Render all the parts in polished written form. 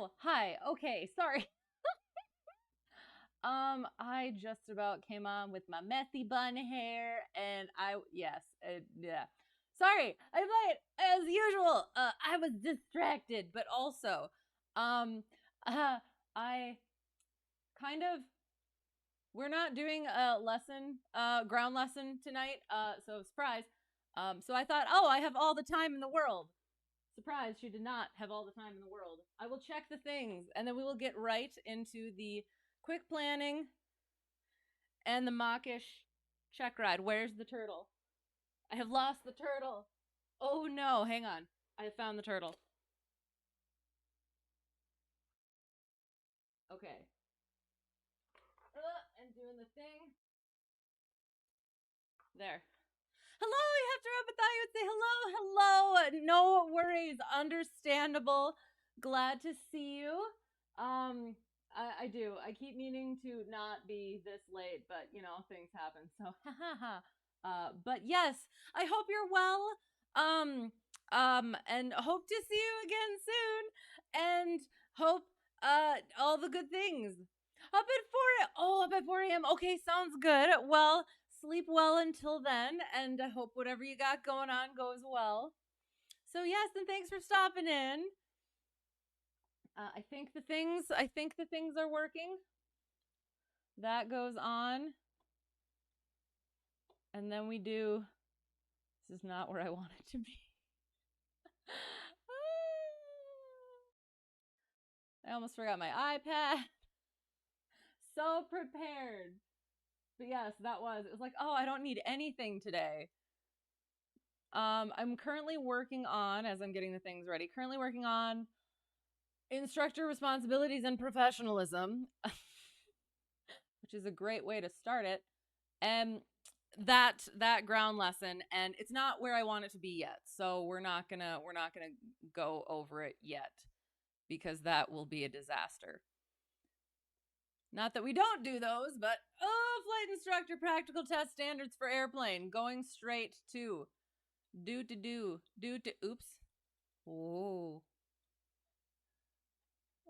Oh, hi. Okay, sorry. I just about came on with my messy bun hair, and yeah. Sorry, I'm late as usual. I was distracted, but also, um, I kind of we're not doing a lesson, ground lesson tonight. So surprise. So I thought, oh, I have all the time in the world. Surprise, she did not have all the time in the world. I will check the things, and then we will get right into the quick planning and the MockISH Checkride. Where's the turtle? I have lost the turtle. Oh no, hang on. I found the turtle. Okay. And doing the thing. There. Hello, you have to rub it. Thought you would say hello. No worries. Understandable. Glad to see you. I do. I keep meaning to not be this late, but you know, things happen. So, but yes, I hope you're well. And hope to see you again soon. And hope, all the good things. Up at 4 a.m. Okay, sounds good. Well, sleep well until then, and I hope whatever you got going on goes well. So yes, and thanks for stopping in. I think the things are working. That goes on, and then we do. This is not where I want it to be. I almost forgot my iPad. So prepared. But yes, it was like, oh, I don't need anything today. I'm currently working on, as I'm getting the things ready, instructor responsibilities and professionalism, which is a great way to start it. And that ground lesson, and it's not where I want it to be yet. So we're not gonna go over it yet, because that will be a disaster. Not that we don't do those, but flight instructor practical test standards for airplane, going straight to oops. Oh.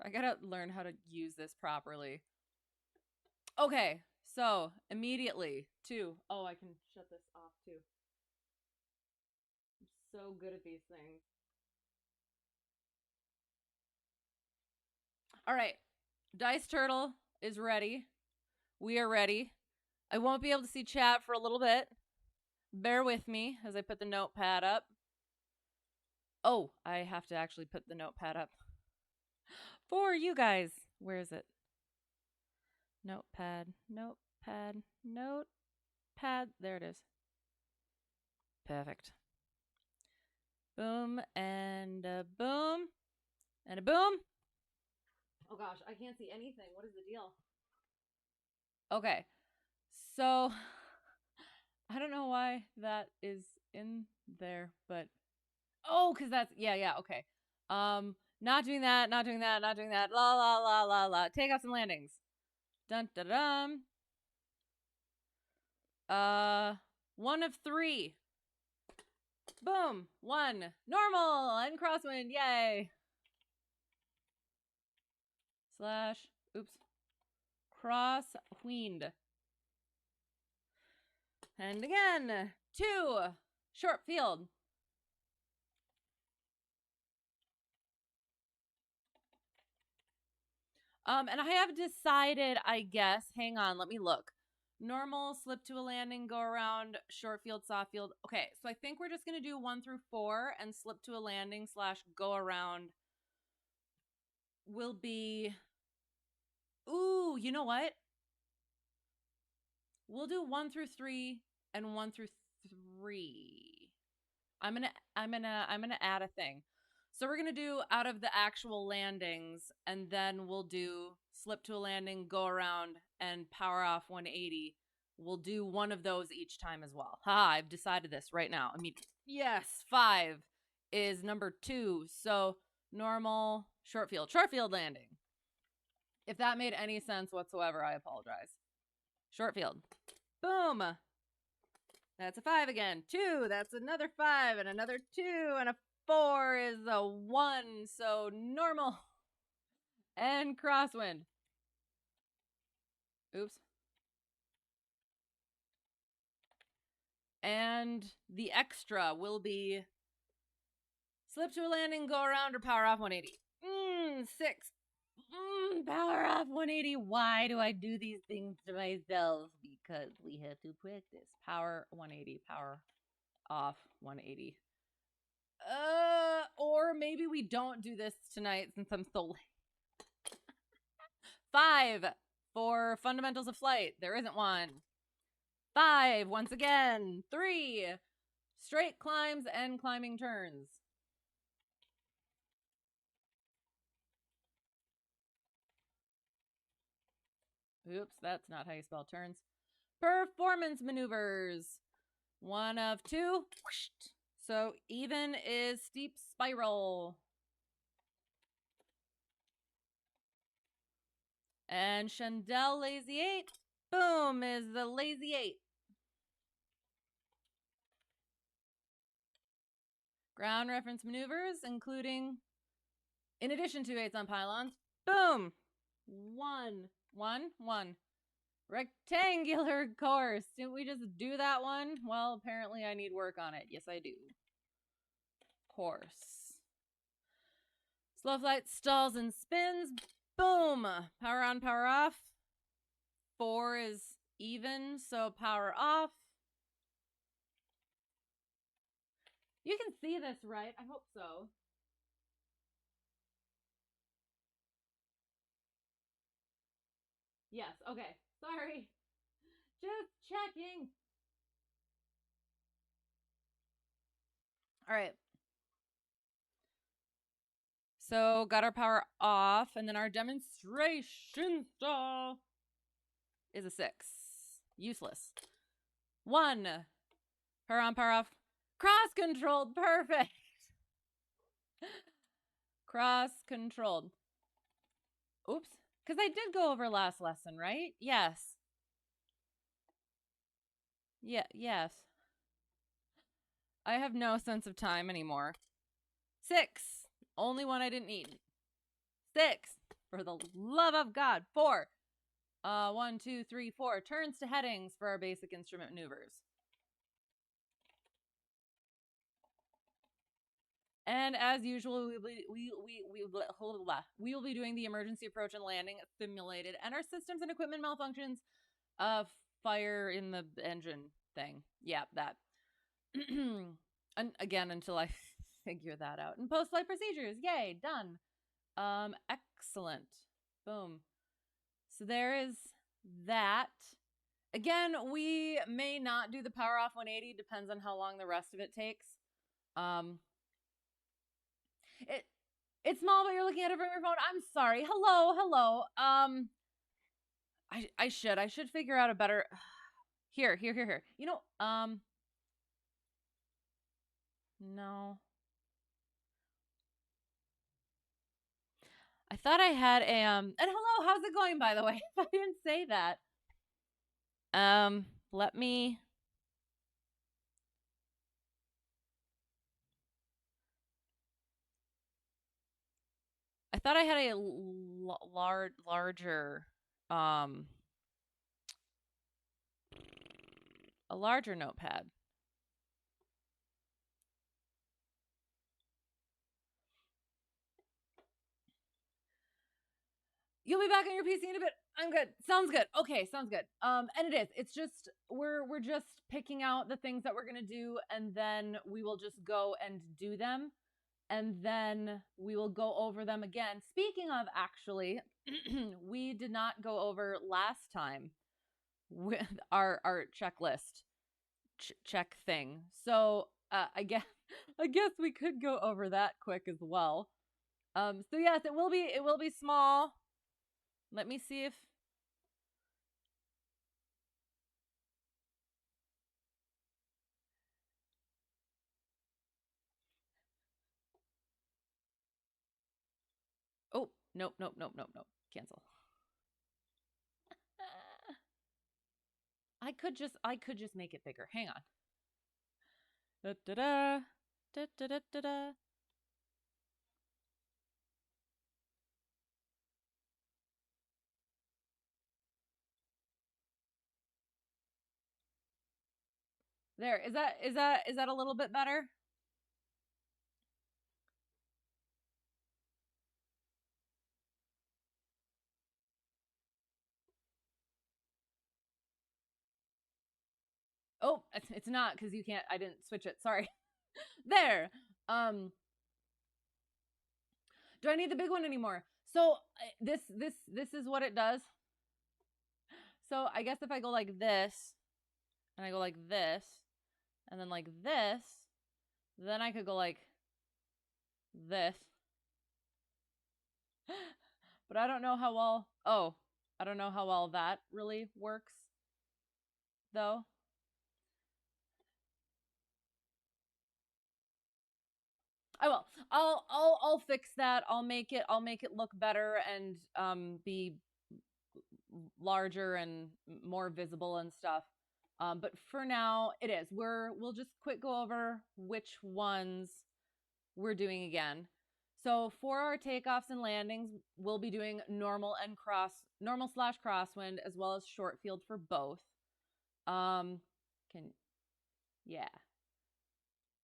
I gotta learn how to use this properly. Okay, so immediately to, oh, I can shut this off too. I'm so good at these things. All right, Dice Turtle is ready. We are ready. I won't be able to see chat for a little bit. Bear with me as I put the notepad up. Oh, I have to actually put the notepad up for you guys. Where is it? Notepad. There it is. Perfect. Boom and a boom and a boom. Oh gosh, I can't see anything. What is the deal? Okay, so I don't know why that is in there, but oh, because that's yeah, okay. Not doing that. La la la la la. Takeoffs and landings. Dun dun dun. 1 of 3. Boom. 1. Normal and crosswind. Yay. / oops. Crosswind. And again. 2. Short field. And I have decided, I guess, hang on, let me look. Normal, slip to a landing, go around, short field, soft field. Okay, so I think we're just going to do 1 through 4, and slip to a landing / go around will be, ooh, you know what? We'll do 1 through 3 and 1 through 3. I'm gonna add a thing. So we're gonna do out of the actual landings, and then we'll do slip to a landing, go around, and power off 180. We'll do 1 of those each time as well. Ha! I've decided this right now. I mean, yes, 5 is number 2. So normal, short field landing. If that made any sense whatsoever, I apologize. Short field. Boom. That's a 5 again. 2. That's another 5 and another 2 and a 4 is a 1. So normal. and crosswind. Oops. And the extra will be slip to a landing, go around, or power off 180. 6. Power off 180. Why do I do these things to myself? Because we have to practice. Power 180. Power off 180. Or maybe we don't do this tonight since I'm so late. 5 for fundamentals of flight. There isn't one. 5 once again. 3 straight climbs and climbing turns. Oops, that's not how you spell turns. Performance maneuvers. 1 of 2. So even is steep spiral. And Chandelle lazy 8. Boom is the lazy 8. Ground reference maneuvers, including, in addition to 8s on pylons. Boom. 1, 1, 1. Rectangular course. Didn't we just do that one? Well, apparently I need work on it. Yes, I do. Course. Slow flight stalls and spins. Boom. Power on, power off. 4 is even, so power off. You can see this, right? I hope so. Yes, okay. Sorry. Just checking. All right. So got our power off, and then our demonstration stall is a 6. Useless. 1. Power on, power off. Cross-controlled. Perfect. Cross-controlled. Oops. Because I did go over last lesson, right? Yes. Yeah, yes. I have no sense of time anymore. 6. Only one I didn't need. 6. For the love of God. 4. 1, 2, 3, 4. Turns to headings for our basic instrument maneuvers. And as usual, we will be doing the emergency approach and landing simulated and our systems and equipment malfunctions. Fire in the engine thing. Yeah, that. And again, until I figure that out. And post-flight procedures. Yay, done. Excellent. Boom. So there is that. Again, we may not do the power off 180. Depends on how long the rest of it takes. It's small, but you're looking at it from your phone. I'm sorry. Hello. I should figure out a better. Here. You know, no. I thought I had a and hello, how's it going, by the way? If I didn't say that. Let me. I thought I had a larger notepad. You'll be back on your PC in a bit. I'm good. Sounds good. Okay, sounds good. And it is. It's just we're just picking out the things that we're gonna do, and then we will just go and do them, and then we will go over them again. Speaking of, actually, we did not go over last time with our checklist check thing. So I guess we could go over that quick as well. So yes, it will be small. Let me see if oh, nope. Cancel. I could just make it bigger. Hang on. Da da da da da da da da. There, is that a little bit better? Oh, it's not, because you can't, I didn't switch it. Sorry. There. Do I need the big one anymore? So this is what it does. So I guess if I go like this, and I go like this, and then like this, then I could go like this. But I don't know how well, I don't know how well that really works, though. I will. I'll fix that. I'll make it look better and be larger and more visible and stuff. But for now, it is. We'll just quick go over which ones we're doing again. So for our takeoffs and landings, we'll be doing normal slash crosswind, as well as short field for both. Yeah.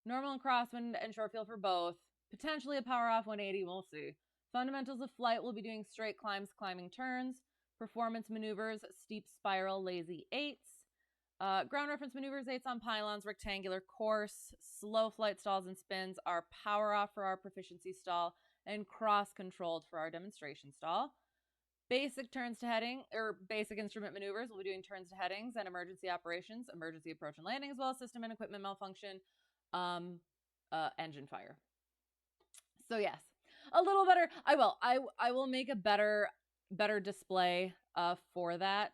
Normal and crosswind and short field for both. Potentially a power off 180, we'll see. Fundamentals of flight, we'll be doing straight climbs, climbing turns. Performance maneuvers, steep spiral, lazy eights. Ground reference maneuvers, eights on pylons, rectangular course. Slow flight stalls and spins are power off for our proficiency stall, and cross controlled for our demonstration stall. Basic turns to heading, or basic instrument maneuvers, we'll be doing turns to headings and emergency operations, emergency approach and landing, as well as system and equipment malfunction, engine fire. So yes, a little better. I will make a better display for that.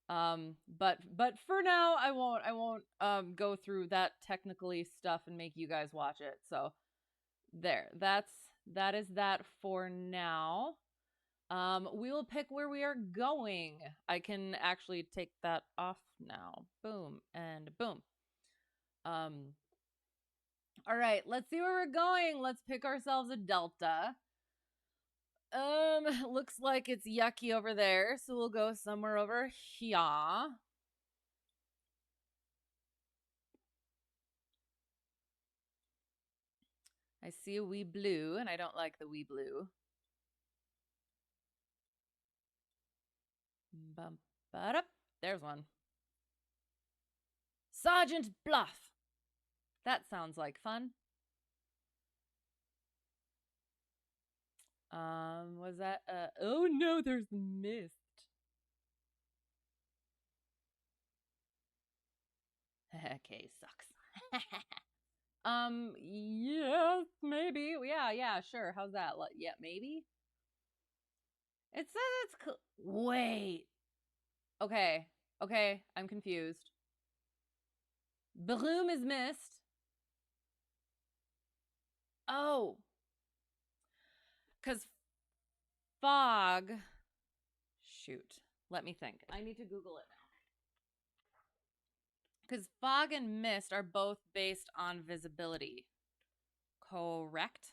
But for now, I won't go through that technically stuff and make you guys watch it. So there, that is that for now. We will pick where we are going. I can actually take that off now. Boom and boom. All right, let's see where we're going. Let's pick ourselves a delta. Looks like it's yucky over there, so we'll go somewhere over here. I see a wee blue, and I don't like the wee blue. Bump, ba-da. There's one. Sergeant Bluff. That sounds like fun. Was that oh no, there's mist. KSUX. Yes, maybe. Yeah, sure. How's that? Yeah, maybe. It says it's cool. Wait. Okay, I'm confused. Broom is mist. Oh. Because fog. Shoot. Let me think. I need to Google it now. Because fog and mist are both based on visibility. Correct?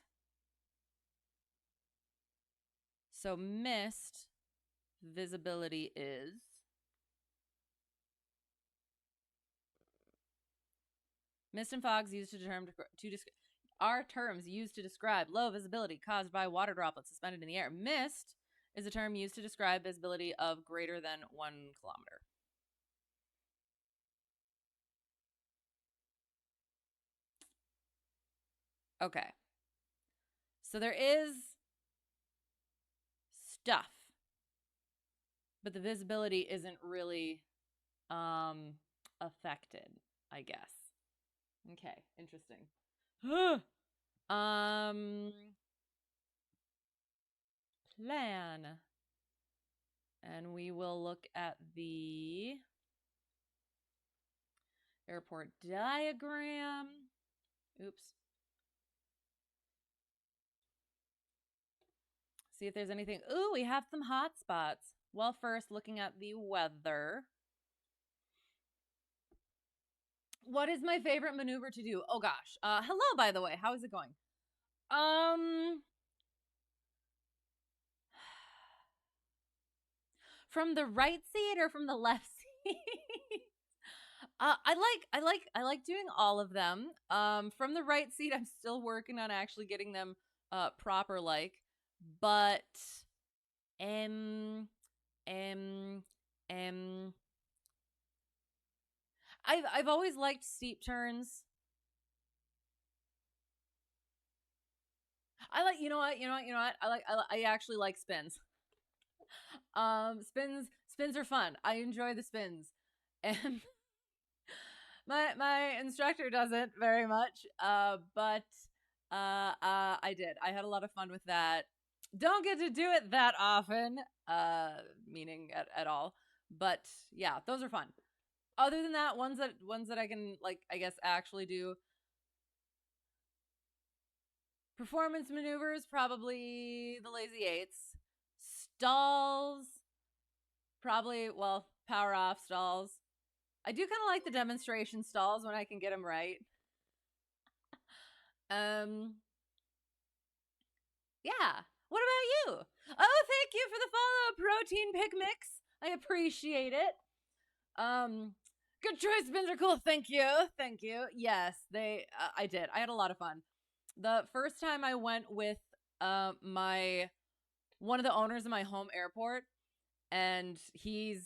So mist visibility is mist and fogs used to are terms used to describe low visibility caused by water droplets suspended in the air. Mist is a term used to describe visibility of greater than 1 kilometer. Okay. So there is stuff, but the visibility isn't really affected, I guess. Okay, interesting. Plan. And we will look at the airport diagram. Oops. See if there's anything. Ooh, we have some hot spots. Well, first, looking at the weather. What is my favorite maneuver to do? Oh gosh. Hello, by the way. How is it going? From the right seat or from the left seat? I like doing all of them. From the right seat, I'm still working on actually getting them proper like, but um um um I've always liked steep turns. I like, you know what, I actually like spins. Spins are fun. I enjoy the spins, and my instructor doesn't very much. But I did. I had a lot of fun with that. Don't get to do it that often. Meaning at all. But yeah, those are fun. Other than that, ones that I can, like, I guess actually do. Performance maneuvers, probably the lazy eights. Stalls, probably, well, power off stalls. I do kind of like the demonstration stalls when I can get them right. Yeah. What about you? Oh, thank you for the follow, Protein Pick Mix. I appreciate it. Good choice, spins are cool. Thank you. Thank you. Yes, I did. I had a lot of fun. The first time I went with one of the owners of my home airport, and he's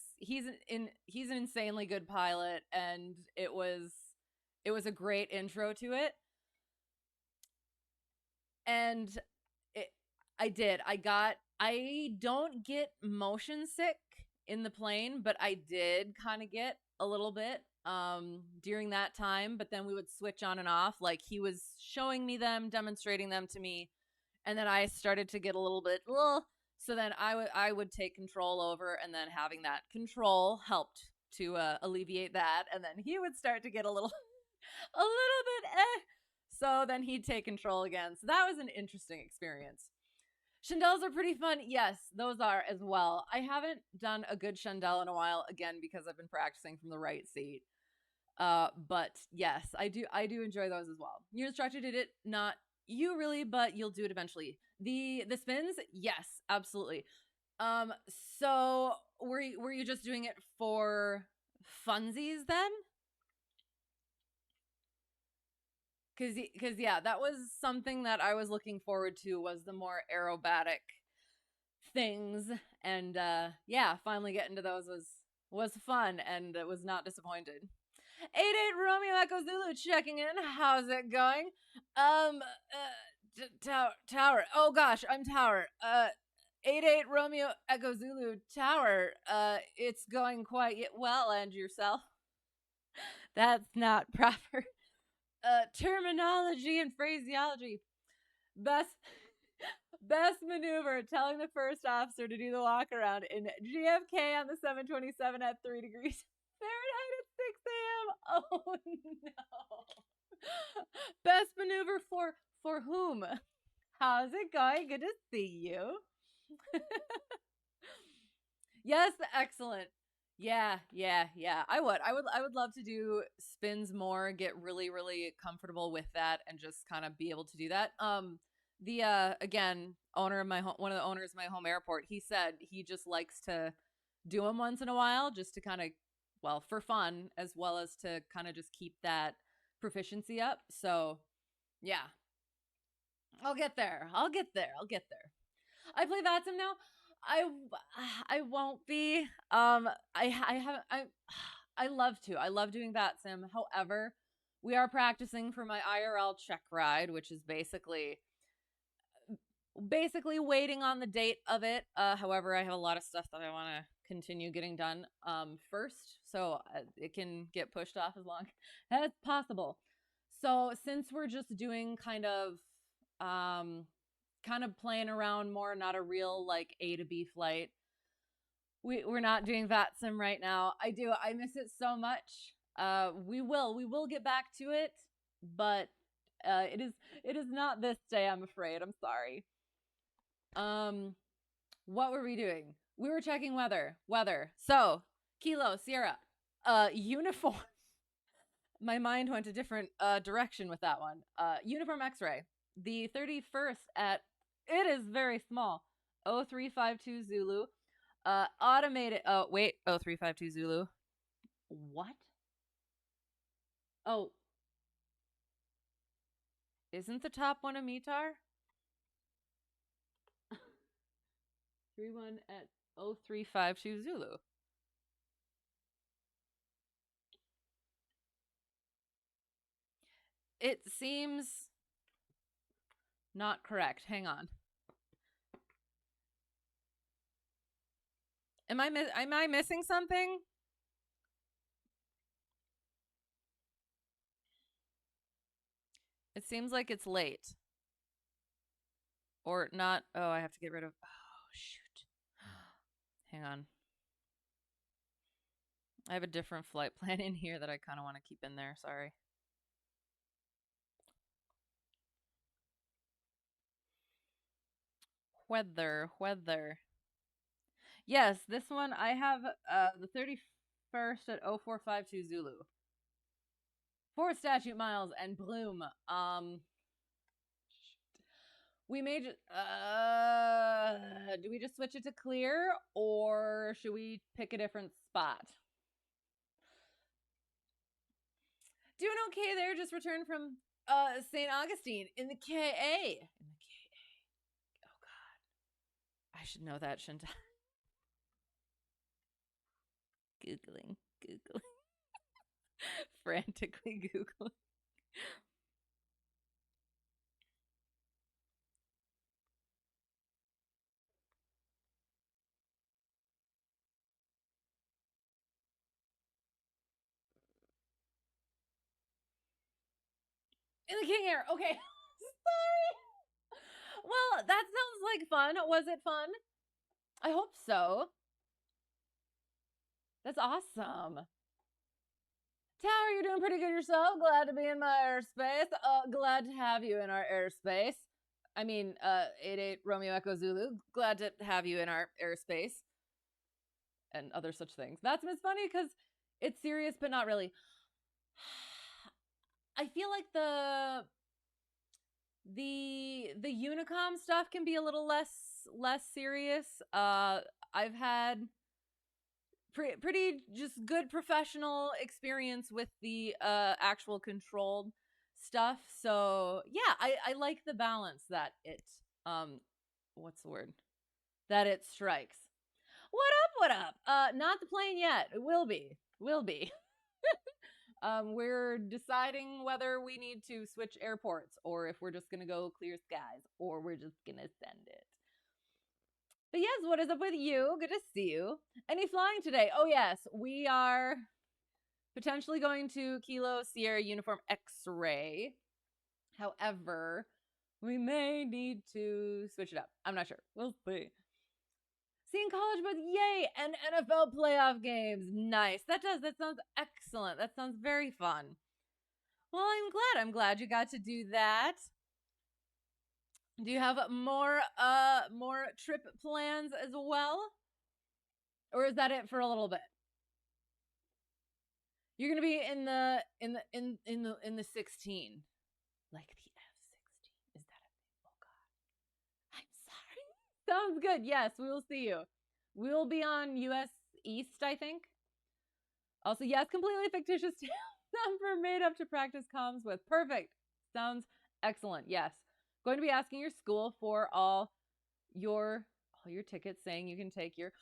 an insanely good pilot, and it was a great intro to it. And I don't get motion sick in the plane, but I did kind of get a little bit during that time. But then we would switch on and off. Like, he was showing me them, demonstrating them to me, and then I started to get a little bit, so then I would take control over, and then having that control helped to alleviate that, and then he would start to get a little a little bit so then he'd take control again. So that was an interesting experience. Chandelles are pretty fun. Yes, those are as well. I haven't done a good chandelle in a while, again, because I've been practicing from the right seat. But yes, I do enjoy those as well. Your instructor did it, not you really, but you'll do it eventually. The spins, yes, absolutely. So were you just doing it for funsies then? Because yeah, that was something that I was looking forward to, was the more aerobatic things, and yeah, finally getting to those was fun, and it was not disappointed. 88 Romeo Echo Zulu checking in. How's it going? Tower. Oh gosh, I'm Tower. 88 Romeo Echo Zulu Tower. It's going quite well, and yourself? That's not proper terminology and phraseology. Best maneuver, telling the first officer to do the walk around in GFK on the 727 at 3 degrees Fahrenheit at 6 a.m. Oh no. Best maneuver for whom? How's it going? Good to see you. Yes, excellent. Yeah. I would love to do spins more, get really, really comfortable with that, and just kind of be able to do that. The again, one of the owners of my home airport, he said he just likes to do them once in a while, just to kind of, well, for fun, as well as to kind of just keep that proficiency up. So yeah, I'll get there. I play VATSIM now. I won't be. I haven't. I love to. I love doing VATSIM. However, we are practicing for my IRL check ride, which is basically waiting on the date of it. However, I have a lot of stuff that I want to continue getting done first, so it can get pushed off as long as possible. So since we're just doing kind of playing around more, not a real like A to B flight, we're not doing VATSIM right now. I miss it so much. We will get back to it, but it is not this day, I'm afraid. I'm sorry. What were we doing? We were checking weather. So, Kilo, Sierra, uniform. My mind went a different direction with that one. Uniform X-ray. The 31st at, it is very small, 0352 Zulu. Automated, 0352 Zulu. What? Oh. Isn't the top one a METAR? 31 at 0352 Zulu. It seems not correct. Hang on. Am I missing something? It seems like it's late. Or not. Oh, I have to get rid of. Oh, shoot. Hang on. I have a different flight plan in here that I kind of want to keep in there. Sorry. Weather. Yes, this one I have the 31st at 0452 Zulu. 4 statute miles and Bloom. We may just, do we just switch it to clear or should we pick a different spot? Doing okay there, just returned from St. Augustine in the KA. Oh God. I should know that, shouldn't I? Googling. Frantically Googling. In the King Air. Okay. Sorry. Well, that sounds like fun. Was it fun? I hope so. That's awesome. Tower, you're doing pretty good yourself. Glad to be in my airspace. Glad to have you in our airspace. I mean, 88 Romeo Echo Zulu. Glad to have you in our airspace. And other such things. That's Miss Funny because it's serious, but not really. I feel like the Unicom stuff can be a little less serious. I've had pretty just good professional experience with the actual controlled stuff. So yeah, I like the balance that it what's the word? That it strikes. What up? Not the plane yet. It will be. We're deciding whether we need to switch airports or if we're just gonna go clear skies or we're just gonna send it. But yes, what is up with you? Good to see you. Any flying today? Oh yes, we are potentially going to Kilo Sierra Uniform X-Ray. However, we may need to switch it up. I'm not sure. We'll see. Seeing college, but yay! And NFL playoff games. Nice. That sounds excellent. That sounds very fun. Well, I'm glad you got to do that. Do you have more trip plans as well? Or is that it for a little bit? You're gonna be in the 16. Like the F-16. Is that a thing? Oh God. I'm sorry. Sounds good. Yes, we will see you. We will be on US East, I think. Also, yes, completely fictitious number made up to practice comms with. Perfect. Sounds excellent. Yes. Going to be asking your school for all your tickets saying you can take your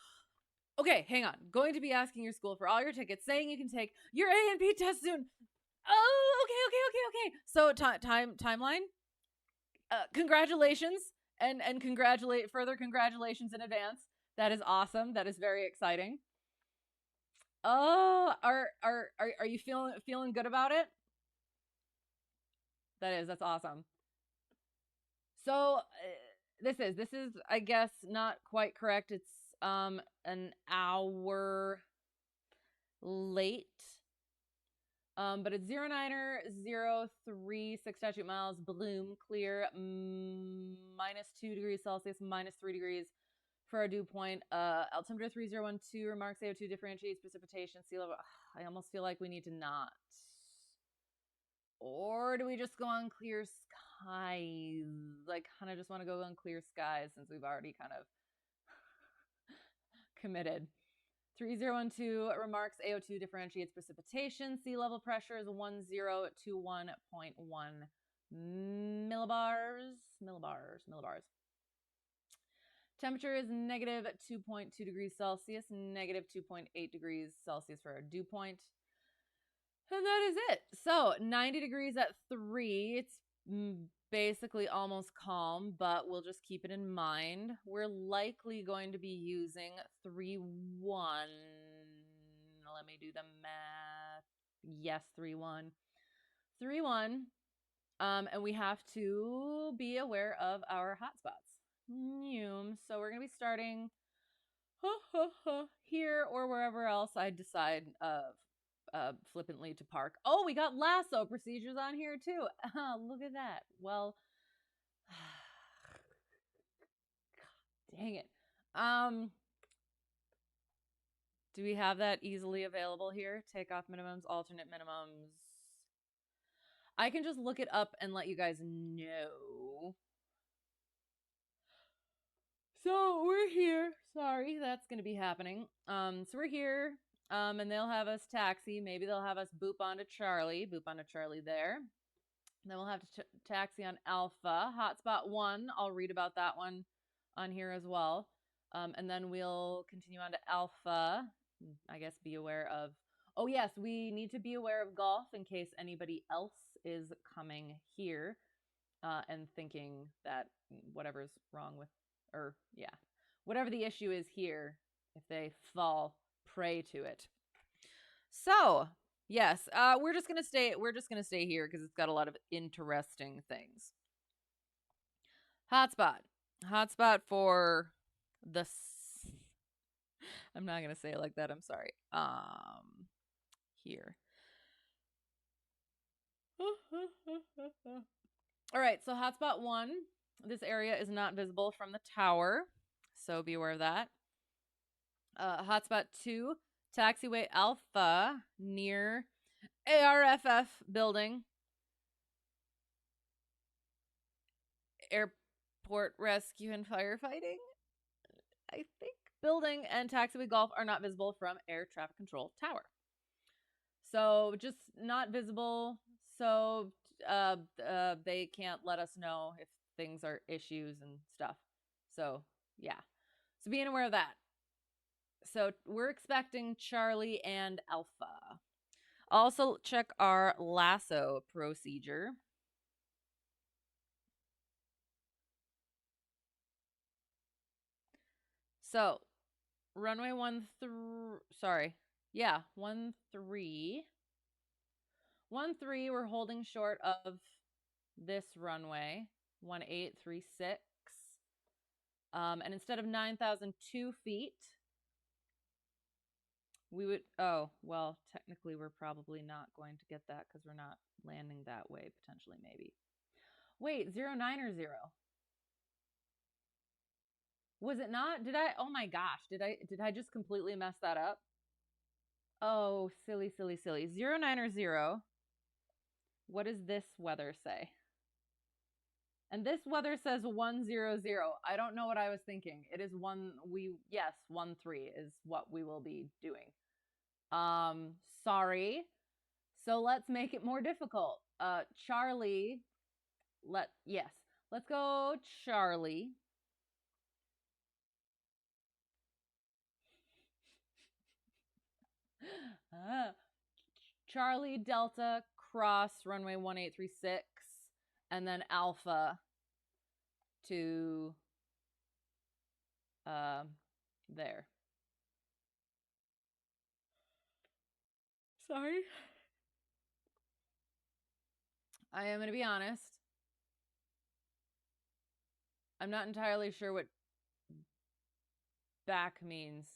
Okay, hang on. Going to be asking your school for all your tickets saying you can take your A&P test soon. Oh, okay. So timeline? Congratulations and further congratulations in advance. That is awesome. That is very exciting. Oh, are you feeling good about it? That's awesome. So this is I guess not quite correct. It's an hour late. But it's 09er 03 6 statute miles, Bloom, clear, -2 degrees Celsius, -3 degrees for our dew point. Altimeter 3012, remarks AO2 differentiates precipitation, sea level. I almost feel like we need to not. Or do we just go on clear skies? I kind of just want to go on clear skies since we've already kind of committed 3012 remarks AO2 differentiates precipitation. Sea level pressure is 1021.1 millibars. Temperature is negative 2.2 degrees Celsius, negative 2.8 degrees Celsius for our dew point. And that is it. So 90 degrees at 3. It's basically almost calm, but we'll just keep it in mind. We're likely going to be using 3-1. Let me do the math. Yes, 3-1. 3-1. And we have to be aware of our hotspots. So we're going to be starting here or wherever else I decide flippantly to park. Oh, we got lasso procedures on here too. Look at that. Well, God, dang it. Do we have that easily available here? Takeoff minimums, alternate minimums. I can just look it up and let you guys know. So we're here. Sorry, that's going to be happening. So we're here, and they'll have us taxi. Maybe they'll have us boop onto Charlie there. Then we'll have to taxi on Alpha. Hotspot 1, I'll read about that one on here as well. And then we'll continue on to Alpha. I guess be aware of... Oh, yes, we need to be aware of golf in case anybody else is coming here and thinking that whatever's wrong with... Or, yeah, whatever the issue is here, if they fall prey to it. So... Yes, we're just gonna stay here because it's got a lot of interesting things. Hotspot for the... I'm not gonna say it like that. I'm sorry. Here. All right. So hotspot 1. This area is not visible from the tower, so be aware of that. Hotspot 2. Taxiway Alpha near ARFF building. Airport rescue and firefighting. I think building and taxiway golf are not visible from air traffic control tower. So just not visible. So they can't let us know if things are issues and stuff. So yeah. So being aware of that. So we're expecting Charlie and Alpha. Also check our lasso procedure. So runway 13, 13, we're holding short of this runway, 1836. And instead of 9,002 feet, we would, oh, well, technically we're probably not going to get that because we're not landing that way, potentially, maybe. Wait, 09 or 0? Was it not? Oh my gosh, did I just completely mess that up? Oh, silly. 09 or 0. What does this weather say? And this weather says 100. I don't know what I was thinking. It is 13 is what we will be doing. Sorry. So let's make it more difficult. Charlie, let's go Charlie. Charlie Delta cross runway 1836 and then Alpha to there. Sorry. I am going to be honest. I'm not entirely sure what back means.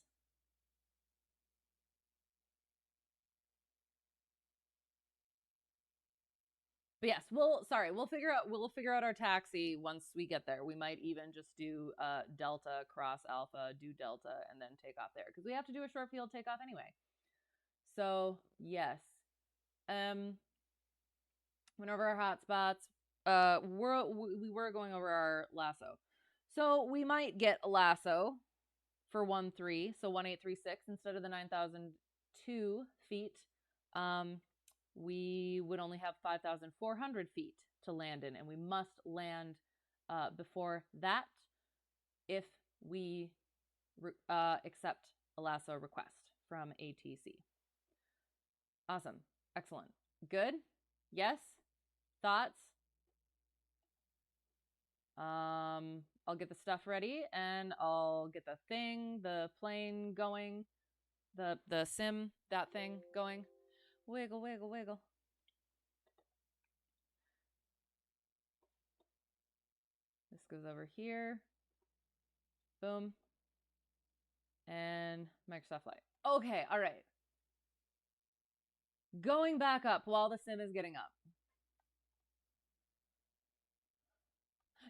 But yes, we'll figure out our taxi once we get there. We might even just do Delta cross Alpha, do Delta, and then take off there because we have to do a short field takeoff anyway. So yes, went over our hotspots. We were going over our lasso, so we might get a lasso for 1-3, so 1836 instead of the 9,002 feet, we would only have 5,400 feet to land in, and we must land before that if we accept a lasso request from ATC. Awesome. Excellent. Good? Yes? Thoughts? I'll get the stuff ready and I'll get the plane going, the sim, that thing going. Wiggle, wiggle, wiggle. This goes over here. Boom. And Microsoft Flight. Okay, all right. Going back up while the sim is getting up.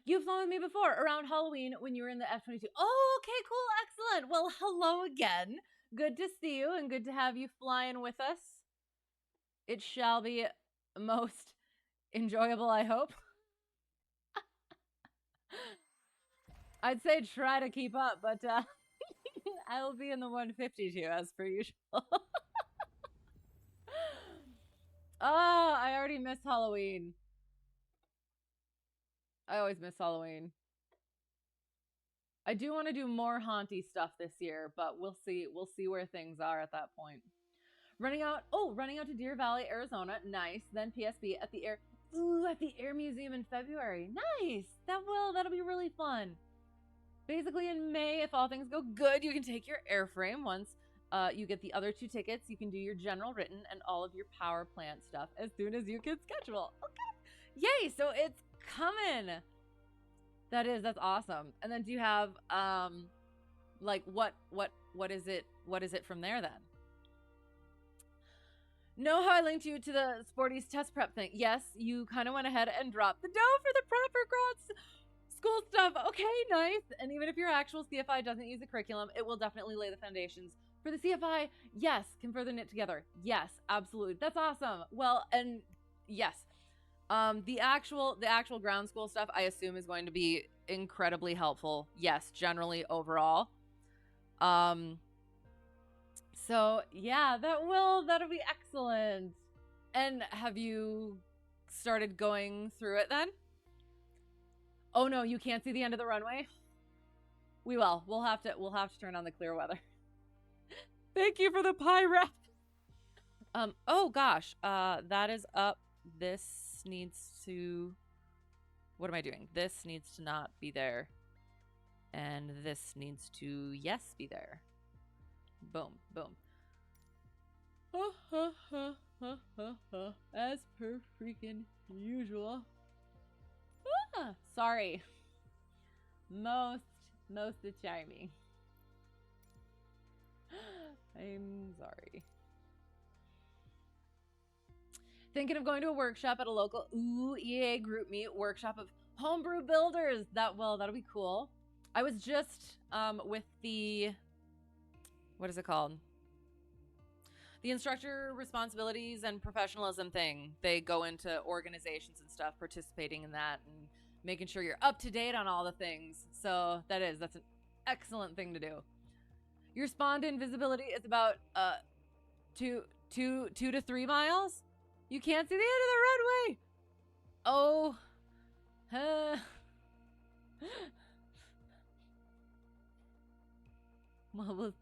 You've flown with me before around Halloween when you were in the F-22. Oh, okay, cool, excellent. Well, hello again. Good to see you and good to have you flying with us. It shall be most enjoyable, I hope. I'd say try to keep up, but I will be in the 152 as per usual. Oh, I already missed Halloween. I always miss Halloween. I do want to do more haunty stuff this year, but we'll see. We'll see where things are at that point. Running out to Deer Valley, Arizona. Nice. Then PSB at the Air Museum in February. Nice. That'll be really fun. Basically in May, if all things go good, you can take your airframe. Once you get the other 2 tickets, you can do your general written and all of your power plant stuff as soon as you can schedule. Okay. Yay, so it's coming. That's awesome. And then do you have like what is it from there then? Know how I linked you to the Sporty's test prep thing? Yes, you kind of went ahead and dropped the dough for the proper grad school stuff. Okay, nice. And even if your actual CFI doesn't use the curriculum, it will definitely lay the foundations for the CFI. Yes, can further knit together. Yes, absolutely. That's awesome. Well, and yes, the actual ground school stuff I assume is going to be incredibly helpful. Yes, generally overall. So yeah, that'll be excellent. And have you started going through it then? Oh no, you can't see the end of the runway? We will. We'll have to turn on the clear weather. Thank you for the pie wrap. Oh gosh, that is up. This needs to, what am I doing? This needs to not be there. And this needs to, yes, be there. Boom, boom. As per freaking usual. Sorry. Most charming. I'm sorry. Thinking of going to a workshop at a local EA group meet workshop of homebrew builders. That'll be cool. I was just with the, what is it called? The instructor responsibilities and professionalism thing. They go into organizations and stuff, participating in that and making sure you're up to date on all the things. So that's an excellent thing to do. Your spawned in visibility is about 2 to 3 miles. You can't see the end of the runway. Oh. Well,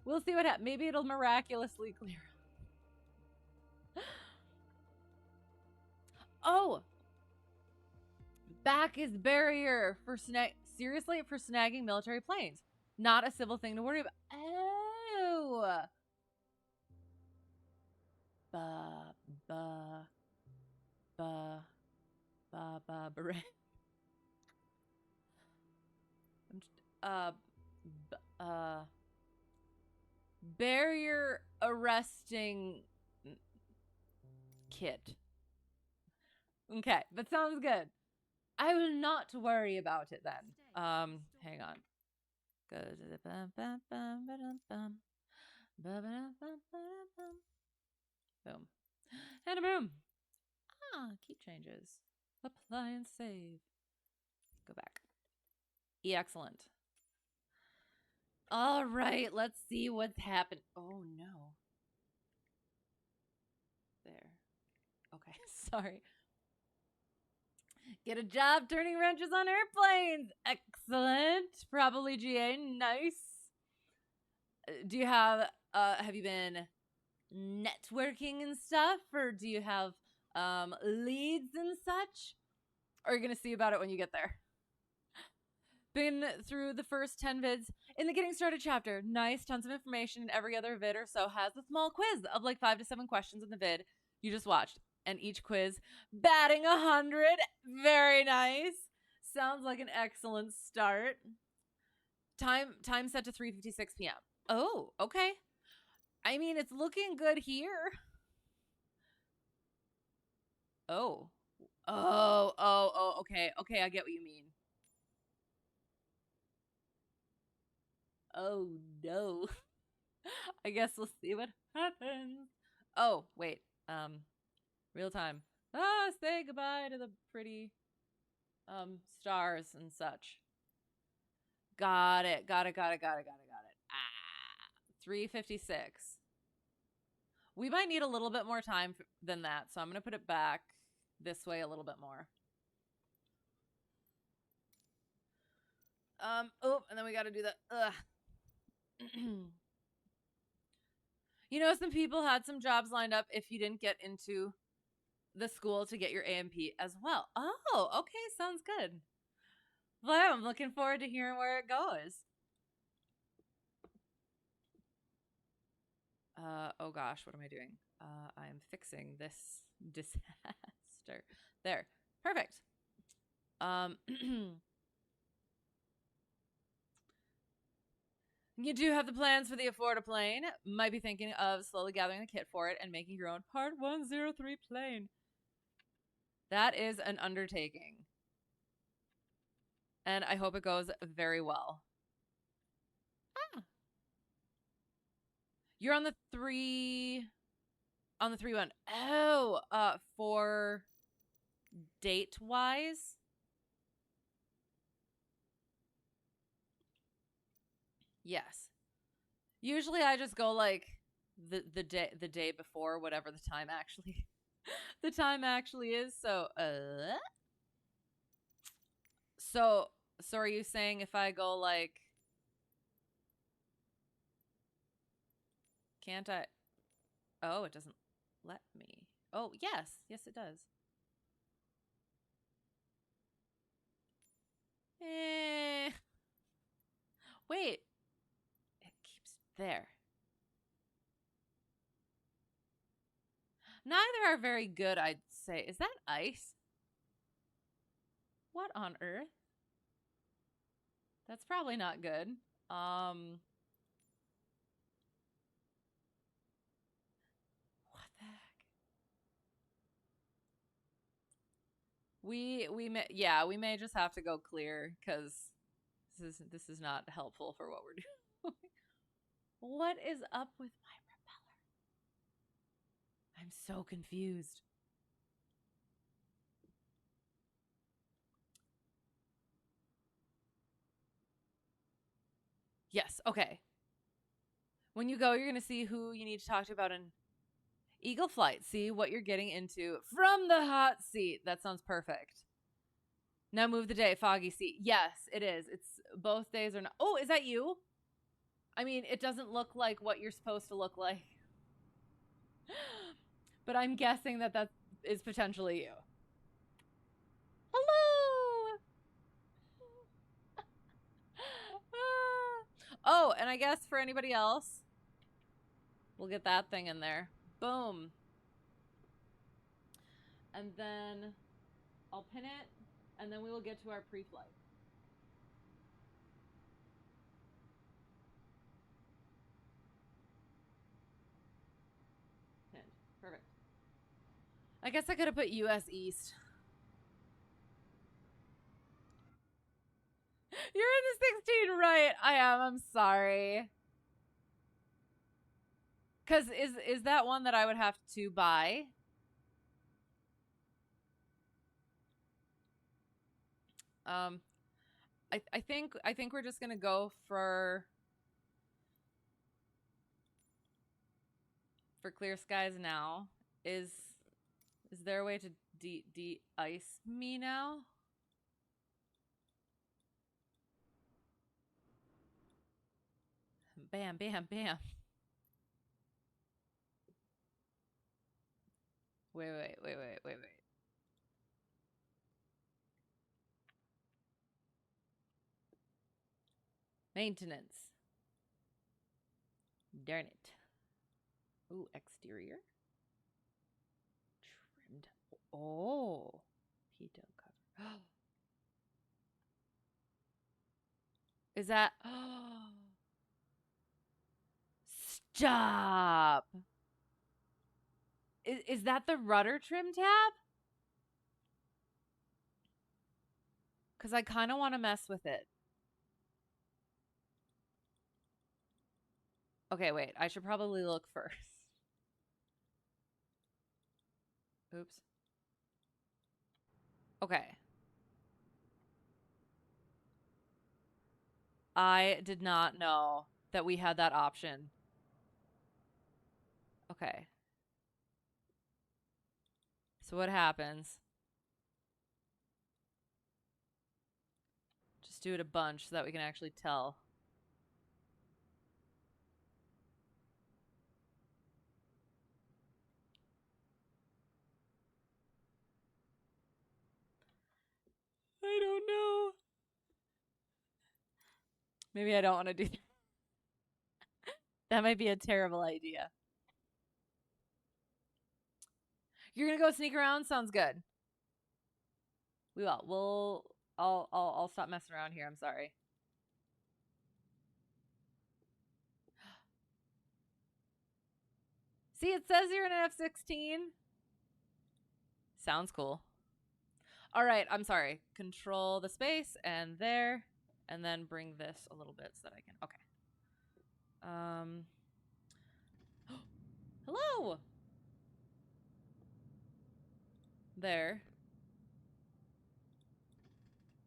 we'll see what happens. Maybe it'll miraculously clear. Oh. Back is barrier for seriously, for snagging military planes. Not a civil thing to worry about. Oh. Beret. Barrier arresting kit. Okay, that sounds good. I will not worry about it then. Hang on. Boom. And a boom. Key changes. Apply and save. Go back. Excellent. All right, let's see what's happened. Oh no. There. Okay, sorry. Get a job turning wrenches on airplanes. Excellent. Probably GA. Nice. Do you have you been networking and stuff, or do you have leads and such? Or are you gonna see about it when you get there? Been through the first 10 vids in the Getting Started chapter. Nice, tons of information, and every other vid or so has a small quiz of like 5 to 7 questions in the vid you just watched. And each quiz batting 100. Very nice. Sounds like an excellent start. Time set to 3:56 p.m. Oh, okay. I mean, it's looking good here. Oh. Okay. Okay, I get what you mean. Oh, no. I guess we'll see what happens. Oh, wait. Real time. Say goodbye to the pretty stars and such. Got it. 3:56. We might need a little bit more time than that, so I'm going to put it back this way a little bit more. Oh, and then we got to do the You know, some people had some jobs lined up if you didn't get into the school to get your AMP as well. Oh, okay, sounds good. Well, I'm looking forward to hearing where it goes. Oh gosh, what am I doing? I'm fixing this disaster. There, perfect. You do have the plans for the Afford plane. Might be thinking of slowly gathering the kit for it and making your own Part 103 plane. That is an undertaking. And I hope it goes very well. You're on the 3... On the 3-1. Oh, for date-wise... Yes. Usually I just go like the day before, whatever the time actually is. So are you saying if I go like, can't I? Oh, it doesn't let me. Oh, yes it does. Wait. It keeps there. Neither are very good, I'd say. Is that ice? What on earth? That's probably not good. What the heck? We may just have to go clear because this is not helpful for what we're doing. What is up with my propeller? I'm so confused. Yes, okay. When you go, you're going to see who you need to talk to about an Eagle flight. See what you're getting into from the hot seat. That sounds perfect. Now move the day, foggy seat. Yes, it is. It's both days are not. Oh, is that you? I mean, it doesn't look like what you're supposed to look like. But I'm guessing that is potentially you. Hello! Oh, and I guess for anybody else, we'll get that thing in there. Boom. And then I'll pin it, and then we will get to our pre-flight. Pinned. Perfect. I guess I could have put US East. You're in the 16, right? I am. I'm sorry. Because is that one that I would have to buy? I think we're just gonna go for for clear skies now. Is there a way to de-ice me now? Bam, bam, bam. Wait. Maintenance. Darn it. Ooh, exterior. Trimmed. Oh. Pitot cover. Is that... Stop. Is that the rudder trim tab? Because I kind of want to mess with it. Okay, wait. I should probably look first. Oops. Okay. I did not know that we had that option. Okay. So what happens? Just do it a bunch so that we can actually tell. I don't know. Maybe I don't want to do that. That might be a terrible idea. You're gonna go sneak around? Sounds good. We will. I'll stop messing around here. I'm sorry. See, it says you're in an F-16. Sounds cool. All right, I'm sorry. Control the space and there, and then bring this a little bit so that I can. Okay. Hello. There.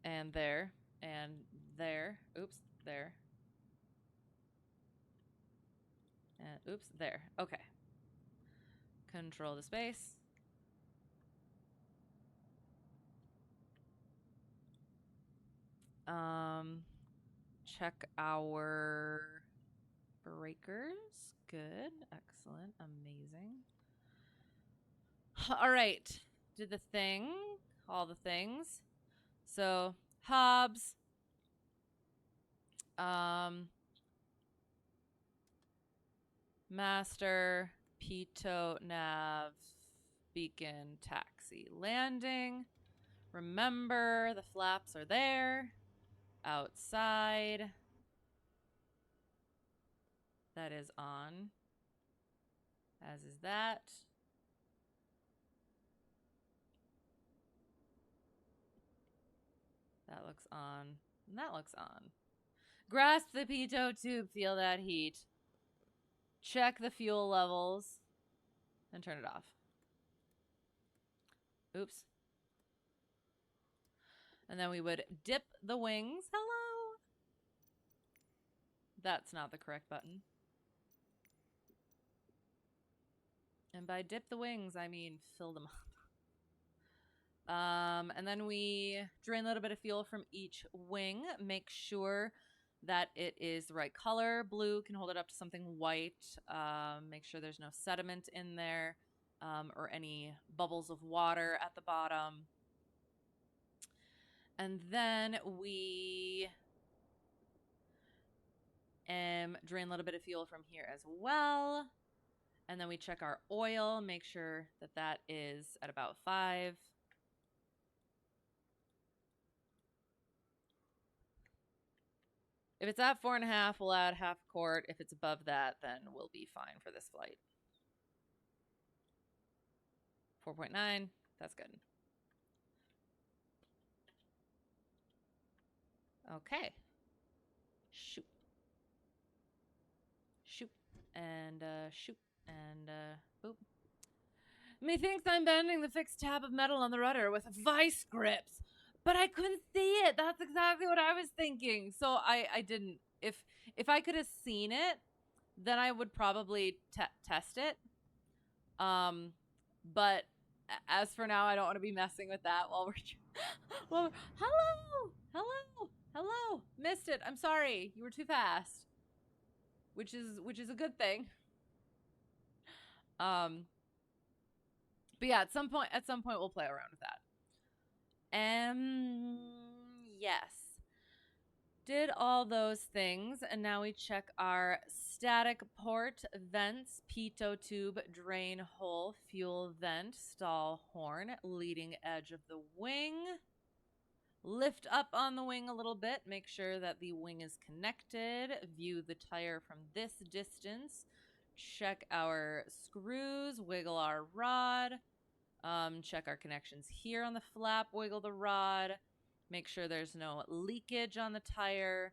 And there. And there. Oops. There. And oops. There. Okay. Control the space. Check our breakers. Good. Excellent. Amazing. All right. Did the thing. All the things. So, hobs. Master. Pitot nav. Beacon. Taxi. Landing. Remember, the flaps are there. Outside. That is on. As is that. That looks on. And that looks on. Grasp the pitot tube. Feel that heat. Check the fuel levels. And turn it off. Oops. And then we would dip the wings. Hello. That's not the correct button. And by dip the wings, I mean fill them up. And then we drain a little bit of fuel from each wing. Make sure that it is the right color. Blue can hold it up to something white. Make sure there's no sediment in there or any bubbles of water at the bottom. And then we drain a little bit of fuel from here as well. And then we check our oil, make sure that that is at about 5. If it's at 4.5, we'll add half a quart. If it's above that, then we'll be fine for this flight. 4.9, that's good. Okay. Shoot. Shoot. And shoot. And oop. Methinks I'm bending the fixed tab of metal on the rudder with vice grips. But I couldn't see it. That's exactly what I was thinking. So I didn't. If I could have seen it, then I would probably test it. But as for now, I don't want to be messing with that while we're. Well, hello. Missed it. I'm sorry. You were too fast. Which is a good thing. But yeah, at some point we'll play around with that. Yes. Did all those things, and now we check our static port, vents, pitot tube, drain hole, fuel vent, stall horn, leading edge of the wing. Lift up on the wing a little bit, make sure that the wing is connected, view the tire from this distance, check our screws, wiggle our rod, check our connections here on the flap, wiggle the rod, make sure there's no leakage on the tire,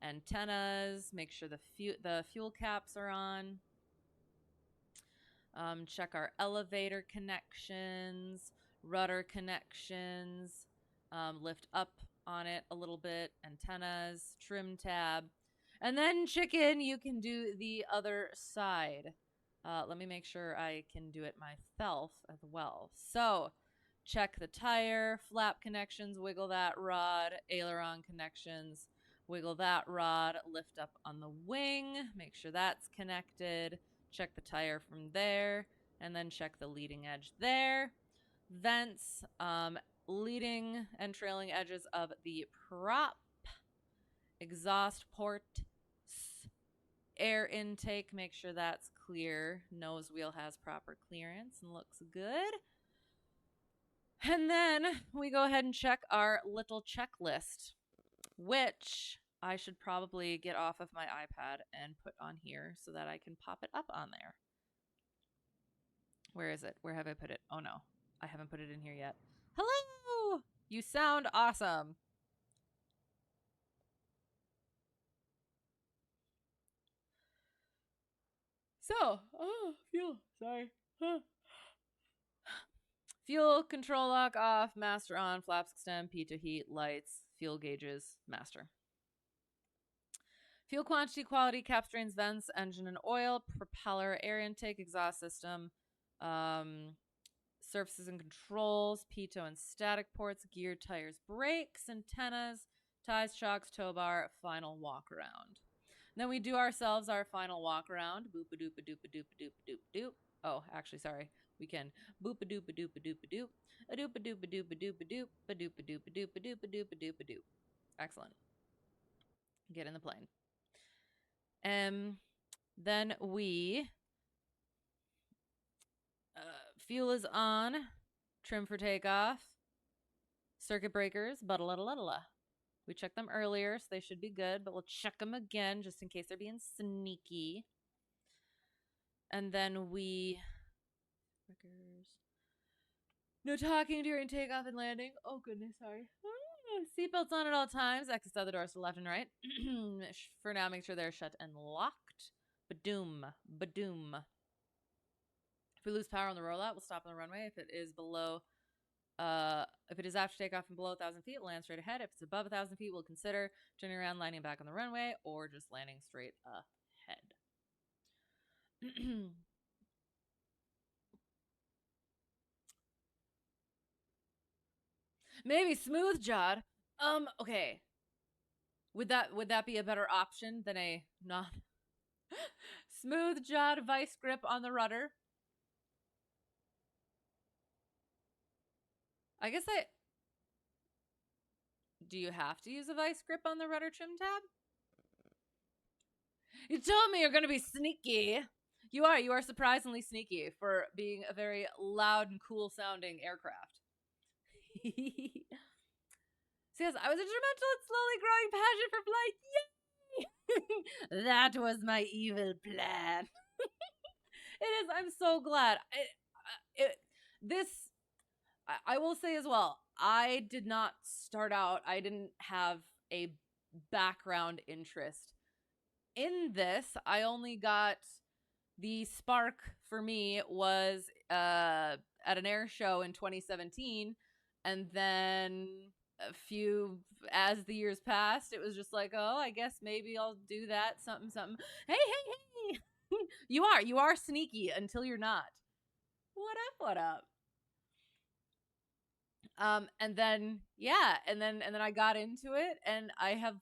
antennas, make sure the fuel caps are on, check our elevator connections, rudder connections, lift up on it a little bit, antennas, trim tab, and then chicken, you can do the other side. Let me make sure I can do it myself as well. So check the tire, flap connections, wiggle that rod, aileron connections, wiggle that rod, lift up on the wing, make sure that's connected, check the tire from there, and then check the leading edge there. Vents, leading and trailing edges of the prop, exhaust port, air intake, make sure that's clear, nose wheel has proper clearance and looks good. And then we go ahead and check our little checklist, which I should probably get off of my iPad and put on here so that I can pop it up on there. Where is it? Where have I put it? Oh no, I haven't put it in here yet. Hello! You sound awesome. So, fuel, sorry. Fuel, control lock off, master on, flaps extend, pitot heat, lights, fuel gauges, master. Fuel quantity, quality, cap drains, vents, engine and oil, propeller, air intake, exhaust system, surfaces and controls, pitot and static ports, gear, tires, brakes, antennas, ties, shocks, tow bar, final walk around. Then we do ourselves our final walk around. Boop a doop a doop a doop a doop a doop a doop. Oh, actually, sorry. We can boop a doop a doop a doop a doop. A doop a doop a doop a doop a doop. A doop a doop a doop a doop a doop a doop a doop. Excellent. Get in the plane. Then we fuel is on. Trim for takeoff. Circuit breakers. Butta-lutta-lutta-la. We checked them earlier, so they should be good, but we'll check them again just in case they're being sneaky. And then we... No talking during takeoff and landing. Oh, goodness, sorry. Seatbelts on at all times. Exits out the doors to the left and right. For now, make sure they're shut and locked. Badoom. Badoom. If we lose power on the rollout, we'll stop on the runway. If it is below... if it is after takeoff and below 1,000 feet, we'll land straight ahead. If it's above 1,000 feet, we'll consider turning around, landing back on the runway, or just landing straight ahead. Maybe smooth jawed. Okay. Would that be a better option than a not smooth jawed vice grip on the rudder? I guess do you have to use a vice grip on the rudder trim tab? You told me you're going to be sneaky. You are surprisingly sneaky for being a very loud and cool sounding aircraft. So yes, I was instrumental in slowly growing passion for flight. Yay! That was my evil plan. It is. I'm so glad. I will say as well, I did not start out, I didn't have a background interest in this. I only got the spark for me was at an air show in 2017, and then as the years passed, it was just like, oh, I guess maybe I'll do that, something. Hey. You are sneaky until you're not. What up? And then yeah, and then I got into it, and I have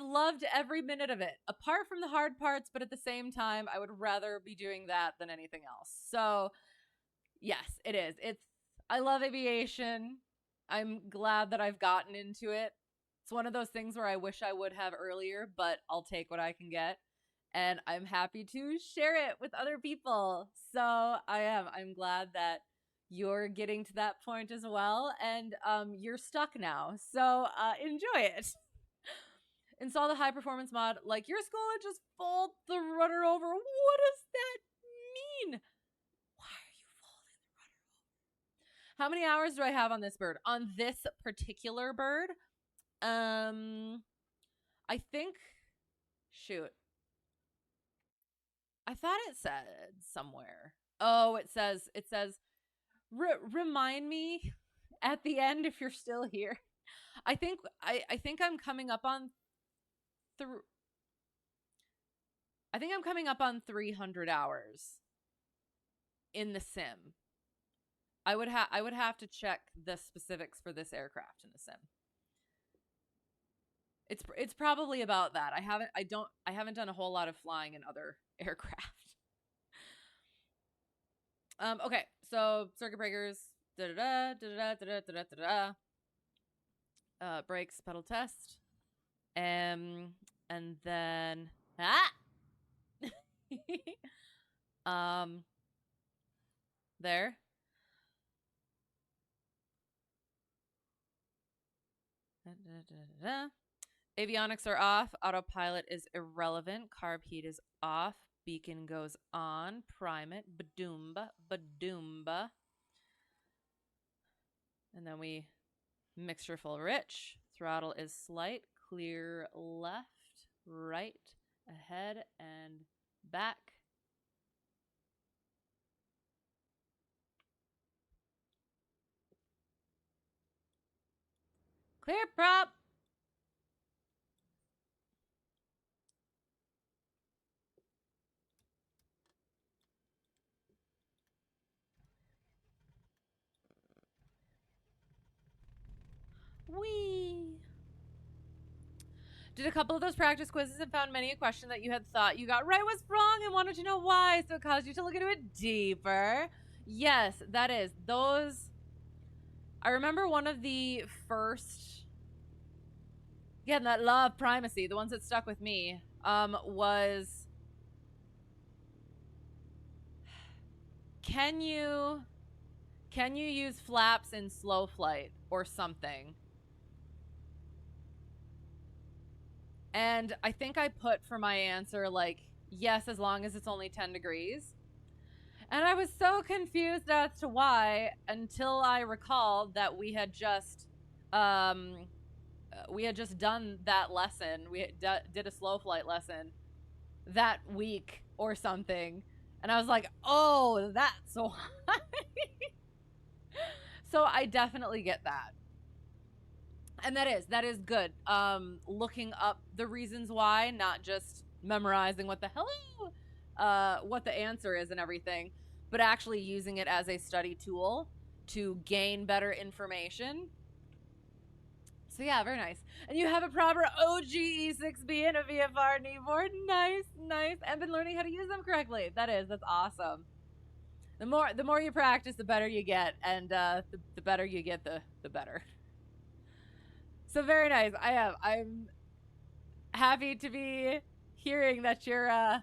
loved every minute of it, apart from the hard parts, but at the same time, I would rather be doing that than anything else. So, yes, it is. I love aviation. I'm glad that I've gotten into it. It's one of those things where I wish I would have earlier, but I'll take what I can get. And I'm happy to share it with other people. So I'm glad that you're getting to that point as well. And you're stuck now. So enjoy it. Install the high performance mod like your school and just fold the rudder over. What does that mean? Why are you folding the rudder over? How many hours do I have on this bird? On this particular bird? I think, shoot. I thought it said somewhere. Oh, it says, remind me at the end if you're still here. I think I'm coming up on I think I'm coming up on 300 hours in the sim. I would have to check the specifics for this aircraft in the sim. It's probably about that. I haven't done a whole lot of flying in other aircraft. Okay, so circuit breakers, brakes, pedal test, and then there. Avionics are off. Autopilot is irrelevant. Carb heat is off. Beacon goes on. Prime it. Badoomba. Badoomba. And then we mixture full rich. Throttle is slight. Clear left, right, ahead, and back. Clear prop. Whee! Did a couple of those practice quizzes and found many a question that you had thought you got right was wrong and wanted to know why, so it caused you to look into it deeper. Yes, that is. Those... I remember one of the first... Again, that law of primacy, the ones that stuck with me, was... Can you use flaps in slow flight or something? And I think I put for my answer, like, yes, as long as it's only 10 degrees. And I was so confused as to why until I recalled that we had just done that lesson. We did a slow flight lesson that week or something. And I was like, oh, that's why. So I definitely get that. And that is good. Looking up the reasons why, not just memorizing what the answer is and everything, but actually using it as a study tool to gain better information. So yeah, very nice. And you have a proper OG E6B and a VFR kneeboard. Nice, nice. And been learning how to use them correctly. That's awesome. The more you practice, the better you get, and the better you get, the better. So very nice. I'm happy to be hearing that you're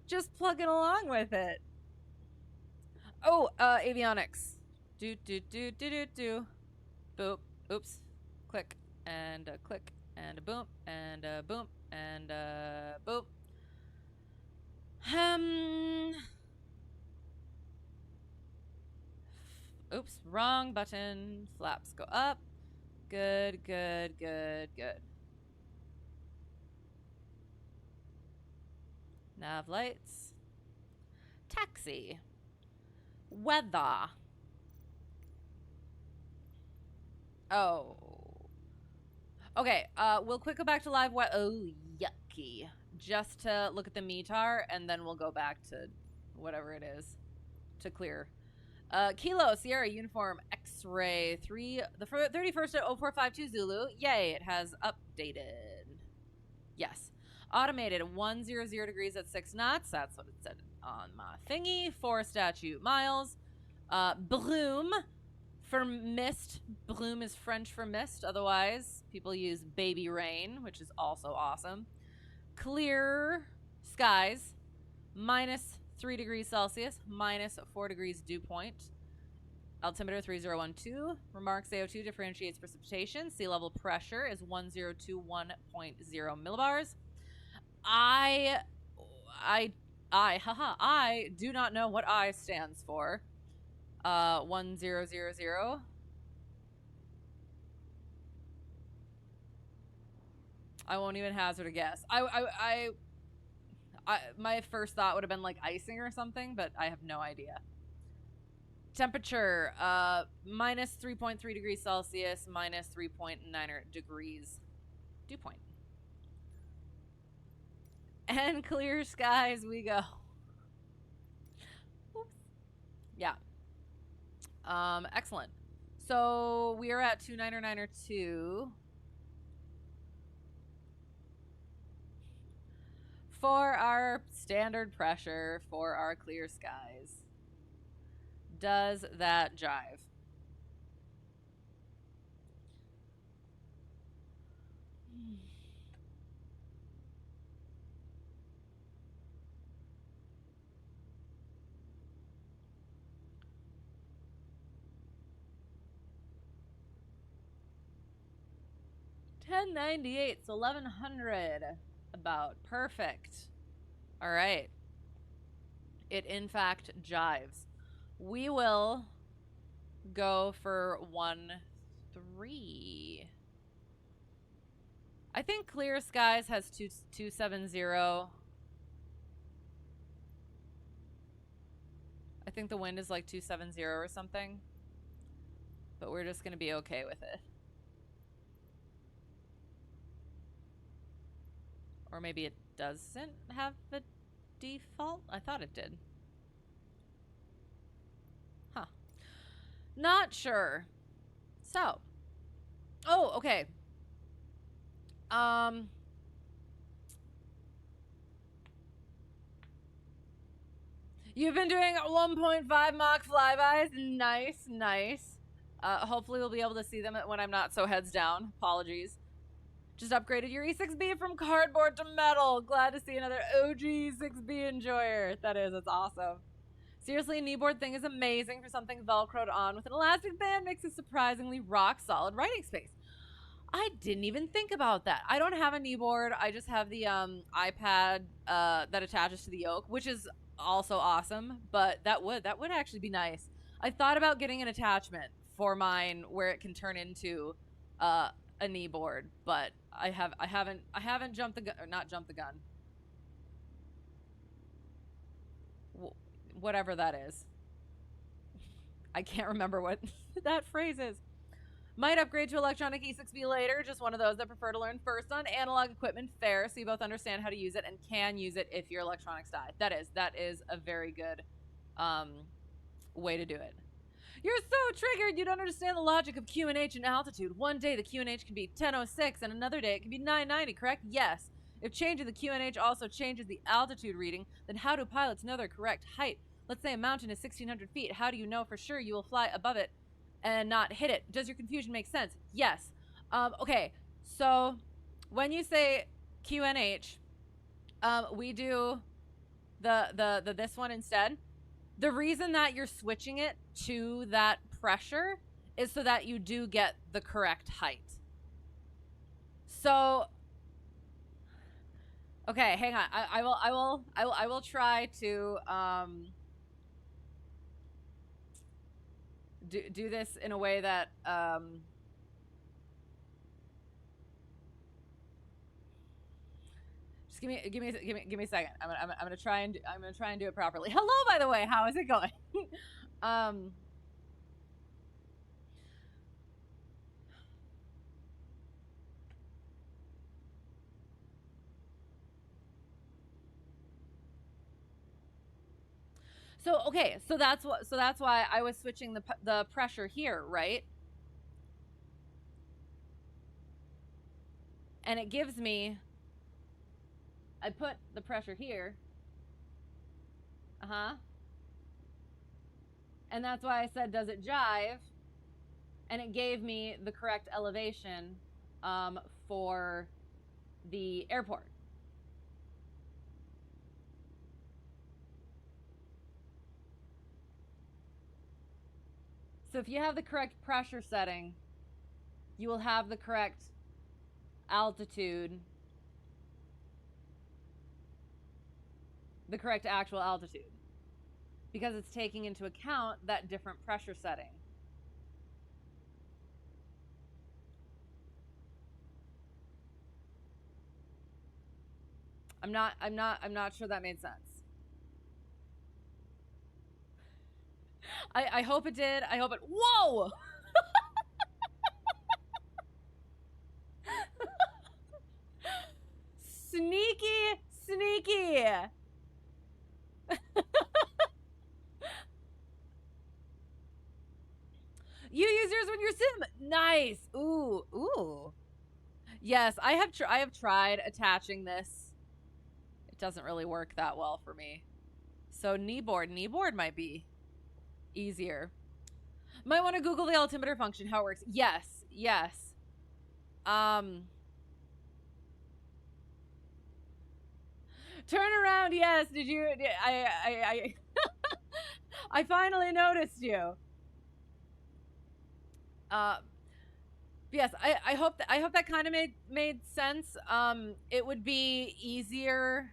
just plugging along with it. Oh, avionics. Do. Boop. Oops. Click and a click and a boom and a boom and a boop. Oops, wrong button. Flaps go up. Good. Nav lights. Taxi. Weather. Oh. Okay, we'll quick go back to live Oh, yucky. Just to look at the METAR, and then we'll go back to whatever it is, to clear. Kilo Sierra Uniform X-Ray 3, the 31st at 0452 Zulu. Yay, it has updated. Yes. Automated 100 degrees at 6 knots. That's what it said on my thingy. 4 statute miles. Bloom for mist. Bloom is French for mist. Otherwise, people use baby rain, which is also awesome. Clear skies. Minus 3 degrees Celsius. Minus 4 degrees dew point. Altimeter 3012. Remarks AO2 differentiates precipitation. Sea level pressure is 1021.0 millibars. I do not know what I stands for. 1000. I won't even hazard a guess. My first thought would have been like icing or something, but I have no idea. Temperature, minus 3.3 degrees Celsius, minus 3.9 degrees dew point. And clear skies we go. Oops. Yeah. Excellent. So we are at 29902. For our standard pressure for our clear skies. Does that jive? $10.98, so 1100 about. Perfect. All right. It in fact jives. We will go for 1-3. I think clear skies has 270. I think the wind is like 270 or something. But we're just going to be okay with it. Or maybe it doesn't have a default? I thought it did. Huh. Not sure. So. Oh, okay. You've been doing 1.5 mock flybys. Nice, nice. Hopefully we'll be able to see them when I'm not so heads down. Apologies. Just upgraded your E6B from cardboard to metal. Glad to see another OG E6B enjoyer. That is, it's awesome. Seriously, a kneeboard thing is amazing for something velcroed on with an elastic band. Makes a surprisingly rock solid writing space. I didn't even think about that. I don't have a kneeboard. I just have the iPad that attaches to the yoke, which is also awesome. But that would actually be nice. I thought about getting an attachment for mine where it can turn into a kneeboard, but I haven't jumped the gun, or not jumped the gun. Whatever that is. I can't remember what that phrase is. Might upgrade to electronic E6B later. Just one of those that prefer to learn first on analog equipment. Fair, so you both understand how to use it and can use it if your electronics die. That is a very good way to do it. You're so triggered you don't understand the logic of QNH and altitude. One day the QNH can be 1006 and another day it can be 990, correct? Yes. If changing the QNH also changes the altitude reading, then how do pilots know their correct height? Let's say a mountain is 1,600 feet. How do you know for sure you will fly above it and not hit it? Does your confusion make sense? Yes. Okay, so when you say QNH, we do the this one instead. The reason that you're switching it to that pressure is so that you do get the correct height. So, okay, hang on. I will try to do this in a way that just give me a second. I'm gonna try and do it properly. Hello, by the way. How is it going? So okay, so that's why I was switching the pressure here, right? And it gives me, I put the pressure here. And that's why I said, does it jive? And it gave me the correct elevation for the airport. So if you have the correct pressure setting, you will have the correct altitude, the correct actual altitude, because it's taking into account that different pressure setting. I'm not sure that made sense. I hope it did. I hope it, whoa! Sneaky, sneaky. You use yours when you're sim. Nice. Ooh, ooh. Yes, I have tried attaching this. It doesn't really work that well for me. So kneeboard might be easier. Might want to Google the altimeter function, how it works. Yes, yes. Turn around, yes. Did you? I finally noticed you. Yes, I hope that kind of made sense. It would be easier.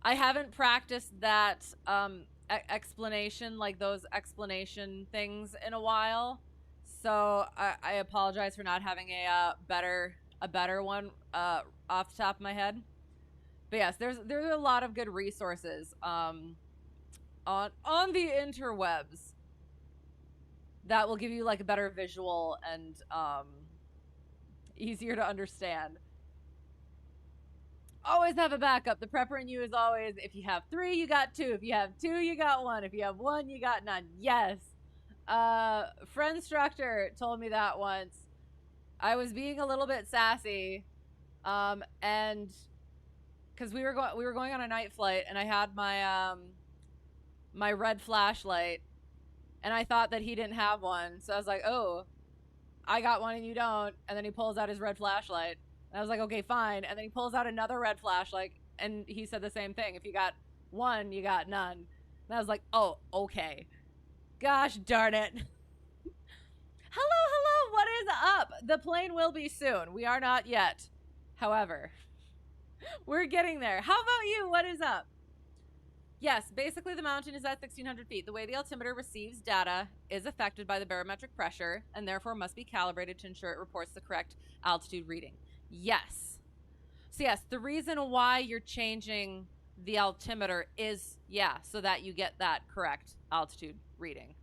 I haven't practiced that explanation, like those explanation things, in a while, so I apologize for not having a better one off the top of my head. But yes, there's a lot of good resources on the interwebs that will give you like a better visual and easier to understand. Always have a backup. The prepper in you is always, if you have 3, you got 2. If you have 2, you got 1. If you have 1, you got none. Yes. Instructor told me that once. I was being a little bit sassy, and because we were going on a night flight, and I had my my red flashlight, and I thought that he didn't have one, so I was like, oh, I got one and you don't. And then he pulls out his red flashlight, and I was like, okay, fine. And then he pulls out another red flashlight, and he said the same thing. If you got 1, you got none. And I was like, oh, okay. Gosh darn it. Hello, what is up? The plane will be soon. We are not yet. However, we're getting there. How about you? What is up? Yes, basically the mountain is at 1,600 feet. The way the altimeter receives data is affected by the barometric pressure and therefore must be calibrated to ensure it reports the correct altitude reading. Yes. So yes, the reason why you're changing the altimeter is, yeah, so that you get that correct altitude reading.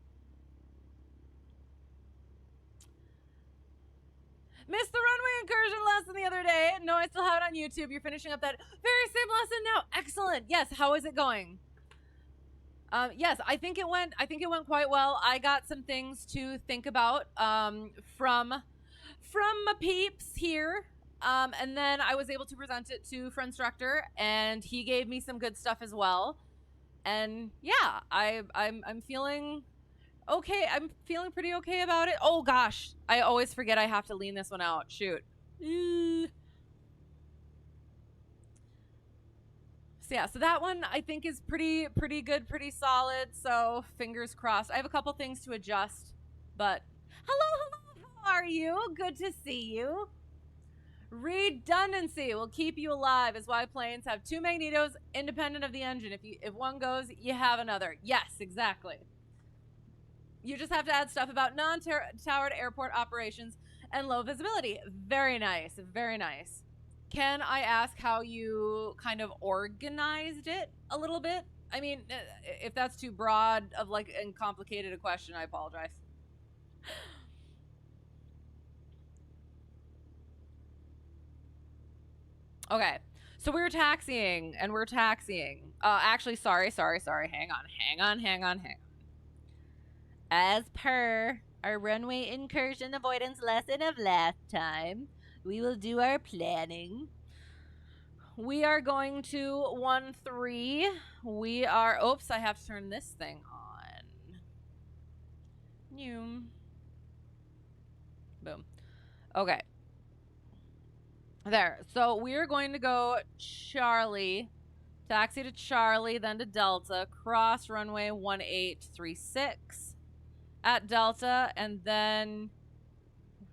Missed the runway incursion lesson the other day. No, I still have it on YouTube. You're finishing up that very same lesson now. Excellent. Yes, how is it going? Yes, I think it went quite well. I got some things to think about from my peeps here. And then I was able to present it to Instructor, and he gave me some good stuff as well. And yeah, I'm feeling okay. I'm feeling pretty okay about it. Oh gosh, I always forget I have to lean this one out. Shoot. So yeah, so that one I think is pretty good, pretty solid. So fingers crossed. I have a couple things to adjust, but hello, how are you? Good to see you. Redundancy will keep you alive, is why planes have 2 magnetos independent of the engine. If one goes, you have another. Yes, exactly. You just have to add stuff about non-towered airport operations and low visibility. Very nice, very nice. Can I ask how you kind of organized it a little bit? I mean, if that's too broad of like and complicated a question, I apologize. Okay, So we're taxiing, and we're taxiing. Actually, sorry. Hang on. As per our runway incursion avoidance lesson of last time, we will do our planning. We are going to 1-3. We are, oops, I have to turn this thing on. New. Boom. Okay. There. So we're going to go Charlie, taxi to Charlie, then to Delta, cross runway 1836 at Delta, and then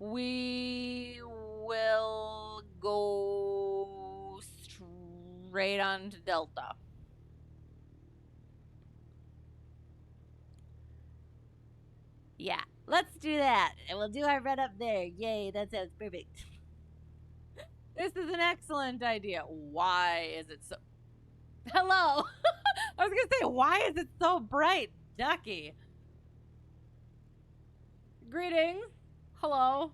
we will go straight on to Delta. Yeah, let's do that. And we'll do our run up there. Yay, that sounds perfect. This is an excellent idea. Why is it so... Hello! I was going to say, why is it so bright, Ducky? Greetings. Hello.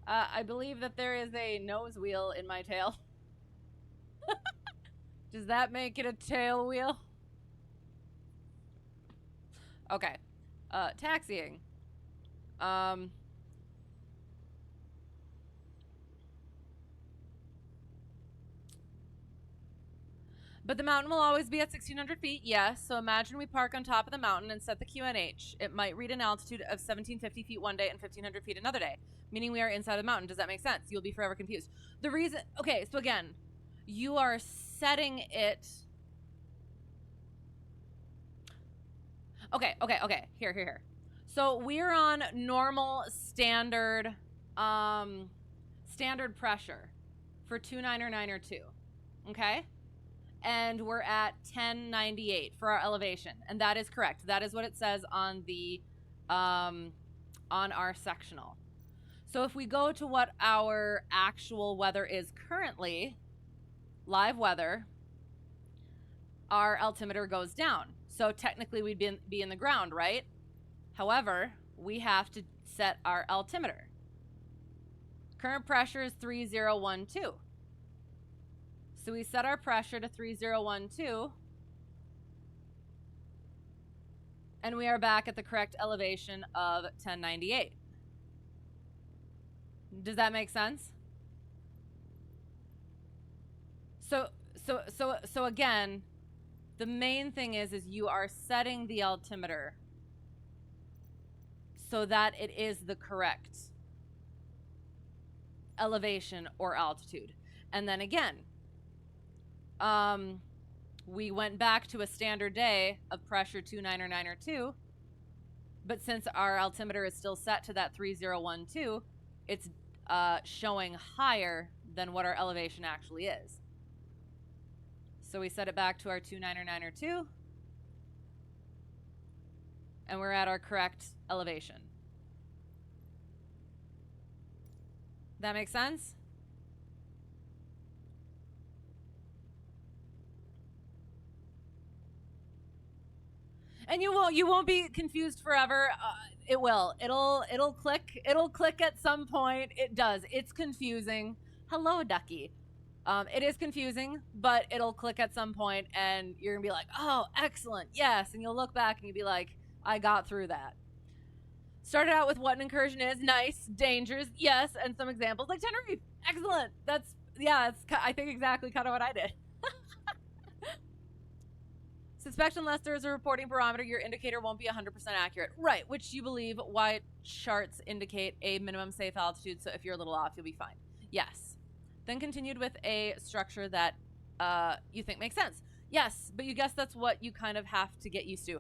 I believe that there is a nose wheel in my tail. Does that make it a tail wheel? Okay. Taxiing. But the mountain will always be at 1,600 feet, yes. So imagine we park on top of the mountain and set the QNH. It might read an altitude of 1,750 feet one day and 1,500 feet another day, meaning we are inside the mountain. Does that make sense? You'll be forever confused. The reason... Okay, so again, you are setting it... Okay. Here. So we're on normal standard pressure for 29 or 2. Okay? And we're at 1098 for our elevation, and that is correct. That is what it says on the on our sectional. So if we go to what our actual weather is currently, live weather, our altimeter goes down. So technically we'd be in the ground, right? However, we have to set our altimeter. Current pressure is 3012. So we set our pressure to 3012, and we are back at the correct elevation of 1098. Does that make sense? So again, the main thing is you are setting the altimeter so that it is the correct elevation or altitude. And then again, we went back to a standard day of pressure 29 or 9 or 2, but since our altimeter is still set to that 3012, it's showing higher than what our elevation actually is. So we set it back to our 29 or 9 or 2, and we're at our correct elevation. That makes sense? And you won't be confused forever. It will. It'll click. It'll click at some point. It does. It's confusing. Hello, Ducky. It is confusing, but it'll click at some point, and you're gonna be like, "Oh, excellent, yes!" And you'll look back and you'll be like, "I got through that." Started out with what an incursion is. Nice. Dangers. Yes. And some examples like Tenerife. Excellent. That's I think exactly kind of what I did. Suspect unless there is a reporting barometer, your indicator won't be 100% accurate. Right, which you believe why charts indicate a minimum safe altitude, so if you're a little off, you'll be fine. Yes. Then continued with a structure that you think makes sense. Yes, but you guess that's what you kind of have to get used to.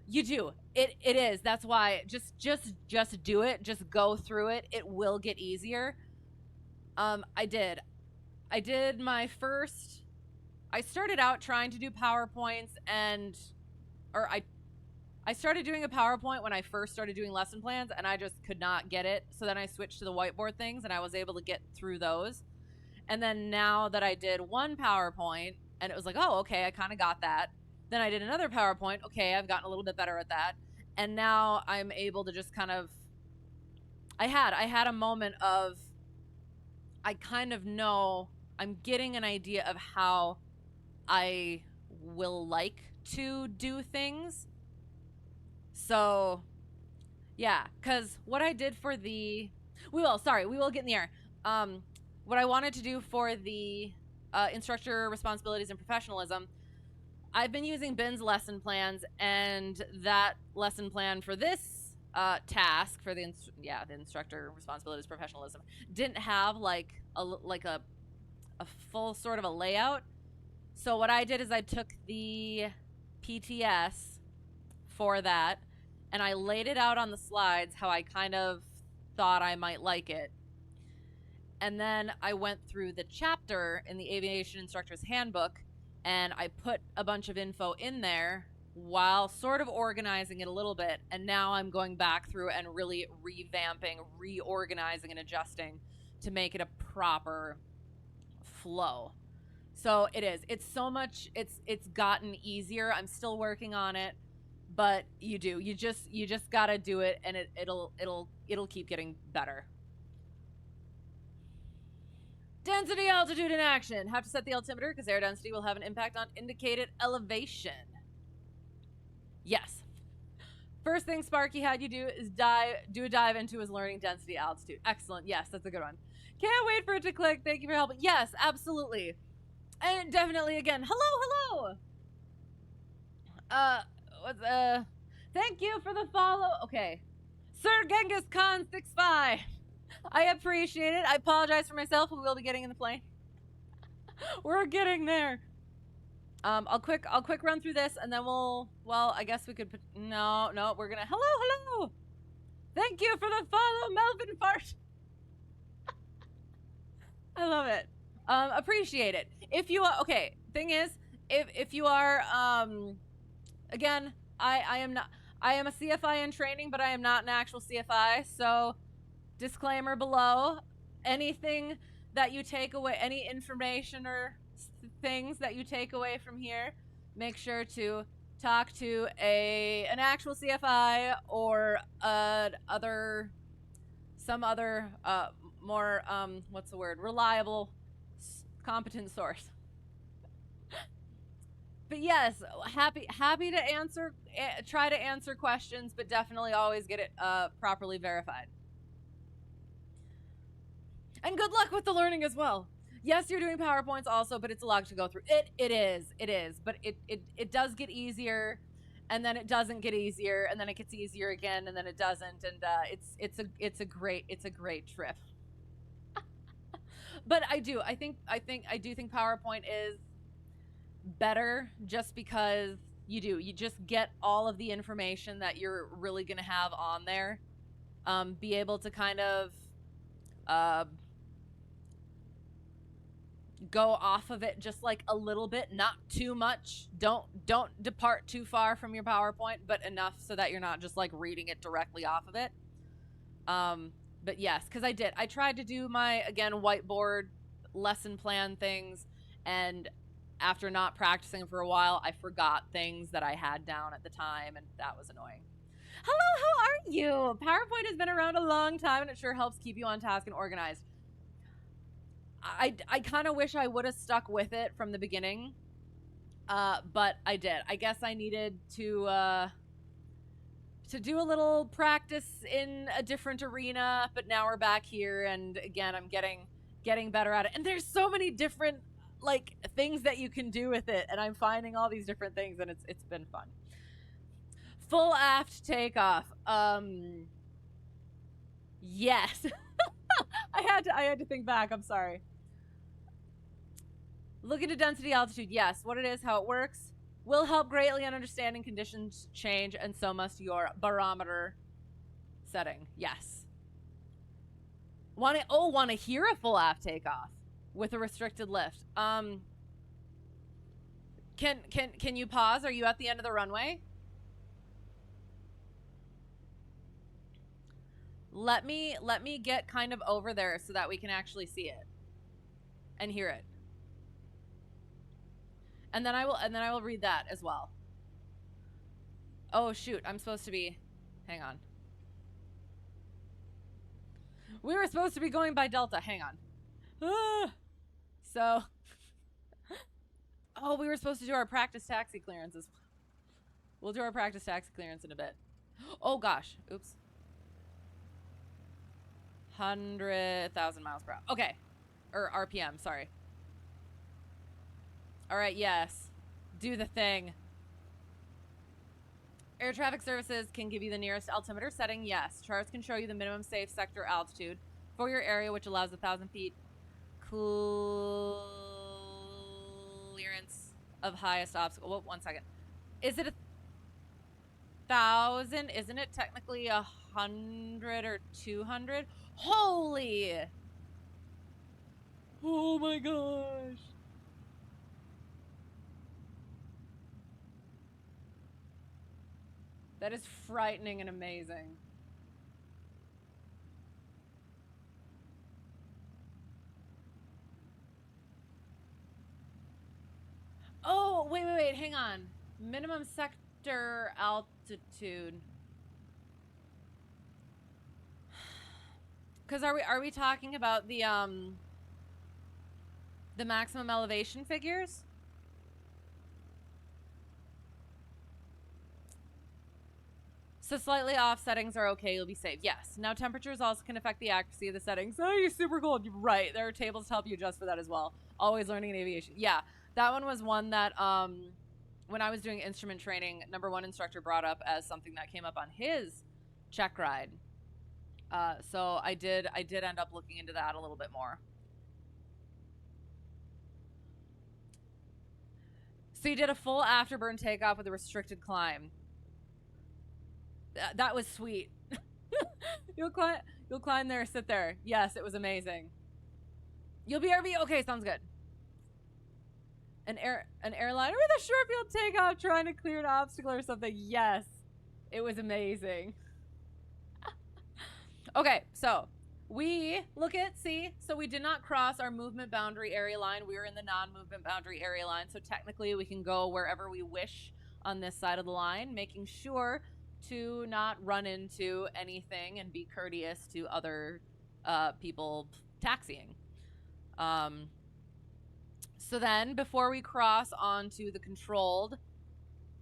You do. It is. That's why just do it. Just go through it. It will get easier. I did my first... I started out trying to do PowerPoints I started doing a PowerPoint when I first started doing lesson plans, and I just could not get it. So then I switched to the whiteboard things, and I was able to get through those. And then now that I did one PowerPoint, and it was like, oh, okay, I kind of got that. Then I did another PowerPoint. Okay, I've gotten a little bit better at that. And now I'm able to just kind of... I had a moment of... I kind of know I'm getting an idea of how I will like to do things. So yeah, because what I did for the we will get in the air. What I wanted to do for the instructor responsibilities and professionalism, I've been using Ben's lesson plans, and that lesson plan for this task for the instructor responsibilities professionalism didn't have like a full sort of a layout. So what I did is I took the PTS for that and I laid it out on the slides how I kind of thought I might like it. And then I went through the chapter in the Aviation Instructor's Handbook and I put a bunch of info in there while sort of organizing it a little bit. And now I'm going back through and really revamping, reorganizing, and adjusting to make it a proper flow. So it is. It's so much. It's gotten easier. I'm still working on it, but you just gotta do it, and it'll keep getting better. Density, altitude, and action. Have to set the altimeter because air density will have an impact on indicated elevation. Yes. First thing Sparky had you do is do a dive into his learning density altitude. Excellent. Yes, that's a good one. Can't wait for it to click. Thank you for helping. Yes, absolutely. And definitely again, hello. Thank you for the follow. Okay. Sir Genghis Khan 65. I appreciate it. I apologize for myself. We will be getting in the plane. We're getting there. I'll quick run through this and then I guess we could put, no, we're gonna, hello. Thank you for the follow, Melvin Fart. I love it. Appreciate it. If you are, okay, thing is, if you are, again, I am a CFI in training, but I am not an actual CFI, so disclaimer below, anything that you take away, any information or things that you take away from here, make sure to talk to an actual CFI or some other more what's the word, reliable, competent source. But yes, happy to answer, try to answer questions, but definitely always get it properly verified. And good luck with the learning as well. Yes, you're doing PowerPoints also, but it's a lot to go through. It is, but it does get easier, and then it doesn't get easier, and then it gets easier again, and then it doesn't, and it's a great trip. But I do think PowerPoint is better just because you just get all of the information that you're really gonna have on there. Be able to kind of go off of it just like a little bit, not too much. Don't depart too far from your PowerPoint, but enough so that you're not just like reading it directly off of it. But yes, because I tried to do my, again, whiteboard lesson plan things, and after not practicing for a while, I forgot things that I had down at the time, and that was annoying. Hello, how are you? PowerPoint has been around a long time, and it sure helps keep you on task and organized. I kind of wish I would have stuck with it from the beginning, but I did. I guess I needed to do a little practice in a different arena, but now we're back here, and again, I'm getting better at it. And there's so many different like things that you can do with it, and I'm finding all these different things, and it's been fun. Full aft takeoff. Yes. I had to think back. I'm sorry. Look into density altitude. Yes, what it is, how it works, will help greatly in understanding conditions change, and so must your barometer setting. Yes. Want to hear a full aft takeoff with a restricted lift. Can you pause? Are you at the end of the runway? Let me get kind of over there so that we can actually see it and hear it. And then I will read that as well. Oh shoot, I'm supposed to be, hang on. We were supposed to be going by Delta, hang on. So, oh, we were supposed to do our practice taxi clearances. We'll do our practice taxi clearance in a bit. Oh gosh, oops. 100,000 miles per hour. Okay, or RPM, sorry. All right, yes. Do the thing. Air traffic services can give you the nearest altimeter setting. Yes. Charts can show you the minimum safe sector altitude for your area, which allows 1,000 feet clearance of highest obstacle. Whoa, 1 second. Is it 1,000? Isn't it technically 100 or 200? Holy! Oh my gosh! That is frightening and amazing. Oh, wait, hang on. Minimum sector altitude. Because are we talking about the maximum elevation figures? So slightly off settings are okay, you'll be safe. Yes. Now temperatures also can affect the accuracy of the settings. Oh, you're super cold. You're right. There are tables to help you adjust for that as well. Always learning in aviation. Yeah. That one was one that when I was doing instrument training, number one instructor brought up as something that came up on his check ride. So I did end up looking into that a little bit more. So you did a full afterburn takeoff with a restricted climb. That was sweet. You'll climb there, sit there. Yes, it was amazing. You'll be RV. Okay, sounds good. An airliner with a short field takeoff trying to clear an obstacle or something. Yes, it was amazing. Okay, so we so we did not cross our movement boundary area line. We were in the non-movement boundary area line, so technically we can go wherever we wish on this side of the line, making sure to not run into anything and be courteous to other people taxiing. So then before we cross onto the controlled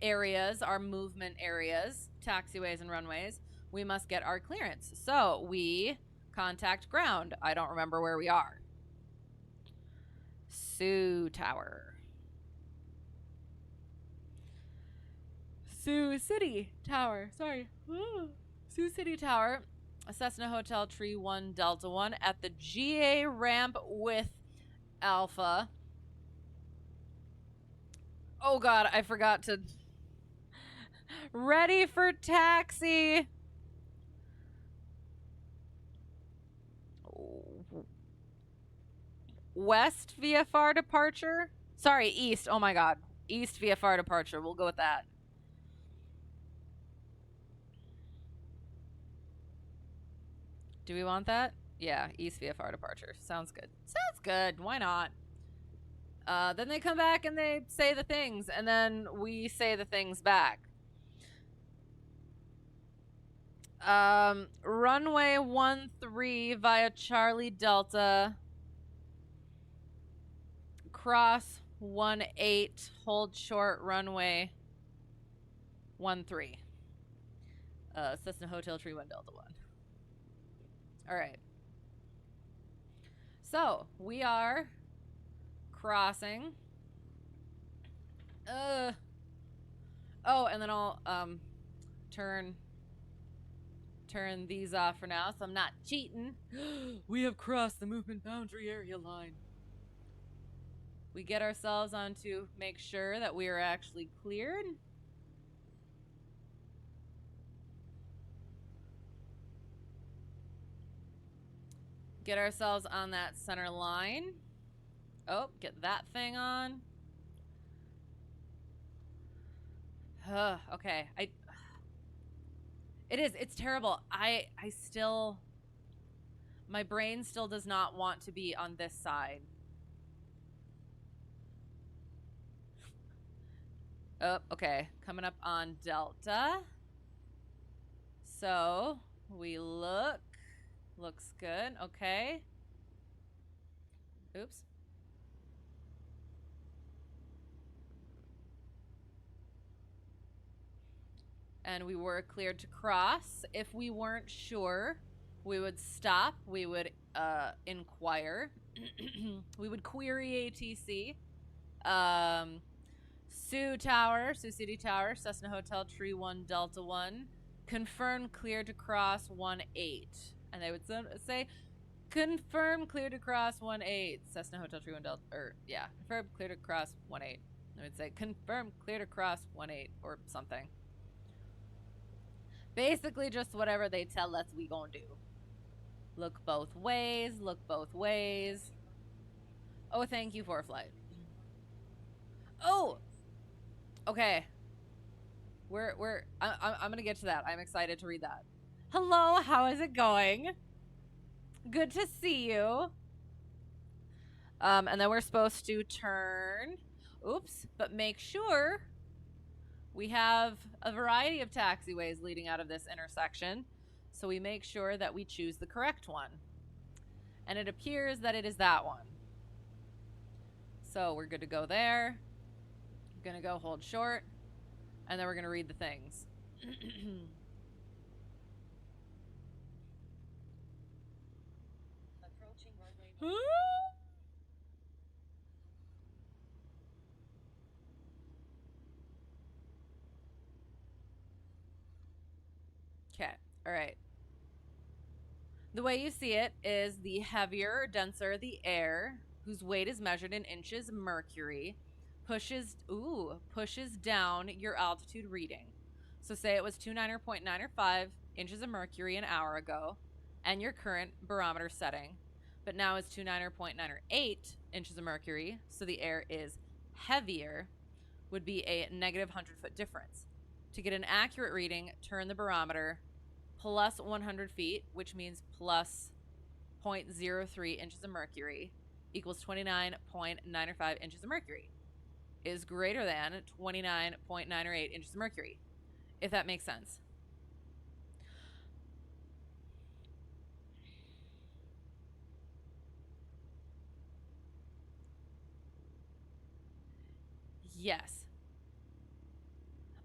areas, our movement areas, taxiways and runways, we must get our clearance. So we contact ground. I don't remember where we are. Sioux Tower. Sioux City Tower. Sorry. Sioux City Tower. Cessna Hotel Tree 1 Delta 1 at the GA ramp with Alpha. Oh God, I forgot to. Ready for taxi. West VFR departure. Sorry, east. Oh my God. East VFR departure. We'll go with that. Do we want that? Yeah, East VFR departure. Sounds good. Sounds good. Why not? Then they come back and they say the things, and then we say the things back. Runway 13 via Charlie Delta. Cross 18, hold short runway 13. Cessna Hotel Tree 1 Delta 1. All right. So we are crossing. Oh, and then I'll turn these off for now, so I'm not cheating. We have crossed the movement boundary area line. We get ourselves onto make sure that we are actually cleared. Get ourselves on that center line. Oh, get that thing on. Okay. It's terrible. I still, my brain still does not want to be on this side. Oh, okay. Coming up on Delta. So we look. Looks good. Okay. Oops. and we were cleared to cross. If we weren't sure, we would stop. We would inquire. We would query ATC. Sioux City Tower, Cessna Hotel, Tree 1, Delta 1. Confirmed cleared to cross 1-8. And they would say, confirmed cleared to cross 1-8. Cessna Hotel, Tree 1, Delta, confirmed cleared to cross 1-8. They would say, confirmed cleared to cross 1-8 or something. Basically just whatever they tell us we gonna do. Look both ways, look both ways. Oh, thank you, Foreflight. Oh! Okay. I'm gonna get to that. I'm excited to read that. Hello, how is it going? Good to see you. And then we're supposed to turn. Oops, but make sure we have a variety of taxiways leading out of this intersection. So we make sure that we choose the correct one. And it appears that it is that one. So we're good to go there. We're gonna go hold short. And then we're gonna read the things. Approaching runway. Okay, all right. The way you see it is the heavier or denser the air, whose weight is measured in inches mercury, pushes down your altitude reading. So say it was 29.9 inches of mercury an hour ago, and your current barometer setting, but now it's 29.9 inches of mercury, so the air is heavier, would be a negative 100-foot difference. To get an accurate reading, turn the barometer plus 100 feet, which means plus 0.03 inches of mercury, equals 29.9 inches of mercury, is greater than 29.9 inches of mercury, if that makes sense. Yes.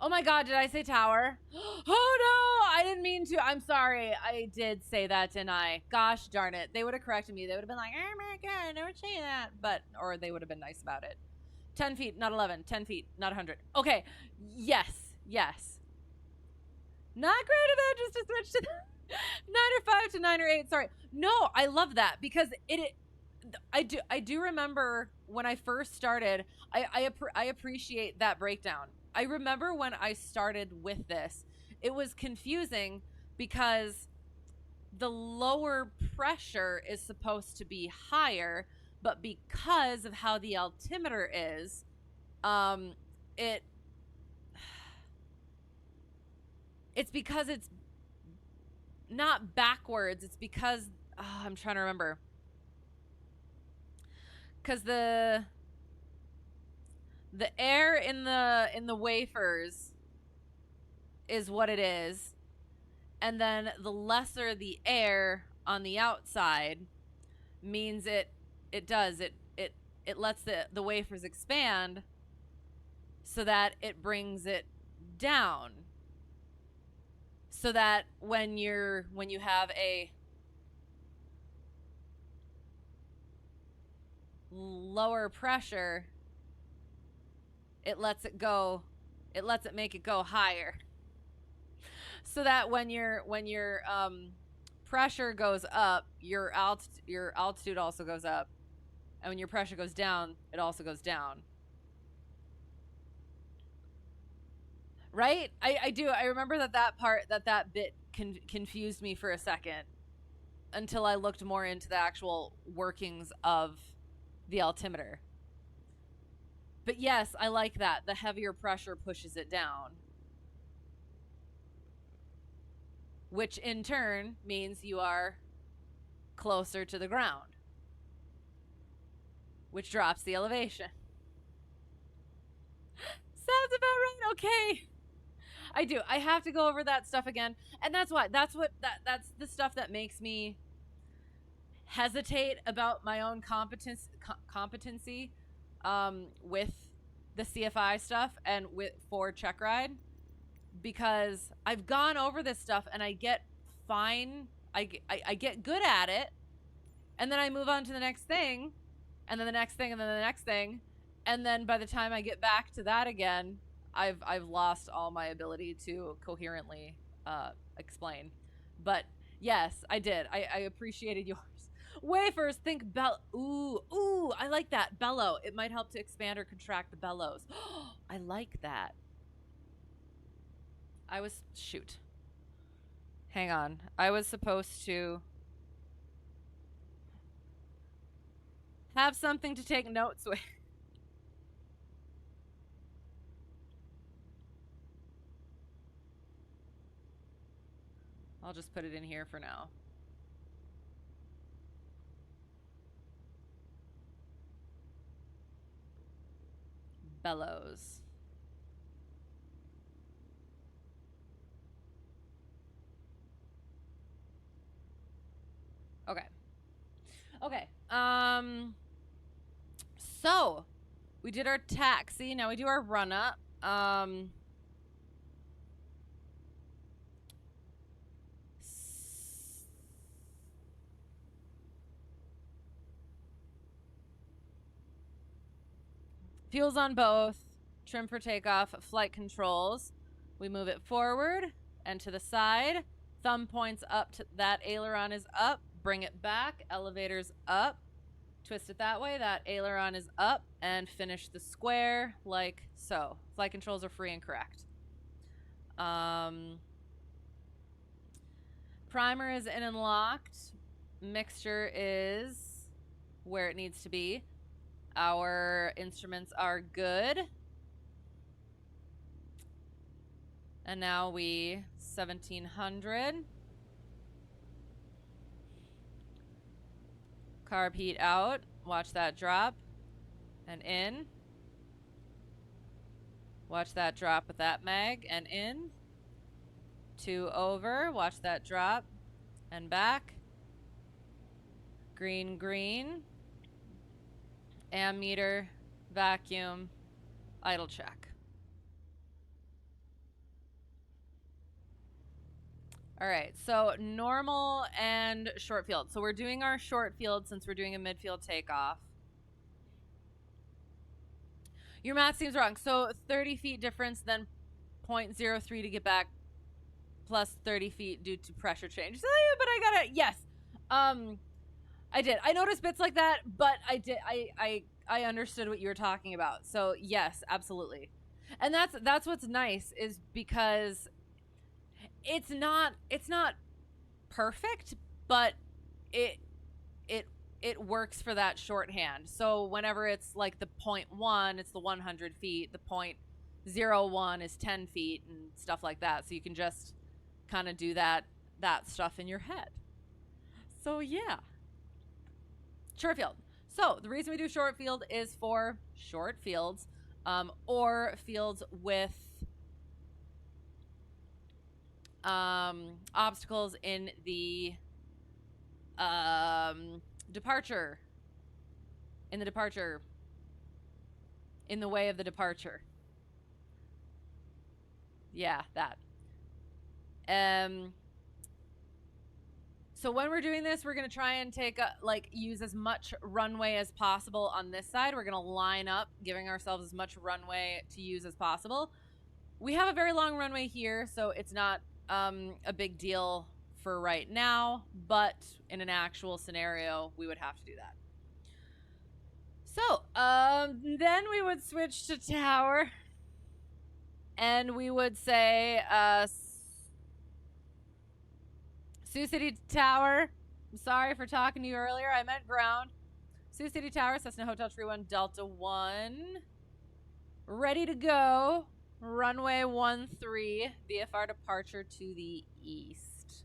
Oh my god, did I say tower? Oh no, I didn't mean to. I'm sorry. I did say that, didn't I? Gosh darn it. They would have corrected me. They would have been like, oh my god, I never say that. But, or they would have been nice about it. 10 feet, not 11. 10 feet, not 100. Okay. Yes. Yes. Not great at that, just to switch to 9 or 5 to 9 or 8. Sorry. No, I love that because I do remember when I first started, I appreciate that breakdown. I remember when I started with this, it was confusing because the lower pressure is supposed to be higher, but because of how the altimeter is, it's because it's not backwards. It's because I'm trying to remember. Because the air in the wafers is what it is, and then the lesser the air on the outside means it lets the wafers expand so that it brings it down, so that when you have a lower pressure, it lets it make it go higher, so that when your pressure goes up, your altitude also goes up, and when your pressure goes down, it also goes down. Right? I do. I remember that bit confused me for a second until I looked more into the actual workings of the altimeter. But yes, I like that. The heavier pressure pushes it down, which in turn means you are closer to the ground, which drops the elevation. Sounds about right. Okay. I do. I have to go over that stuff again. And that's the stuff that makes me hesitate about my own competency with the CFI stuff and for Checkride, because I've gone over this stuff and I get fine. I get good at it. And then I move on to the next thing, and then the next thing, and then the next thing. And then by the time I get back to that again, I've lost all my ability to coherently explain. But yes, I did. I appreciated yours. Wafers, think ooh, I like that. Bellow. It might help to expand or contract the bellows. I like that. Shoot. Hang on. I was supposed to have something to take notes with. I'll just put it in here for now. Bellows. Okay. Okay. So we did our taxi. Now we do our run up. Fuels on both. Trim for takeoff. Flight controls. We move it forward and to the side. Thumb points up to that aileron is up. Bring it back. Elevator's up. Twist it that way. That aileron is up. And finish the square like so. Flight controls are free and correct. Primer is in and locked. Mixture is where it needs to be. Our instruments are good. And now 1700. Carb heat out. Watch that drop. And in. Watch that drop with that mag. And in. 2 over. Watch that drop. And back. Green, green. Ammeter. Vacuum. Idle check. All right, so normal and short field. So we're doing our short field since we're doing a midfield takeoff. Your math seems wrong. So 30 feet difference, then 0.03 to get back, plus 30 feet due to pressure change. So, but I got it. Yes. I did. I noticed bits like that, but I did. I understood what you were talking about. So yes, absolutely. And that's what's nice is because it's not perfect, but it works for that shorthand. So whenever it's like the 0.1, it's the 100 feet. The 0.01 is 10 feet and stuff like that. So you can just kind of do that stuff in your head. So yeah, short field. So the reason we do short field is for short fields, or fields with obstacles in the departure, in the way of the departure. Yeah, that. So when we're doing this, we're going to try and use as much runway as possible on this side. We're going to line up, giving ourselves as much runway to use as possible. We have a very long runway here, so it's not a big deal for right now, but in an actual scenario, we would have to do that. So, then we would switch to tower, and we would say, Sioux City Tower. I'm sorry for talking to you earlier. I meant ground. Sioux City Tower, Cessna Hotel Tree 1, Delta 1. Ready to go. Runway 13, VFR departure to the east.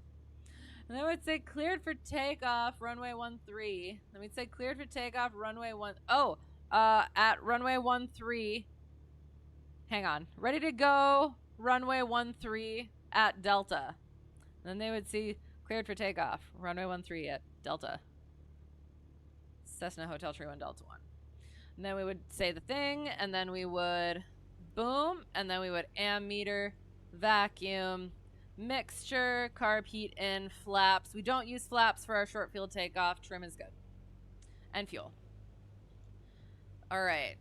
And then we'd say cleared for takeoff, runway 13. Then we'd say cleared for takeoff, runway 1. Oh, at runway 13. Hang on. Ready to go, runway 13 at Delta. And then they would see cleared for takeoff, runway 13 at Delta. Cessna Hotel Tree 1, Delta 1. And then we would say the thing, and then we would boom, and then we would ammeter vacuum, mixture, carb heat in, flaps. We don't use flaps for our short field takeoff. Trim is good. And fuel. All right.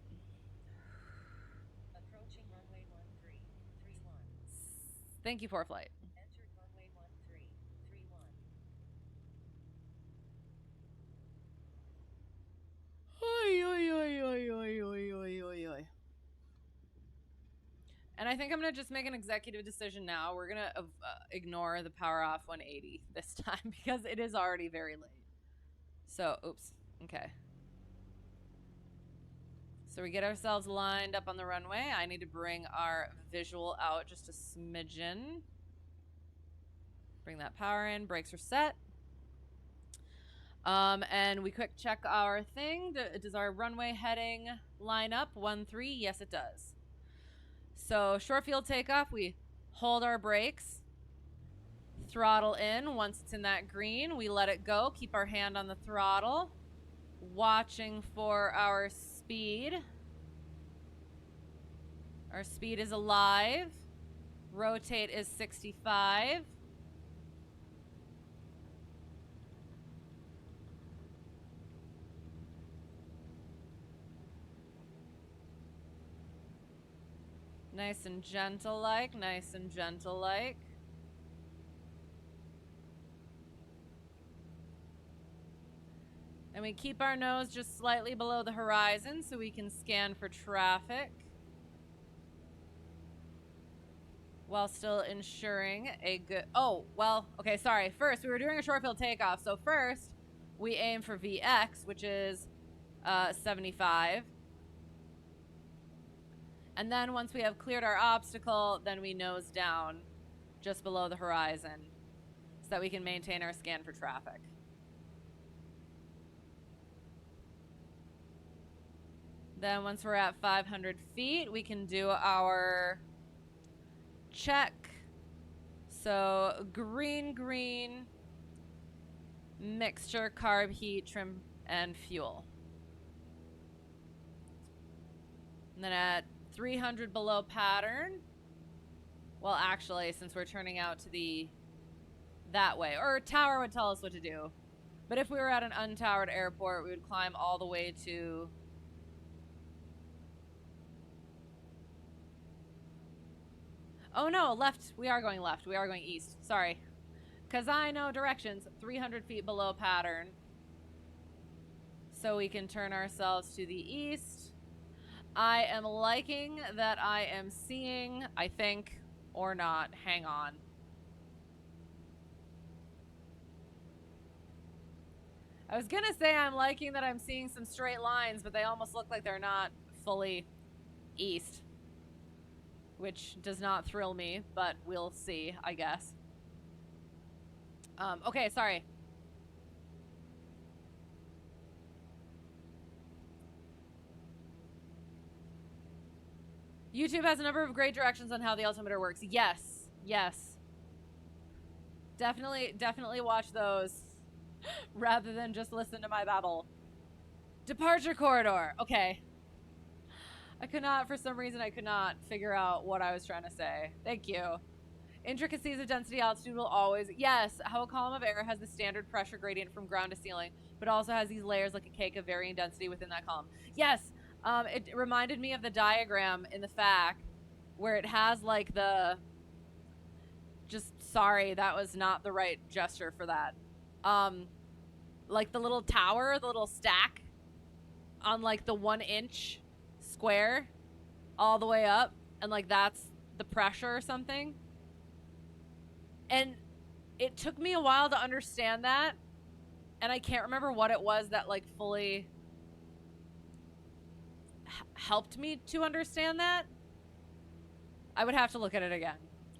Approaching runway 1331. Thank you, Foreflight. Entered runway 1331. Oi, oi, oi, oi, oi, oi, oi, oi, oi. And I think I'm going to just make an executive decision now. We're going to ignore the power off 180 this time because it is already very late. So, oops. Okay. So we get ourselves lined up on the runway. I need to bring our visual out just a smidgen. Bring that power in. Brakes are set. And we quick check our thing. Does our runway heading line up? 1-3? Yes, it does. So short field takeoff, we hold our brakes, throttle in. Once it's in that green, we let it go. Keep our hand on the throttle, watching for our speed. Our speed is alive. Rotate is 65. Nice and gentle-like, nice and gentle-like. And we keep our nose just slightly below the horizon so we can scan for traffic, while still ensuring a good... Oh, well, okay, sorry. First, we were doing a short field takeoff. So first, we aim for VX, which is 75. And then once we have cleared our obstacle, then we nose down just below the horizon so that we can maintain our scan for traffic. Then once we're at 500 feet, we can do our check. So green, green, mixture, carb, heat, trim, and fuel. And then at 300 below pattern, well, actually, since we're turning out to the that way, or tower would tell us what to do. But if we were at an untowered airport, we would climb all the way to... Oh no, left. We are going left. We are going east. Sorry. Because I know directions. 300 feet below pattern. So we can turn ourselves to the east. I am liking that I am seeing, I think, or not. Hang on. I was going to say I'm liking that I'm seeing some straight lines, but they almost look like they're not fully east, which does not thrill me, but we'll see, I guess. Okay, sorry. YouTube has a number of great directions on how the altimeter works. Yes, yes. Definitely watch those rather than just listen to my babble. Departure corridor. Okay. I could not, for some reason, I could not figure out what I was trying to say. Thank you. Intricacies of density altitude will always... Yes, how a column of air has the standard pressure gradient from ground to ceiling, but also has these layers like a cake of varying density within that column. Yes, it reminded me of the diagram in the FAQ where it has like the... Sorry, that was not the right gesture for that. Like the little tower, the little stack on like the 1 inch square all the way up, and like that's the pressure or something. And it took me a while to understand that, and I can't remember what it was that like fully helped me to understand that. I would have to look at it again,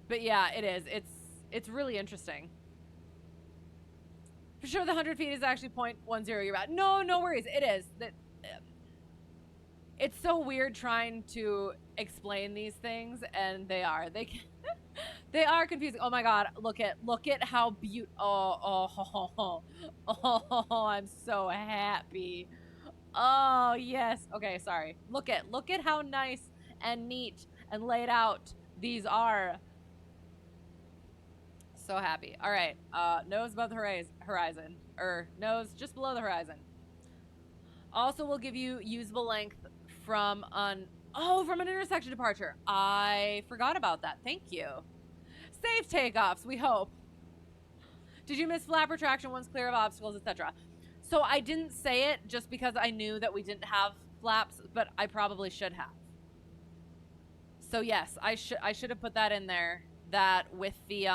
but yeah, it is. It's really interesting. For sure, the 100 feet is actually 0.10. You're right. No worries. It is. It's so weird trying to explain these things, and they are. They are confusing. Oh my god, look at how beautiful. Oh, I'm so happy. Oh, yes. Okay, sorry. Look at how nice and neat and laid out these are. So happy. All right. Nose above the horizon. Or nose just below the horizon. Also will give you usable length from an intersection departure. I forgot about that. Thank you. Safe takeoffs, we hope. Did you miss flap retraction once clear of obstacles, etc.? So I didn't say it just because I knew that we didn't have flaps, but I probably should have. So yes, I should have put that in there. That with the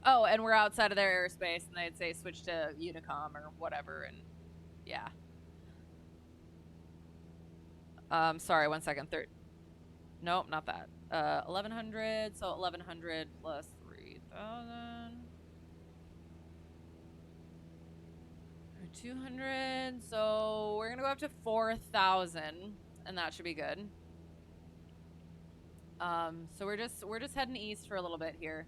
oh, and we're outside of their airspace, and they'd say switch to Unicom or whatever, and yeah. Sorry, 1 second. Nope, not that. 1100. So 1100 plus 3000. 200. So we're gonna go up to 4000, and that should be good. So we're just heading east for a little bit here.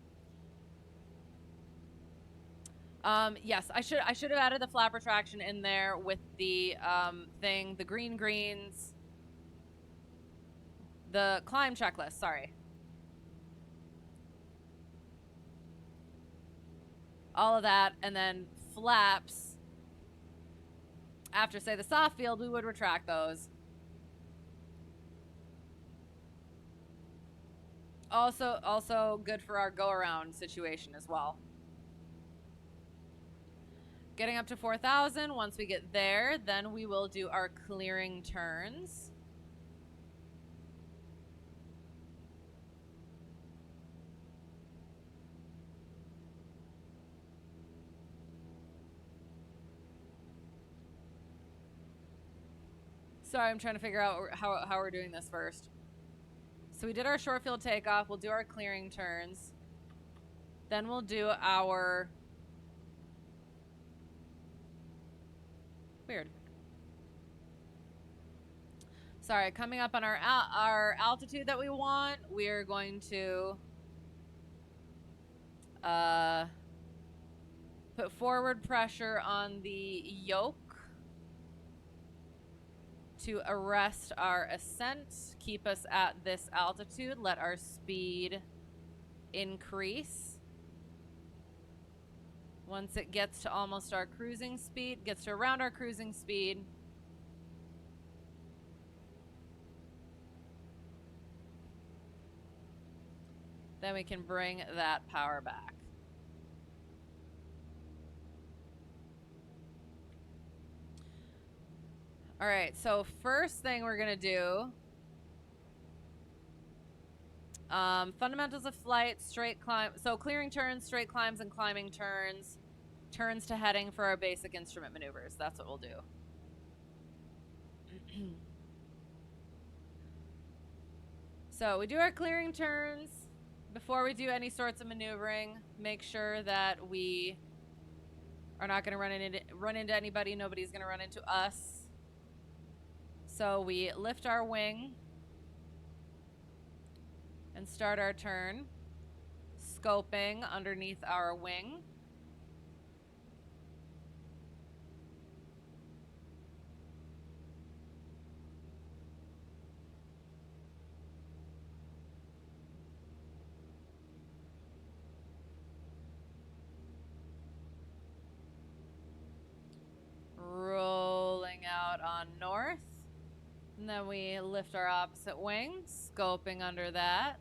Yes, I should have added the flap retraction in there with the thing, the greens, the climb checklist. Sorry. All of that, and then flaps. After, say, the soft field, we would retract those. Also good for our go-around situation as well. Getting up to 4000. Once we get there, then we will do our clearing turns. Sorry, I'm trying to figure out how we're doing this first. So we did our short field takeoff. We'll do our clearing turns. Then we'll do our... Weird. Sorry, coming up on our altitude that we want, we're going to put forward pressure on the yoke to arrest our ascent, keep us at this altitude, let our speed increase. Once it gets to almost our cruising speed, gets to around our cruising speed, then we can bring that power back. All right, so first thing we're gonna do, fundamentals of flight, straight climb, so clearing turns, straight climbs, and climbing turns, turns to heading for our basic instrument maneuvers. That's what we'll do. So we do our clearing turns. Before we do any sorts of maneuvering, make sure that we are not gonna run into anybody, nobody's gonna run into us. So we lift our wing and start our turn, scoping underneath our wing. Rolling out on north. And then we lift our opposite wing, scoping under that.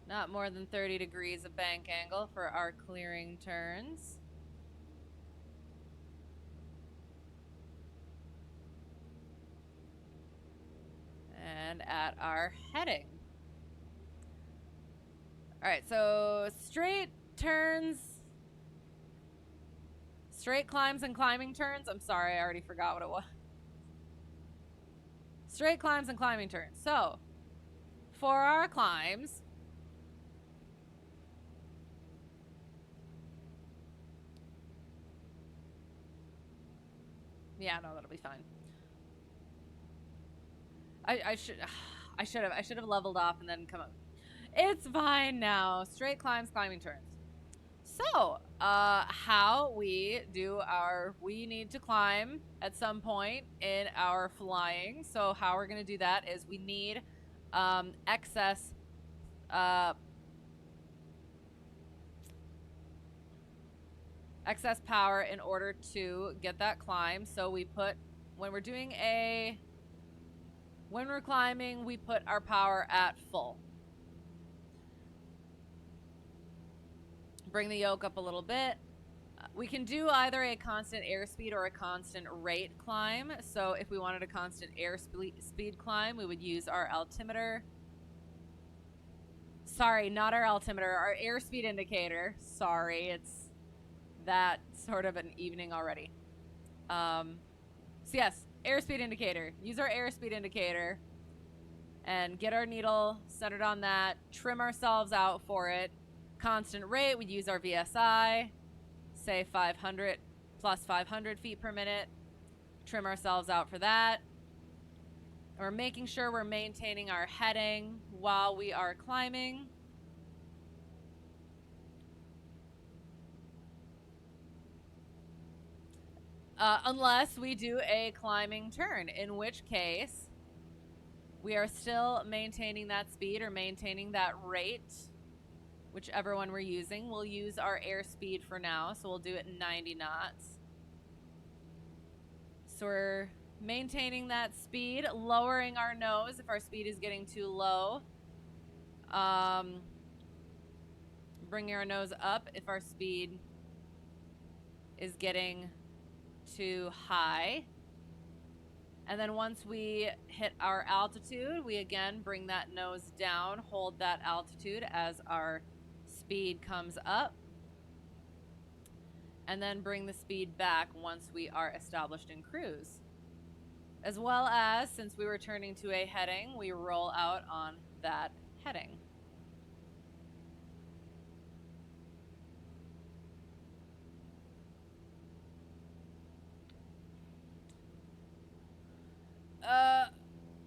Not more than 30 degrees of bank angle for our clearing turns. And at our heading. All right, so straight turns, straight climbs and climbing turns. I'm sorry, I already forgot what it was. Straight climbs and climbing turns. So for our climbs, yeah, no, that'll be fine. I should have leveled off and then come up. It's fine now. Straight climbs, climbing turns. So, how we need to climb at some point in our flying. So how we're going to do that is we need excess power in order to get that climb. So we put, when we're climbing, we put our power at full. Bring the yoke up a little bit. We can do either a constant airspeed or a constant rate climb. So if we wanted a constant airspeed climb, we would use our altimeter. Sorry, not our altimeter, our airspeed indicator. Sorry, it's that sort of an evening already. So yes, airspeed indicator. Use our airspeed indicator and get our needle centered on that. Trim ourselves out for it. Constant rate, we'd use our VSI, say 500 plus 500 feet per minute. Trim ourselves out for that. And we're making sure we're maintaining our heading while we are climbing. Unless we do a climbing turn, in which case we are still maintaining that speed or maintaining that rate, whichever one we're using. We'll use our airspeed for now, so we'll do it 90 knots. So we're maintaining that speed, lowering our nose if our speed is getting too low. Bringing our nose up if our speed is getting too high. And then once we hit our altitude, we again bring that nose down, hold that altitude as our speed comes up, and then bring the speed back once we are established in cruise. As well as, since we were turning to a heading, we roll out on that heading.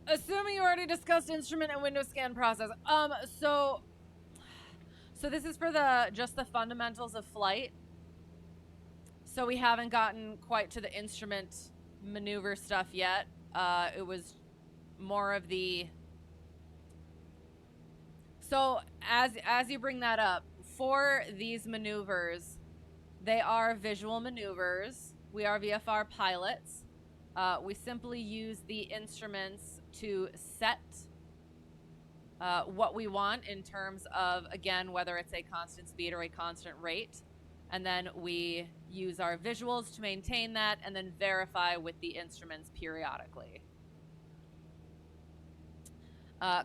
Assuming you already discussed instrument and window scan process. So this is for just the fundamentals of flight. So we haven't gotten quite to the instrument maneuver stuff yet. It was more of the... So as you bring that up, for these maneuvers, they are visual maneuvers. We are VFR pilots. We simply use the instruments to set what we want in terms of, again, whether it's a constant speed or a constant rate. And then we use our visuals to maintain that and then verify with the instruments periodically.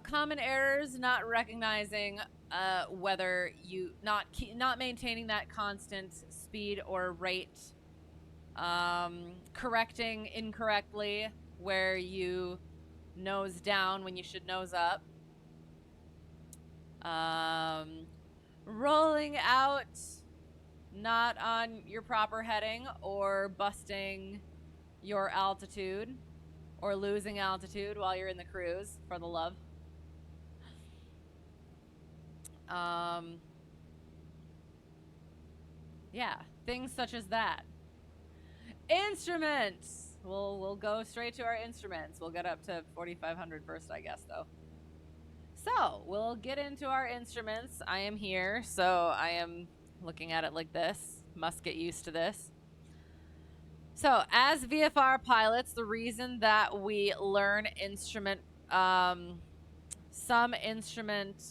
Common errors: not recognizing whether you not maintaining that constant speed or rate, correcting incorrectly where you nose down when you should nose up, rolling out not on your proper heading, or busting your altitude, or losing altitude while you're in the cruise, for the love. Yeah, things such as that. Instruments! We'll go straight to our instruments. We'll get up to 4,500 first, I guess, though. So, we'll get into our instruments. I am here, so I am looking at it like this. Must get used to this. So, as VFR pilots, the reason that we learn instrument, some instrument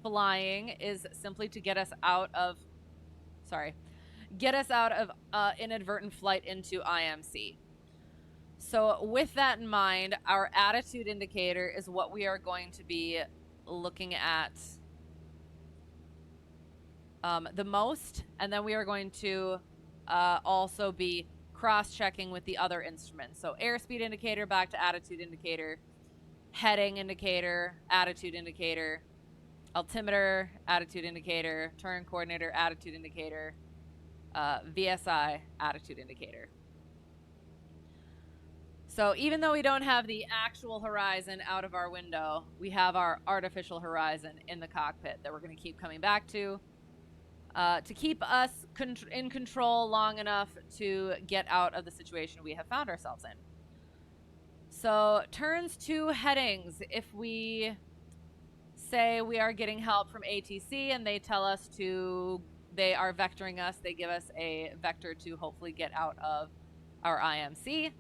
flying is simply to get us out of inadvertent flight into IMC. So with that in mind, our attitude indicator is what we are going to be looking at the most, and then we are going to also be cross-checking with the other instruments. So airspeed indicator back to attitude indicator, heading indicator, attitude indicator, altimeter, attitude indicator, turn coordinator, attitude indicator, VSI, attitude indicator. So even though we don't have the actual horizon out of our window, we have our artificial horizon in the cockpit that we're going to keep coming back to. to keep us in control long enough to get out of the situation we have found ourselves in. So turns to headings. If we say we are getting help from ATC and they tell us they are vectoring us, they give us a vector to hopefully get out of our IMC.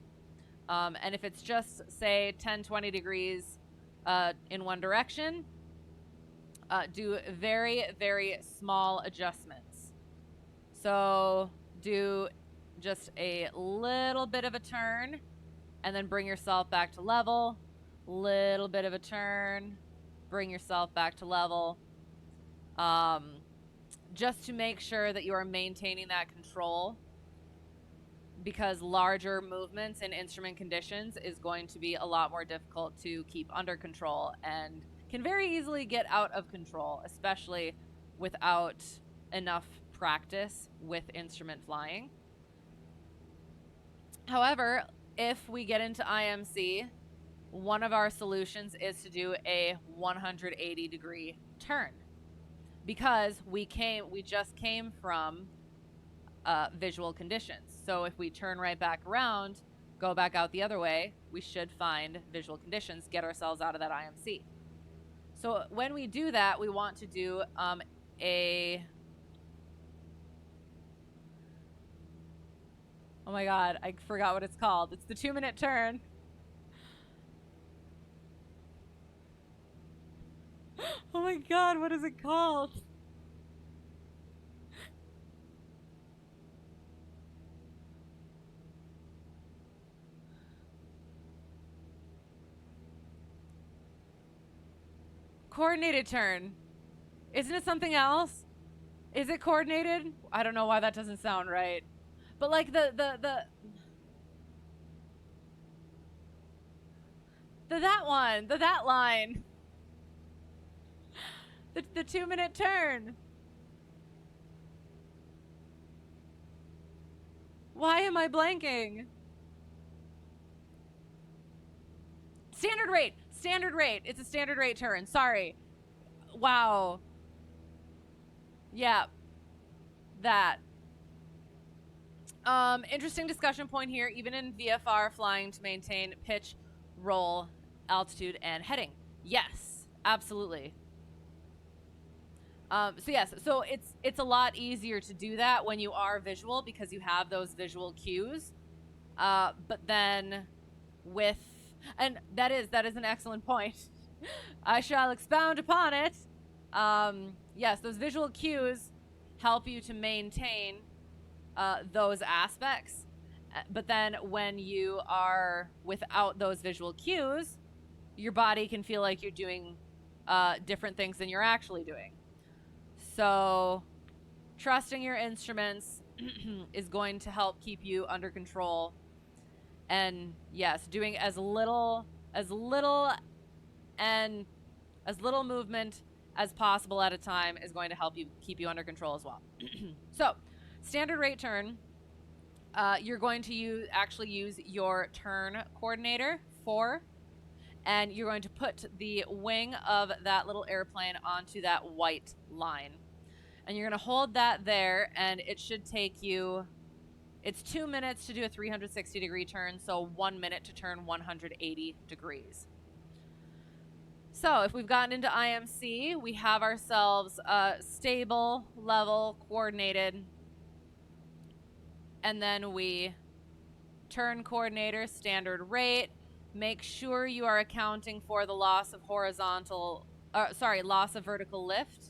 And if it's just, say, 10, 20 degrees in one direction, do very, very small adjustments. So do just a little bit of a turn and then bring yourself back to level. Little bit of a turn, bring yourself back to level. Just to make sure that you are maintaining that control, because larger movements in instrument conditions is going to be a lot more difficult to keep under control and can very easily get out of control, especially without enough practice with instrument flying. However, if we get into IMC, one of our solutions is to do a 180-degree turn, because we just came from visual conditions. So if we turn right back around, go back out the other way, we should find visual conditions, get ourselves out of that IMC. So when we do that, we want to do a... Oh my god, I forgot what it's called. It's the 2-minute turn. Oh my god, what is it called? Coordinated turn. Isn't it something else? Is it coordinated? I don't know why that doesn't sound right. But like that line. The 2-minute turn. Why am I blanking? Standard rate. Standard rate. It's a standard rate turn. Sorry. Wow. Yeah. That. Interesting discussion point here. Even in VFR, flying to maintain pitch, roll, altitude, and heading. Yes, absolutely. So yes, so it's a lot easier to do that when you are visual, because you have those visual cues. But then and that is an excellent point. I shall expound upon it. Yes, those visual cues help you to maintain those aspects. But then when you are without those visual cues, your body can feel like you're doing different things than you're actually doing. So trusting your instruments is going to help keep you under control. And yes, doing as little movement as possible at a time is going to help you keep you under control as well. So, standard rate turn, you're going to actually use your turn coordinator 4, and you're going to put the wing of that little airplane onto that white line. And you're going to hold that there, and it should take you... It's 2 minutes to do a 360-degree turn, so 1 minute to turn 180 degrees. So if we've gotten into IMC, we have ourselves stable, level, coordinated, and then we turn coordinator, standard rate. Make sure you are accounting for the loss of loss of vertical lift.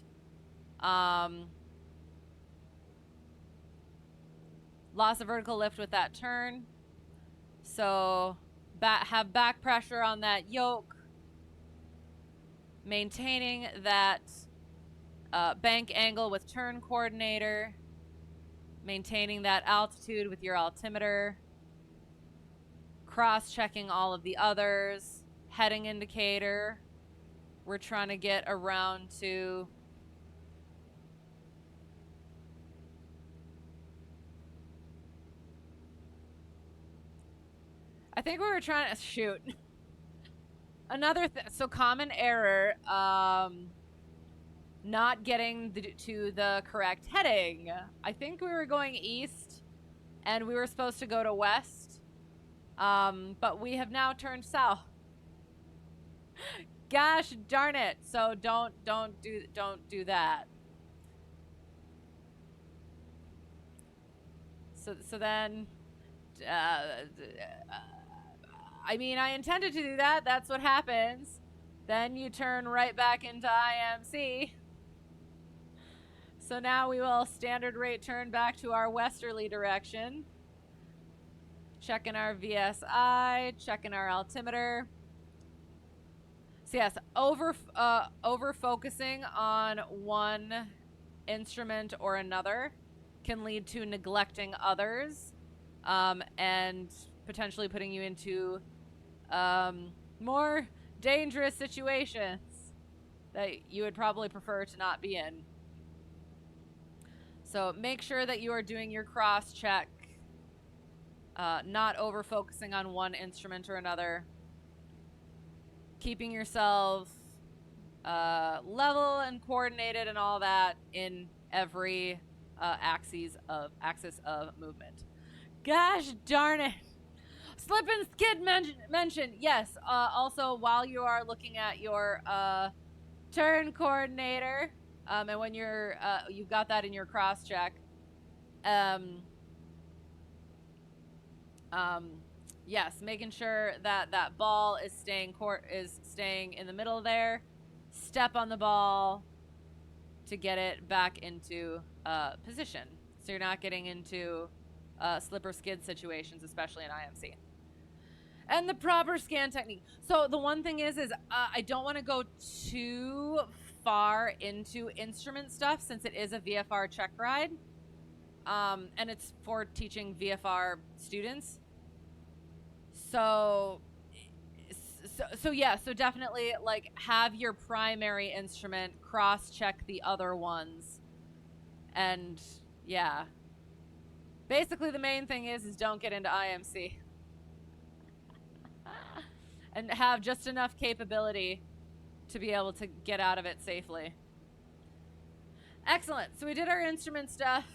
Loss of vertical lift with that turn. So have back pressure on that yoke. Maintaining that bank angle with turn coordinator. Maintaining that altitude with your altimeter. Cross-checking all of the others. Heading indicator. We're trying to get around to... I think we were trying to shoot. Another so common error. not getting to the correct heading. I think we were going east and we were supposed to go to west. But we have now turned south. Gosh darn it. So don't do that. So then I mean, I intended to do that. That's what happens. Then you turn right back into IMC. So now we will standard rate turn back to our westerly direction. Checking our VSI, checking our altimeter. So yes, over focusing on one instrument or another can lead to neglecting others, and potentially putting you into more dangerous situations that you would probably prefer to not be in. So make sure that you are doing your cross check, not over focusing on one instrument or another, keeping yourself level and coordinated and all that in every axis of movement. Gosh darn it. Slip and skid mentioned. Yes, also while you are looking at your turn coordinator, and when you're you've got that in your cross check, yes, making sure that that ball is staying in the middle there. Step on the ball to get it back into position, so you're not getting into slip or skid situations, especially in IMC. And the proper scan technique. So the one thing is I don't want to go too far into instrument stuff since it is a VFR Checkride, and it's for teaching VFR students. So yeah, so definitely like have your primary instrument cross check the other ones, and yeah, basically the main thing is don't get into IMC. And have just enough capability to be able to get out of it safely. Excellent. So we did our instrument stuff,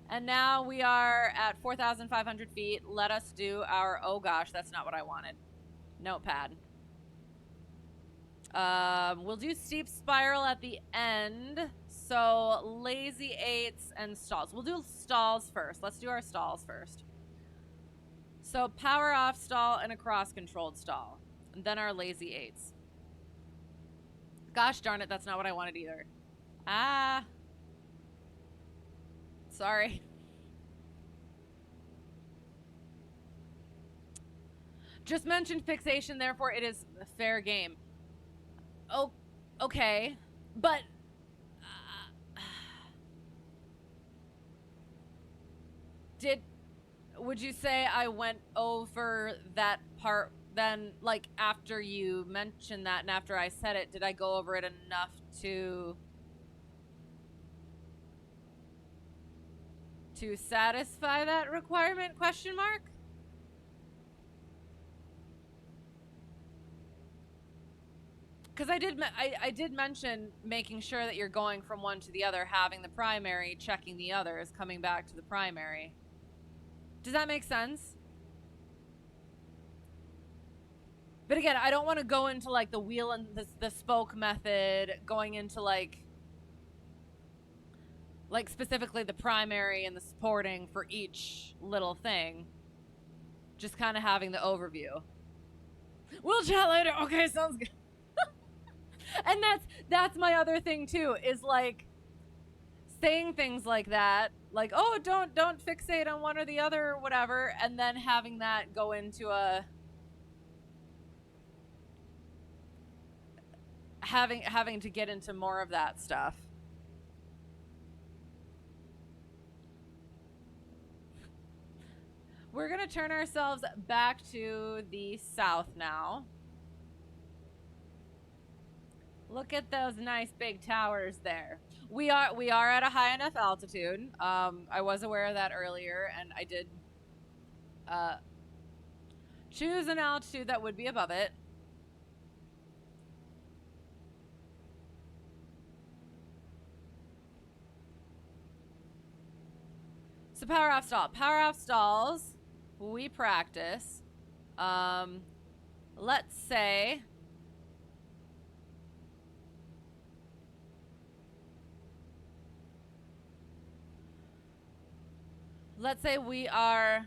and now we are at 4,500 feet. Let us do our, oh gosh, that's not what I wanted. Notepad. We'll do steep spiral at the end. So lazy eights and stalls. We'll do stalls first. Let's do our stalls first. So power off stall and a cross-controlled stall. And then our lazy eights. Gosh darn it, that's not what I wanted either. Ah. Sorry. Just mentioned fixation, therefore it is fair game. Oh, okay. But... would you say I went over that part then, like, after you mentioned that and after I said it, did I go over it enough to satisfy that requirement, question mark? Because I did mention making sure that you're going from one to the other, having the primary, checking the others, coming back to the primary. Does that make sense? But again, I don't want to go into like the wheel and the spoke method, going into like specifically the primary and the supporting for each little thing. Just kind of having the overview. We'll chat later. Okay, sounds good. And that's my other thing too, is like saying things like that, like, oh, don't fixate on one or the other or whatever, and then having that go into a having to get into more of that stuff. We're gonna turn ourselves back to the south now. Look at those nice big towers there. We are at a high enough altitude. I was aware of that earlier, and I did choose an altitude that would be above it. So power off stall. Power off stalls, we practice. Let's say we are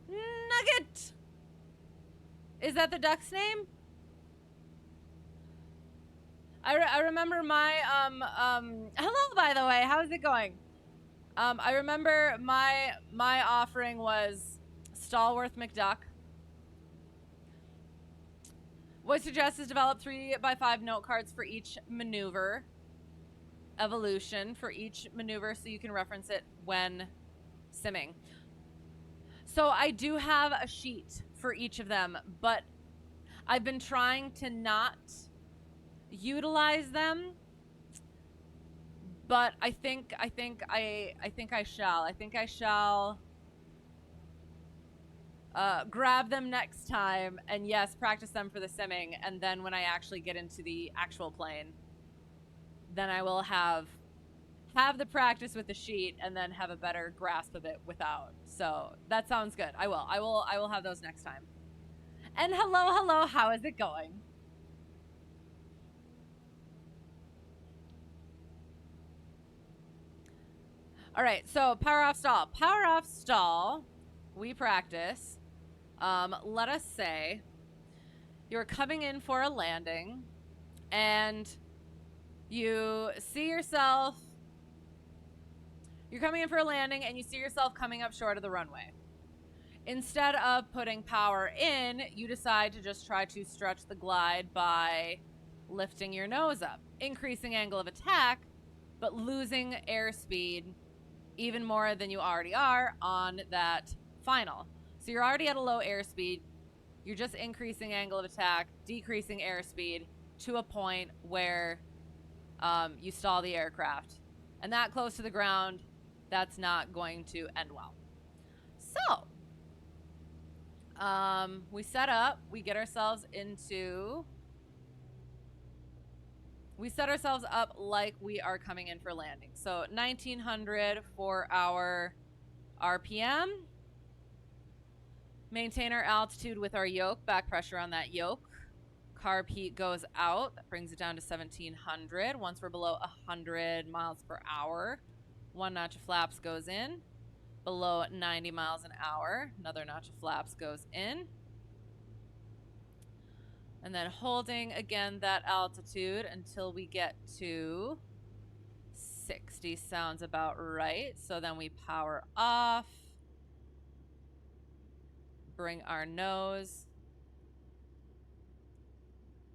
Nugget. Is that the duck's name? I remember my hello, by the way, how's it going? I remember my offering was Stalworth McDuck. What suggests is develop 3x5 note cards for each maneuver evolution for each maneuver so you can reference it when simming. So I do have a sheet for each of them, but I've been trying to not utilize them, but I think I shall grab them next time, and yes, practice them for the simming, and then when I actually get into the actual plane, then I will have the practice with the sheet and then have a better grasp of it without. So that sounds good. I will have those next time. And hello, how is it going? All right, so power off stall. Power off stall, we practice. Let us say you're coming in for a landing and you see yourself, you're coming in for a landing and you see yourself coming up short of the runway. Instead of putting power in, you decide to just try to stretch the glide by lifting your nose up, increasing angle of attack, but losing airspeed even more than you already are on that final. So you're already at a low airspeed. You're just increasing angle of attack, decreasing airspeed to a point where you stall the aircraft. And that close to the ground, that's not going to end well. So we set up, we get ourselves into, we set ourselves up like we are coming in for landing. So 1900 for our RPM. Maintain our altitude with our yoke, back pressure on that yoke. Carb heat goes out, that brings it down to 1700. Once we're below 100 miles per hour, 1 notch of flaps goes in. Below 90 miles an hour, another notch of flaps goes in. And then holding again that altitude until we get to 60 sounds about right. So then we power off, bring our nose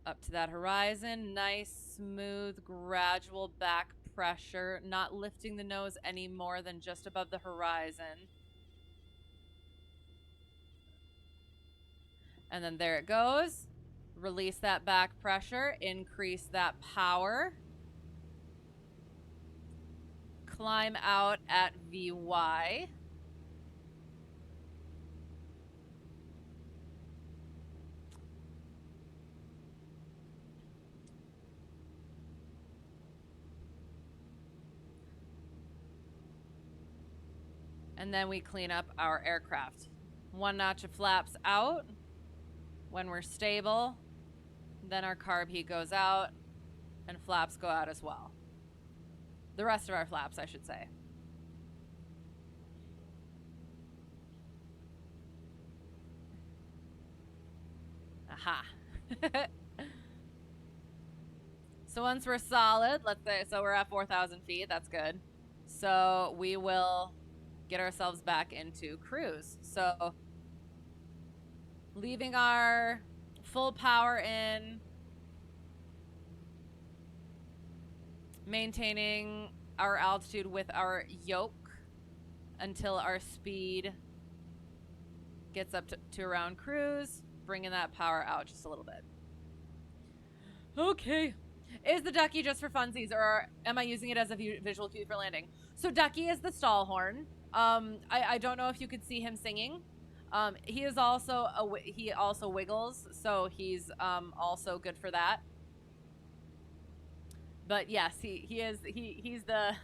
up to that horizon. Nice, smooth, gradual back pressure, not lifting the nose any more than just above the horizon. And then there it goes. Release that back pressure, increase that power. Climb out at VY. And then we clean up our aircraft. 1 notch of flaps out when we're stable. Then our carb heat goes out and flaps go out as well. The rest of our flaps, I should say. Aha. So once we're solid, let's say, so we're at 4,000 feet, that's good. So we will get ourselves back into cruise. So leaving our full power in, maintaining our altitude with our yoke until our speed gets up to around cruise, bringing that power out just a little bit. Okay. Is the ducky just for funsies, or am I using it as a visual cue for landing? So ducky is the stall horn. I don't know if you could see him singing. He is also he also wiggles, so he's also good for that. But yes, he's the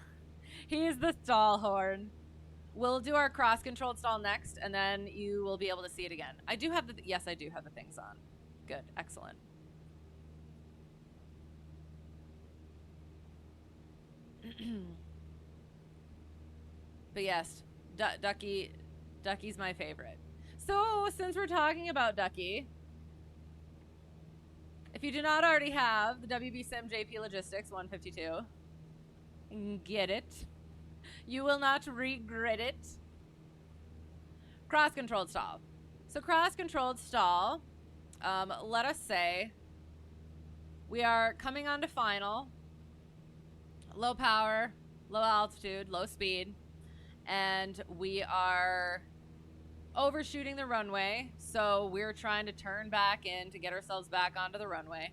He's the stall horn. We'll do our cross-controlled stall next, and then you will be able to see it again. I do have the, yes, I do have the things on. Good, excellent. But yes, Ducky's my favorite. So, since we're talking about Ducky, if you do not already have the WB Sim JP Logistics 152, get it. You will not regret it. Cross-controlled stall. So cross-controlled stall, let us say we are coming on to final, low power, low altitude, low speed, and we are overshooting the runway, so we're trying to turn back in to get ourselves back onto the runway.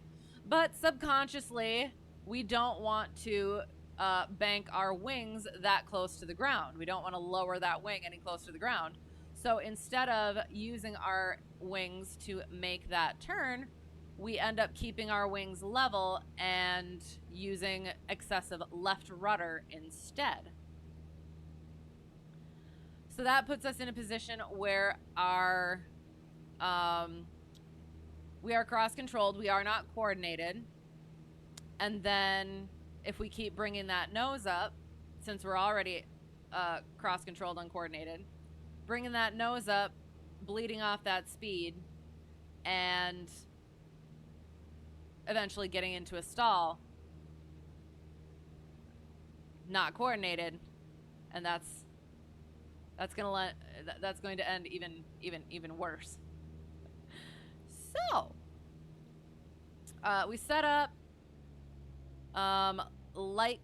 But subconsciously, we don't want to bank our wings that close to the ground. We don't want to lower that wing any closer to the ground. So instead of using our wings to make that turn, we end up keeping our wings level and using excessive left rudder instead. So that puts us in a position where our we are cross-controlled, we are not coordinated, and then if we keep bringing that nose up, since we're already cross-controlled, uncoordinated, bringing that nose up, bleeding off that speed, and eventually getting into a stall, not coordinated, and that's going to end even worse. So we set up like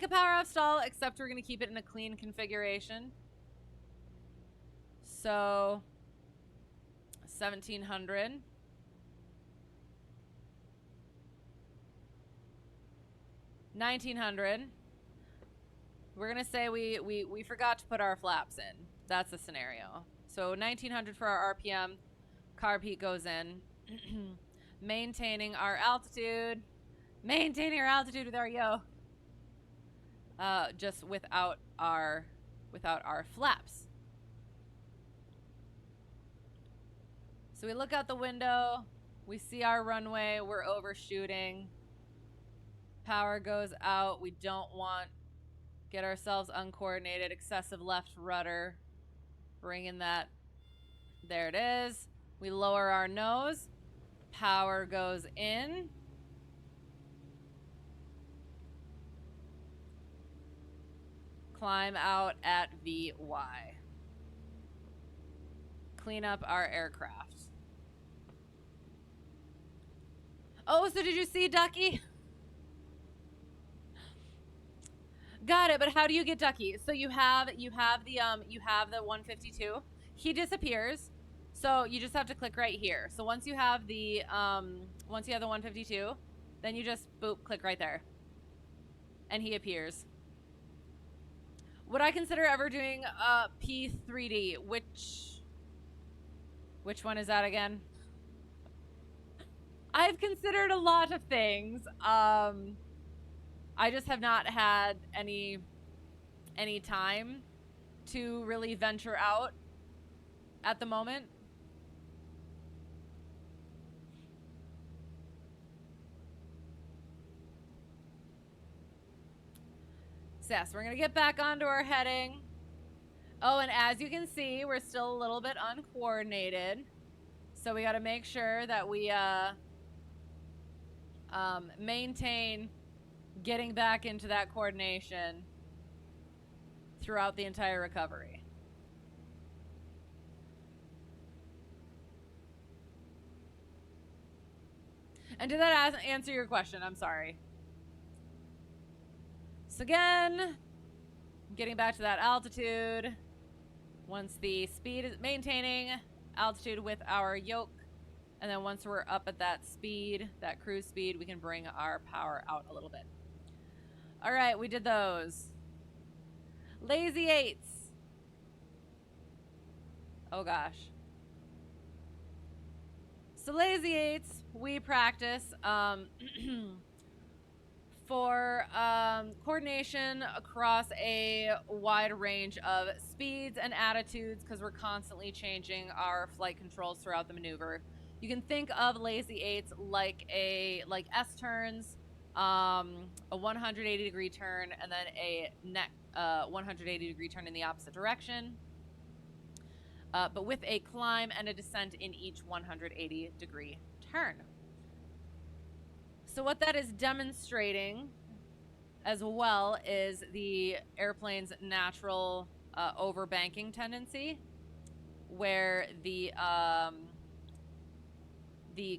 a power off stall, except we're going to keep it in a clean configuration. So 1700. 1900. We're going to say we forgot to put our flaps in. That's the scenario. So 1900 for our RPM. Carb heat goes in. Maintaining our altitude. Maintaining our altitude with our yaw. Just without our flaps. So we look out the window. We see our runway. We're overshooting. Power goes out. We don't want get ourselves uncoordinated. Excessive left rudder. Bringing that. There it is. We lower our nose. Power goes in. Climb out at VY. Clean up our aircraft. Oh, so did you see Ducky? Got it, but how do you get Ducky? So you have the 152. He disappears. So you just have to click right here. So once you have the 152, then you just boop click right there. And he appears. Would I consider ever doing P3D? Which one is that again? I've considered a lot of things. I just have not had any time to really venture out at the moment. So yes, we're gonna get back onto our heading. Oh, and as you can see, we're still a little bit uncoordinated. So we gotta make sure that we maintain getting back into that coordination throughout the entire recovery. And did that answer your question? I'm sorry. So again, getting back to that altitude. Once the speed is maintaining altitude with our yoke, and then once we're up at that speed, that cruise speed, we can bring our power out a little bit. All right, we did those. Lazy eights. Oh gosh. So lazy eights, we practice for coordination across a wide range of speeds and attitudes, because we're constantly changing our flight controls throughout the maneuver. You can think of lazy 8s like S turns, a 180-degree turn, and then a 180-degree turn in the opposite direction, but with a climb and a descent in each 180-degree turn. So what that is demonstrating as well is the airplane's natural overbanking tendency, where the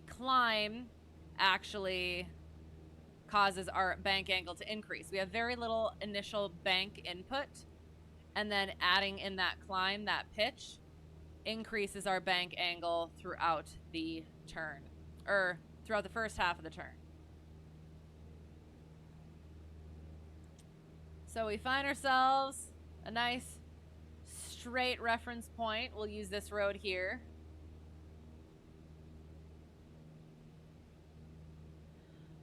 climb actually causes our bank angle to increase. We have very little initial bank input, and then adding in that climb, that pitch, increases our bank angle throughout the turn, or throughout the first half of the turn. So we find ourselves a nice straight reference point. We'll use this road here.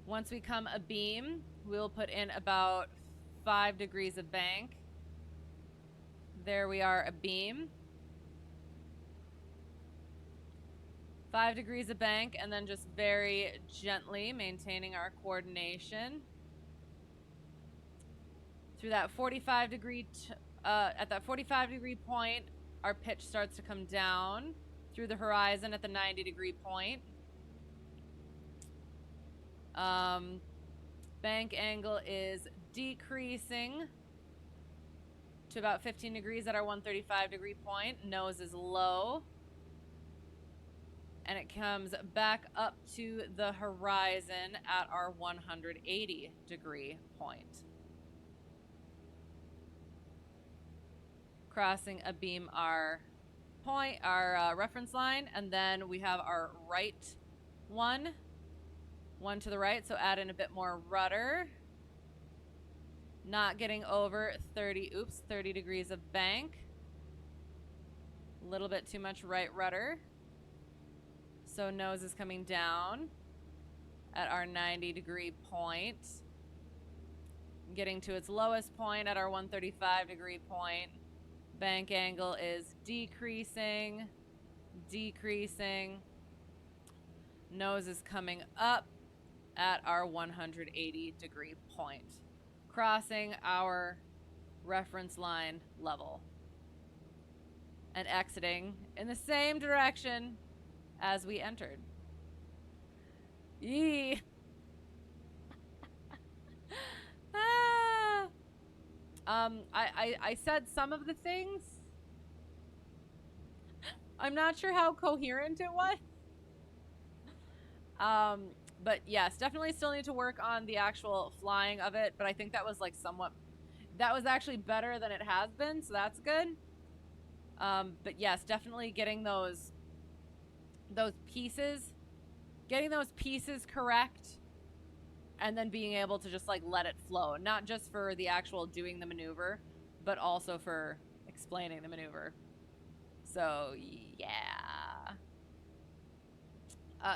Once we come abeam, we'll put in about 5 degrees of bank. There we are abeam. 5 degrees of bank, and then just very gently maintaining our coordination. Through that 45 degree, at that 45 degree point, our pitch starts to come down through the horizon at the 90-degree point. Bank angle is decreasing to about 15 degrees at our 135-degree point. Nose is low. And it comes back up to the horizon at our 180-degree point. Crossing abeam our point, our reference line, and then we have our right one to the right, so add in a bit more rudder. Not getting over 30 degrees of bank. A little bit too much right rudder. So nose is coming down at our 90-degree point. Getting to its lowest point at our 135-degree point. Bank angle is decreasing. Nose is coming up at our 180-degree point, crossing our reference line level and exiting in the same direction as we entered. Yee. I said some of the things. I'm not sure how coherent it was. But yes, definitely still need to work on the actual flying of it, but I think that was like that was actually better than it has been, so that's good. But yes, definitely getting those pieces correct, and then being able to just like let it flow, not just for the actual doing the maneuver, but also for explaining the maneuver. So yeah.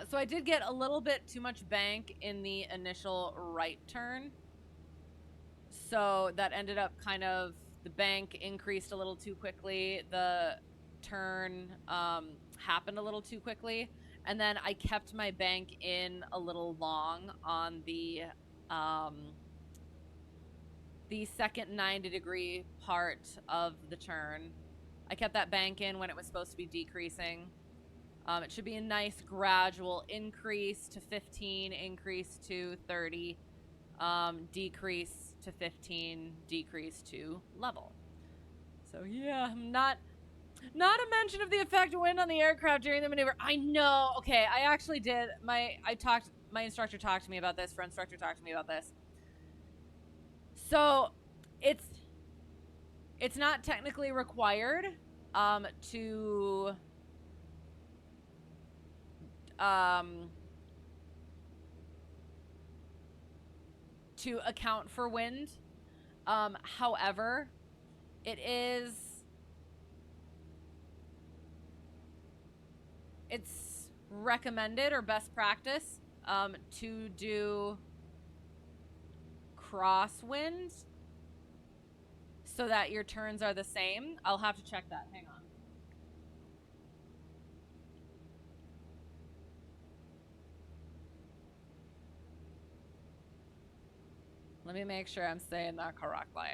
So I did get a little bit too much bank in the initial right turn. So that ended up kind of, the bank increased a little too quickly. The turn happened a little too quickly. And then I kept my bank in a little long on the second 90-degree part of the turn. I kept that bank in when it was supposed to be decreasing. It should be a nice gradual increase to 15, increase to 30, decrease to 15, decrease to level. So yeah, not a mention of the effect of wind on the aircraft during the maneuver. I know. Okay, I actually did. My instructor talked to me about this. Instructor talked to me about this. So it's not technically required to account for wind. However, it's recommended or best practice to do crosswind so that your turns are the same. I'll have to check that. Hang on. Let me make sure I'm saying that correctly.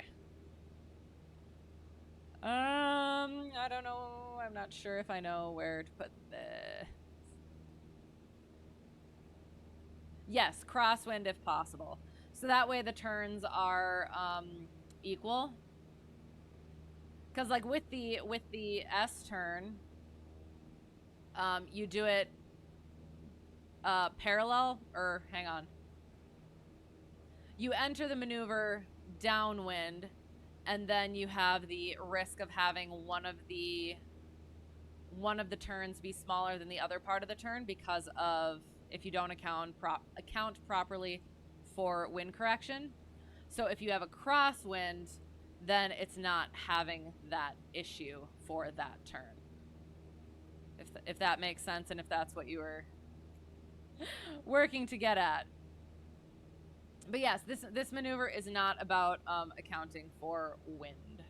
I don't know. I'm not sure if I know where to put this. Yes, crosswind if possible. So that way the turns are equal. Because like with the S turn, you do it parallel, or hang on. You enter the maneuver downwind, and then you have the risk of having one of the turns be smaller than the other part of the turn because of if you don't account properly for wind correction. So if you have a crosswind, then it's not having that issue for that turn. If that makes sense, and if that's what you were working to get at. But yes, this maneuver is not about accounting for wind.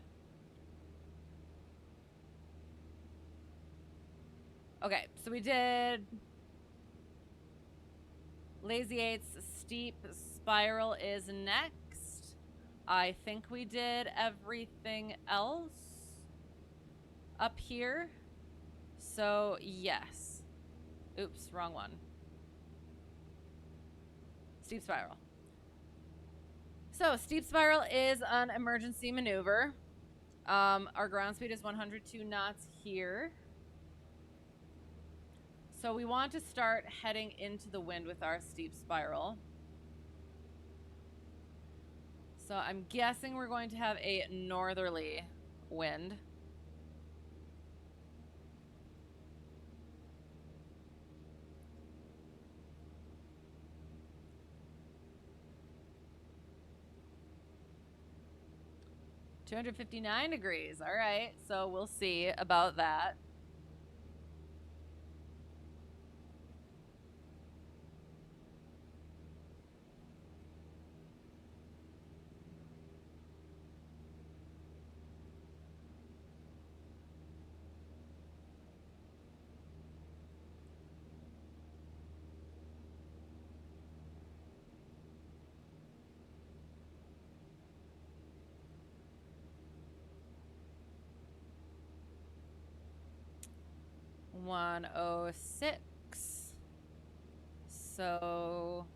Okay, so we did Lazy 8's steep spiral is next. I think we did everything else up here. So yes. Oops, wrong one. Steep spiral. So steep spiral is an emergency maneuver. Our ground speed is 102 knots here. So we want to start heading into the wind with our steep spiral. So I'm guessing we're going to have a northerly wind. $259 degrees. All right, so we'll see about that. $106. So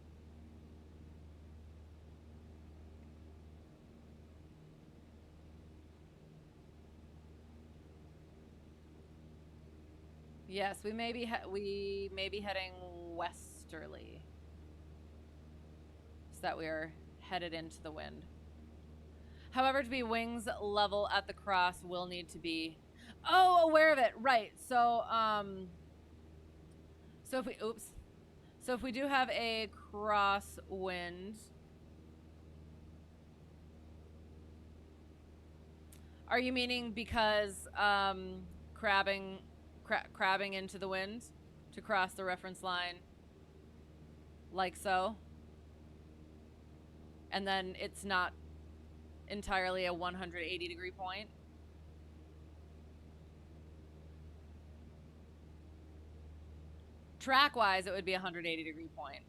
yes, we may be heading westerly, so that we are headed into the wind. However, to be wings level at the cross, we'll need to be aware of it. Right. So so if we do have a crosswind, are you meaning because crabbing into the wind to cross the reference line like so, and then it's not entirely a 180 degree point? Track wise, it would be a 180 degree point.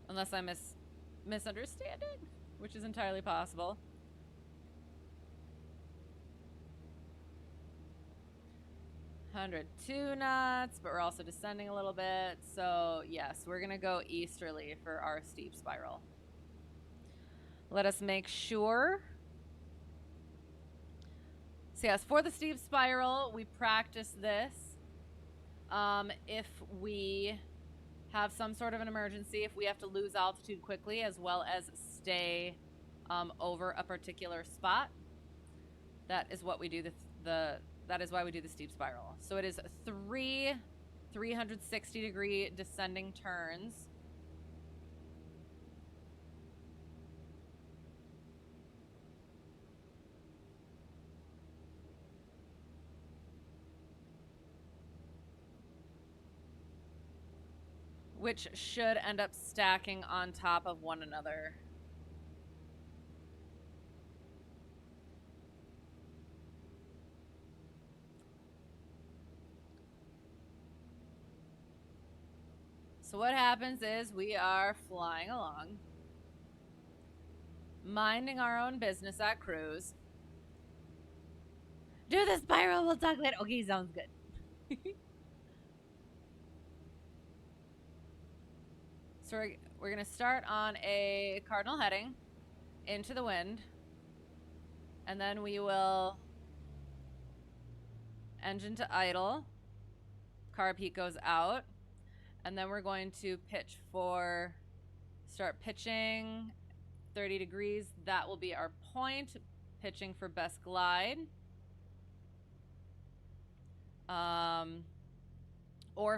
Unless I'm misunderstanding, which is entirely possible. $102 knots, but we're also descending a little bit. So yes, we're gonna go easterly for our steep spiral. Let us make sure. So yes, for the steep spiral, we practice this. If we have some sort of an emergency, if we have to lose altitude quickly, as well as stay over a particular spot, that is what we do. That is why we do the steep spiral. So it is 360 degree descending turns. which should end up stacking on top of one another. So what happens is we are flying along, minding our own business at cruise. Do the spiral, we'll talk later. Okay, sounds good. So we're going to start on a cardinal heading into the wind. And then we will engine to idle. Carb heat goes out. And then we're going to pitch for, start pitching 30 degrees. That will be our point. Pitching for best glide. Or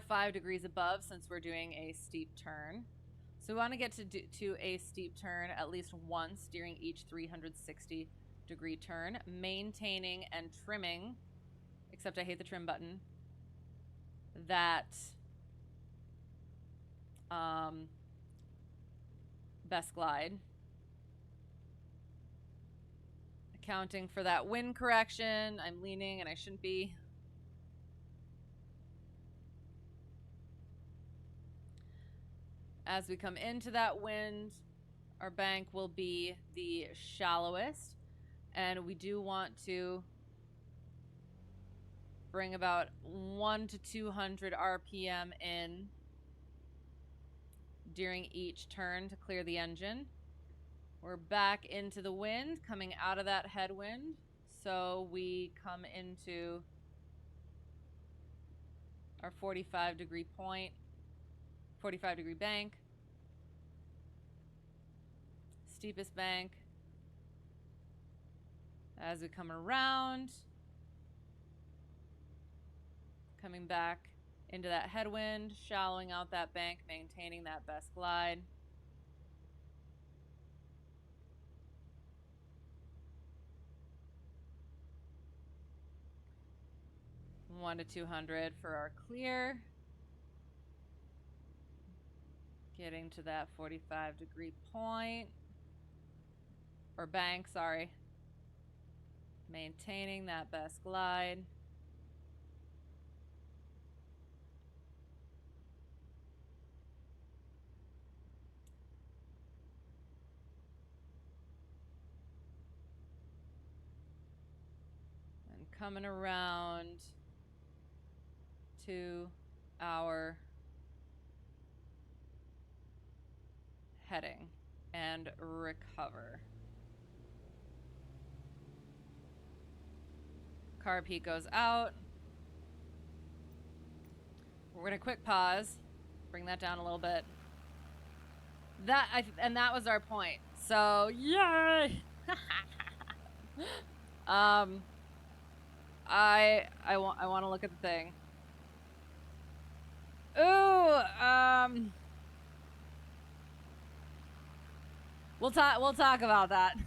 5 degrees above since we're doing a steep turn. So we want to get to a steep turn at least once during each 360 degree turn, maintaining and trimming, except I hate the trim button, that best glide. Accounting for that wind correction. I'm leaning and I shouldn't be. As we come into that wind, our bank will be the shallowest, and we do want to bring about 1 to 200 RPM in during each turn to clear the engine. We're back into the wind, coming out of that headwind, so we come into our 45 degree point. 45 degree bank, steepest bank. As we come around, coming back into that headwind, shallowing out that bank, maintaining that best glide. One to 200 for our clear. Getting to that 45 degree point, or bank, sorry. Maintaining that best glide. And coming around to our heading and recover. Carb heat goes out. We're gonna quick pause, bring that down a little bit. And that was our point. So yay! I want to look at the thing. Ooh, we'll talk about that.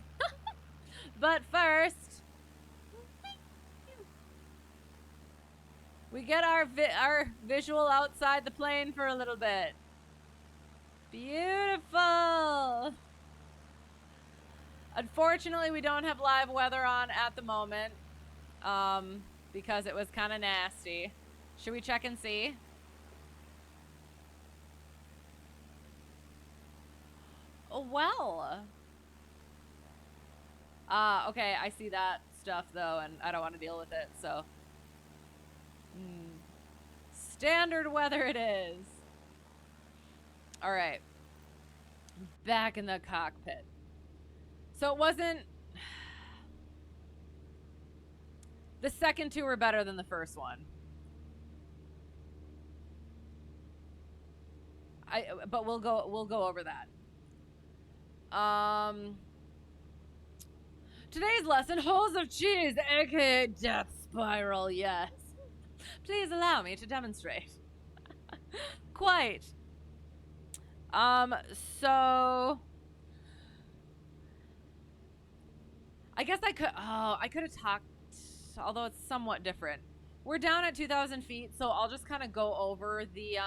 But first, we get our visual outside the plane for a little bit. Beautiful. Unfortunately, we don't have live weather on at the moment, because it was kind of nasty. Should we check and see? Oh, well. Okay, I see that stuff, though, and I don't want to deal with it, so. Standard weather it is. All right. Back in the cockpit. So it wasn't... The second two were better than the first one. But we'll go over that. Today's lesson, holes of cheese, aka death spiral, yes. Please allow me to demonstrate. Quite. So I guess I could have talked, although it's somewhat different. We're down at 2,000 feet, so I'll just kind of go over the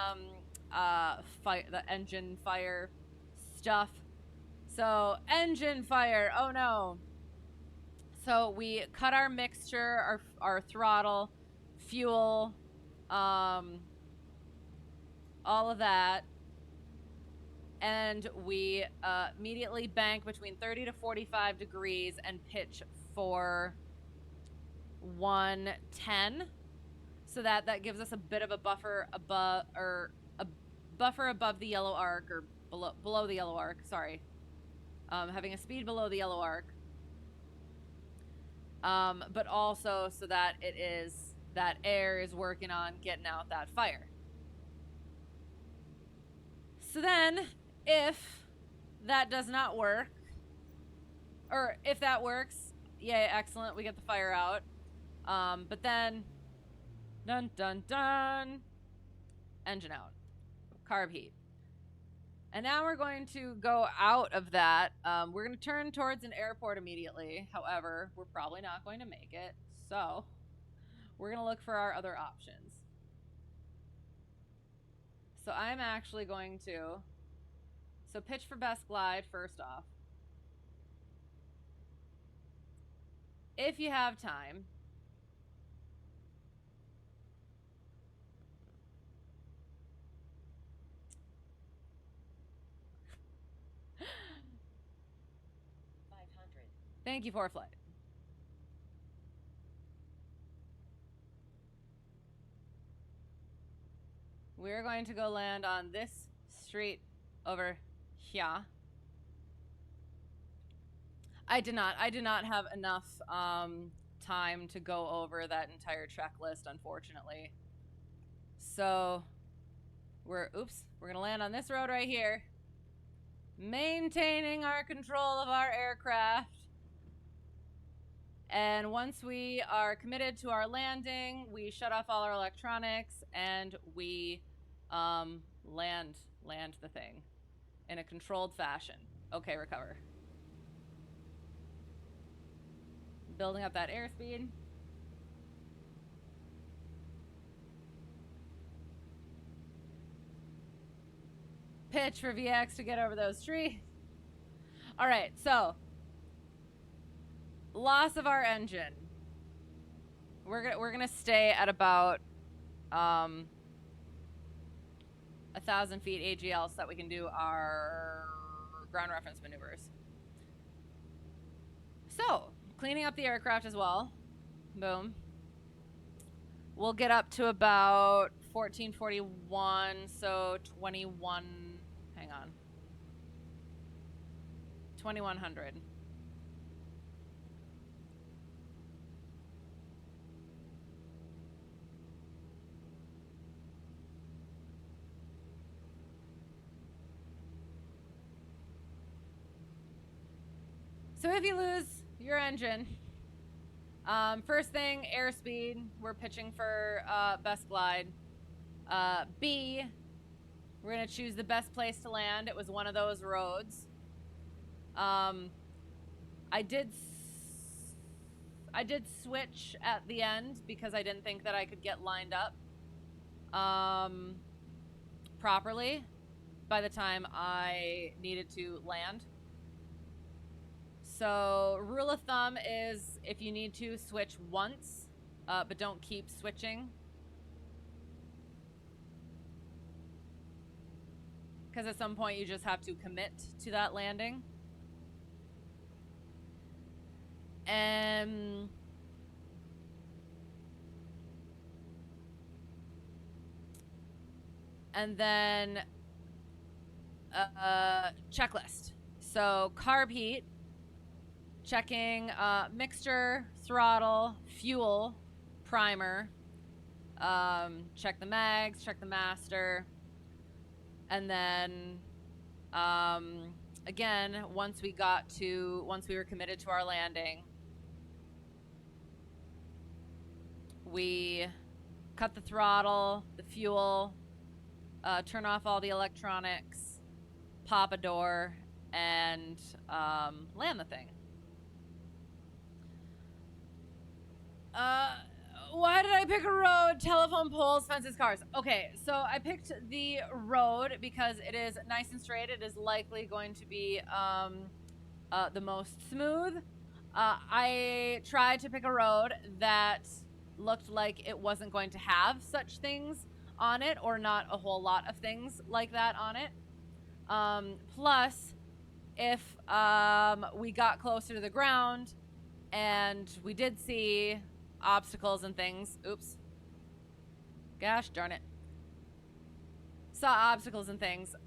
the engine fire stuff. So engine fire, oh no. So we cut our mixture, our throttle, fuel, all of that. And we immediately bank between 30 to 45 degrees and pitch for 110. So that gives us a bit of a buffer above, or a buffer above the yellow arc, or below the yellow arc, sorry. Having a speed below the yellow arc. But also so that that air is working on getting out that fire. So then, if that does not work, or if that works, yay, excellent, we get the fire out. But then, dun dun dun, engine out, carb heat. And now we're going to go out of that. We're going to turn towards an airport immediately. However, we're probably not going to make it. So we're going to look for our other options. So I'm actually going to, pitch for best glide first off. If you have time. Thank you, Foreflight. We're going to go land on this street over here. I did not have enough time to go over that entire checklist, unfortunately. So we're gonna land on this road right here, maintaining our control of our aircraft. And once we are committed to our landing, we shut off all our electronics and we land the thing in a controlled fashion. Okay, recover. Building up that airspeed. Pitch for VX to get over those trees. All right, so loss of our engine. We're gonna stay at about 1,000 feet AGL so that we can do our ground reference maneuvers. So cleaning up the aircraft as well. Boom. We'll get up to about 1441, so 21. Hang on. 2100. So if you lose your engine, first thing, airspeed. We're pitching for best glide. B, we're gonna choose the best place to land. It was one of those roads. I did switch at the end because I didn't think that I could get lined up properly by the time I needed to land. So rule of thumb is if you need to, switch once, but don't keep switching. Because at some point you just have to commit to that landing. And then checklist. So carb heat, checking mixture, throttle, fuel, primer, check the mags, check the master, and then again, once we were committed to our landing, we cut the throttle, the fuel, turn off all the electronics, pop a door, and land the thing. Why did I I pick a road? Telephone poles, fences, cars. Okay, so I picked the road because it is nice and straight. It is likely going to be the most smooth. I tried to pick a road that looked like it wasn't going to have such things on it, or not a whole lot of things like that on it. Plus, if we got closer to the ground and we did see obstacles and things, oops, gosh darn it, saw obstacles and things,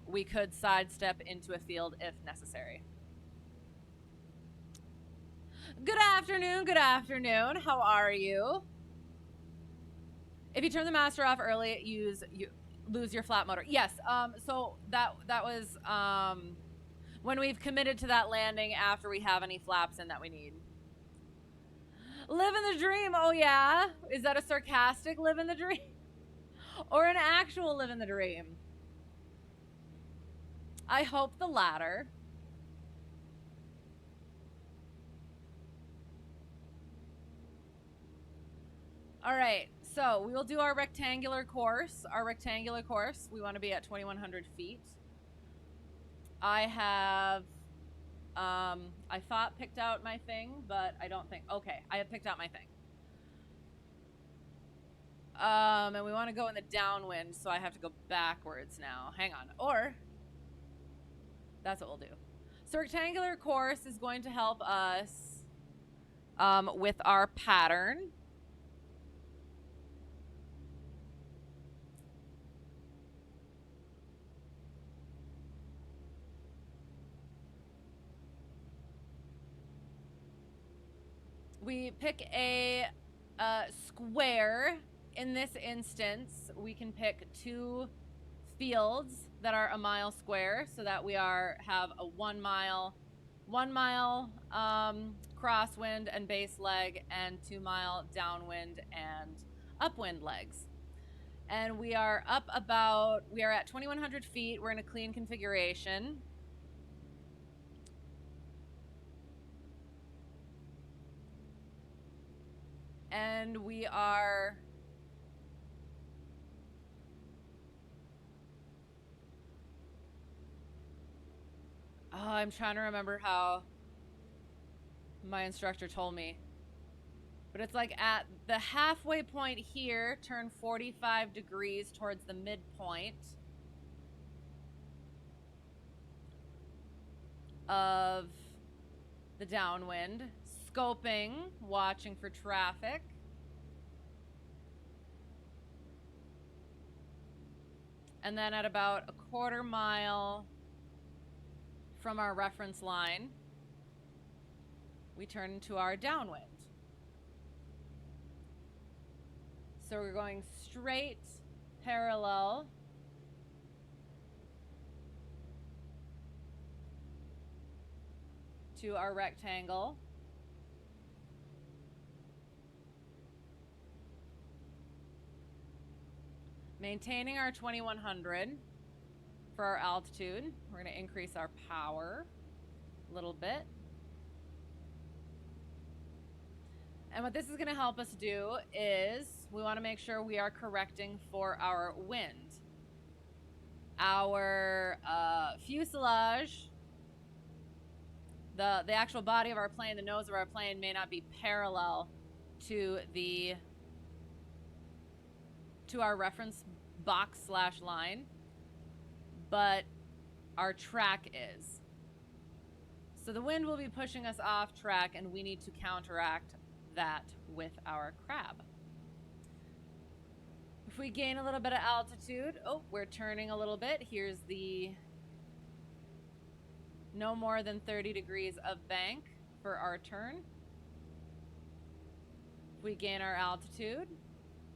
we could sidestep into a field if necessary. Good afternoon, good afternoon. How are you? If you turn the master off early, you lose your flat motor. Yes, so that was when we've committed to that landing after we have any flaps in that we need. Living the dream, oh yeah? Is that a sarcastic live in the dream? Or an actual live in the dream? I hope the latter. All right, so we will do our rectangular course. Our rectangular course, we want to be at 2,100 feet. I have, I thought picked out my thing, but I don't think, okay, I have picked out my thing. And we want to go in the downwind, so I have to go backwards now. Hang on, or that's what we'll do. So rectangular course is going to help us with our pattern. We pick a square. In this instance, we can pick 2 fields that are a mile square, so that we have a 1 mile crosswind and base leg, and 2 mile downwind and upwind legs. And we are at 2,100 feet. We're in a clean configuration. And we are I'm trying to remember how my instructor told me. But it's like at the halfway point here, turn 45 degrees towards the midpoint of the downwind. Scoping, watching for traffic. And then at about a 1/4 mile from our reference line, we turn into our downwind. So we're going straight parallel to our rectangle. Maintaining our 2,100 for our altitude. We're going to increase our power a little bit. And what this is going to help us do is we want to make sure we are correcting for our wind. Our fuselage, the actual body of our plane, the nose of our plane may not be parallel to our reference box / line, but our track is. So the wind will be pushing us off track, and we need to counteract that with our crab. If we gain a little bit of altitude, oh, we're turning a little bit. Here's the no more than 30 degrees of bank for our turn. If we gain our altitude,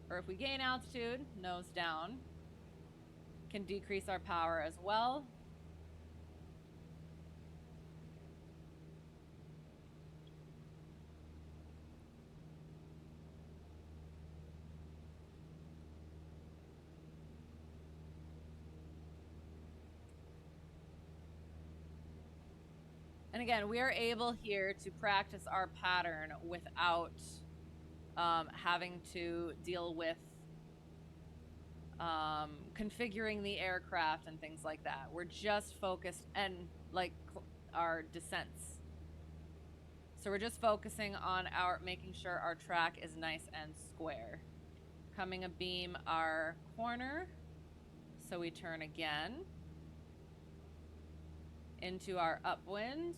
or if we gain altitude, nose down, can decrease our power as well. And again, we are able here to practice our pattern without having to deal with configuring the aircraft and things like that. We're just focused, and like our descents. So we're just focusing on making sure our track is nice and square. Coming abeam our corner, so we turn again into our upwind.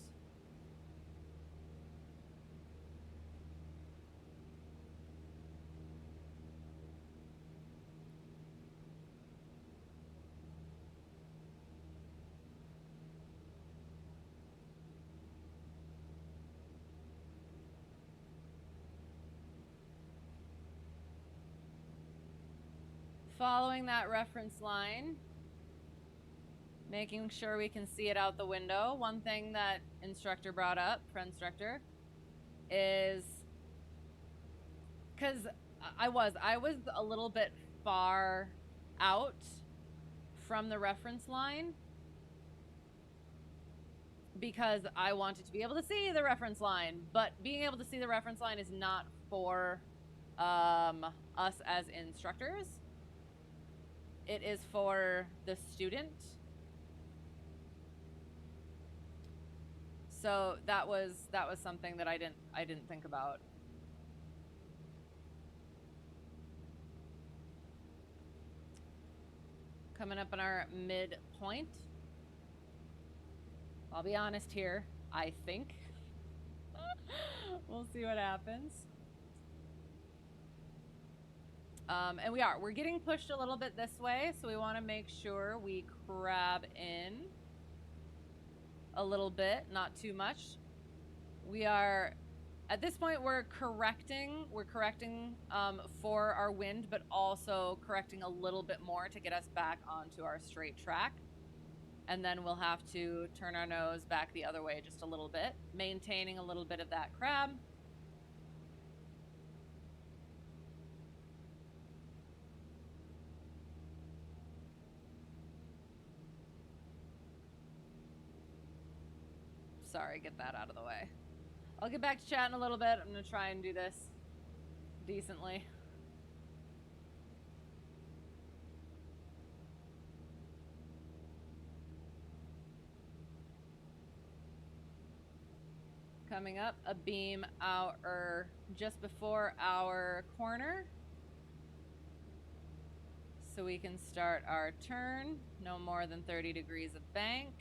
Following that reference line, making sure we can see it out the window. One thing that instructor brought up, friend instructor, is because I was a little bit far out from the reference line because I wanted to be able to see the reference line, but being able to see the reference line is not for us as instructors. It is for the student. So that was something that I didn't think about. Coming up on our midpoint. I'll be honest here, I think. We'll see what happens. And we're getting pushed a little bit this way, so we want to make sure we crab in a little bit, not too much. We are, at this point, we're correcting for our wind, but also correcting a little bit more to get us back onto our straight track. And then we'll have to turn our nose back the other way just a little bit, maintaining a little bit of that crab. Sorry, get that out of the way. I'll get back to chatting a little bit. I'm going to try and do this decently. Coming up, abeam our just before our corner, so we can start our turn. No more than 30 degrees of bank.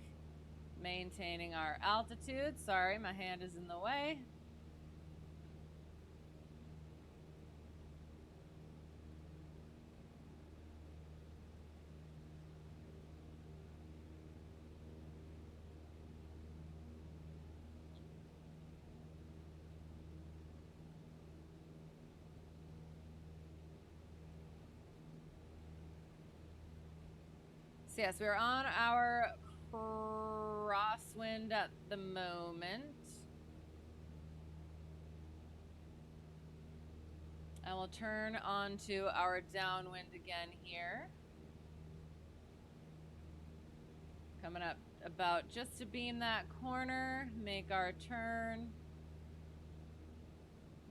Maintaining our altitude. Sorry, my hand is in the way. So yes, we're on our crosswind at the moment. And we'll turn onto our downwind again here. Coming up about just to beam that corner, make our turn.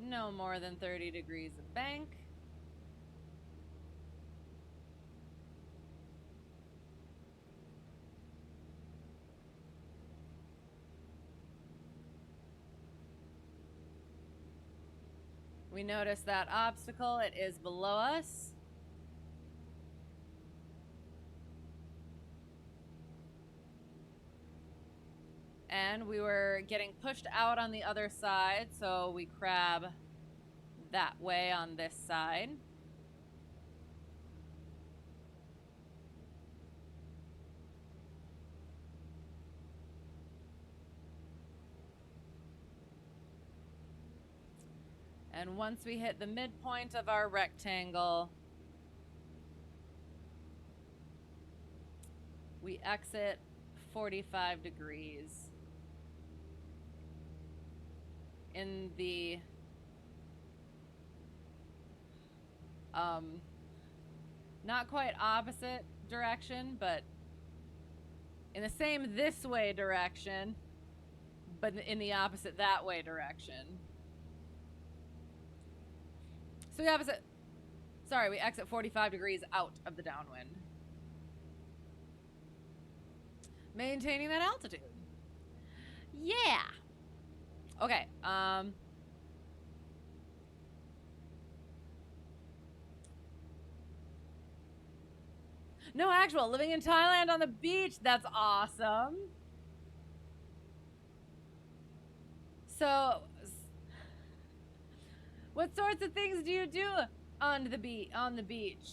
No more than 30 degrees of bank. We notice that obstacle, it is below us. And we were getting pushed out on the other side, so we crab that way on this side. And once we hit the midpoint of our rectangle, we exit 45 degrees in the not quite opposite direction, but in the same this way direction, but in the opposite that way direction. So we opposite. Sorry, we exit 45 degrees out of the downwind. Maintaining that altitude. Yeah. Okay. No, actual. Living in Thailand on the beach. That's awesome. So, what sorts of things do you do on the beach?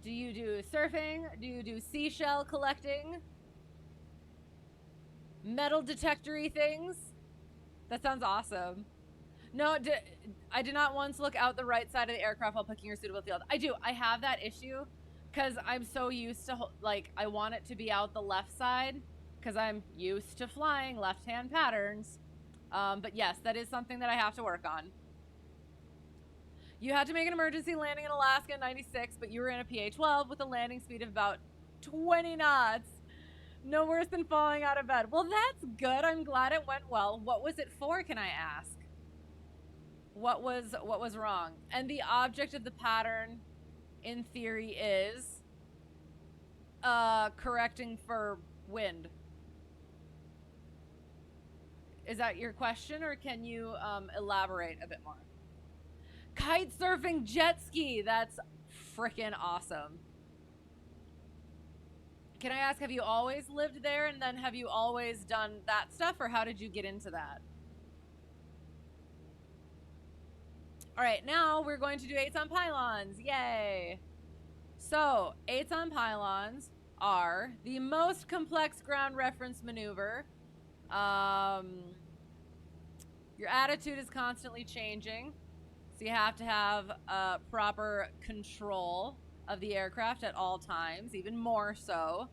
Do you do surfing? Do you do seashell collecting? Metal detectory things? That sounds awesome. No, I did not once look out the right side of the aircraft while picking your suitable field. I do. I have that issue because I'm so used to, like, I want it to be out the left side because I'm used to flying left-hand patterns. But yes, that is something that I have to work on. You had to make an emergency landing in Alaska in 96, but you were in a PA-12 with a landing speed of about 20 knots. No worse than falling out of bed. Well, that's good. I'm glad it went well. What was it for, can I ask? What was wrong? And the object of the pattern, in theory, is correcting for wind. Is that your question, or can you elaborate a bit more? Kite surfing jet ski. That's freaking awesome. Can I ask, have you always lived there, and then have you always done that stuff, or how did you get into that? All right, now we're going to do 8s on pylons. Yay. So 8s on pylons are the most complex ground reference maneuver. Your attitude is constantly changing, so you have to have proper control of the aircraft at all times, even more so.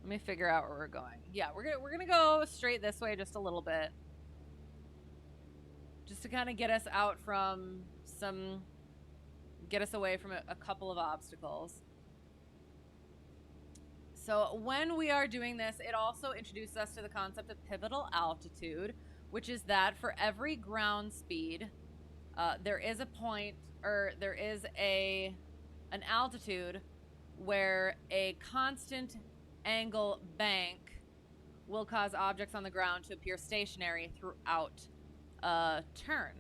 Let me figure out where we're going. Yeah, we're gonna go straight this way just a little bit, just to kind of get us out from get us away from a couple of obstacles. So when we are doing this, it also introduces us to the concept of pivotal altitude, which is that for every ground speed, there is a point, or there is an altitude where a constant angle bank will cause objects on the ground to appear stationary throughout a turn.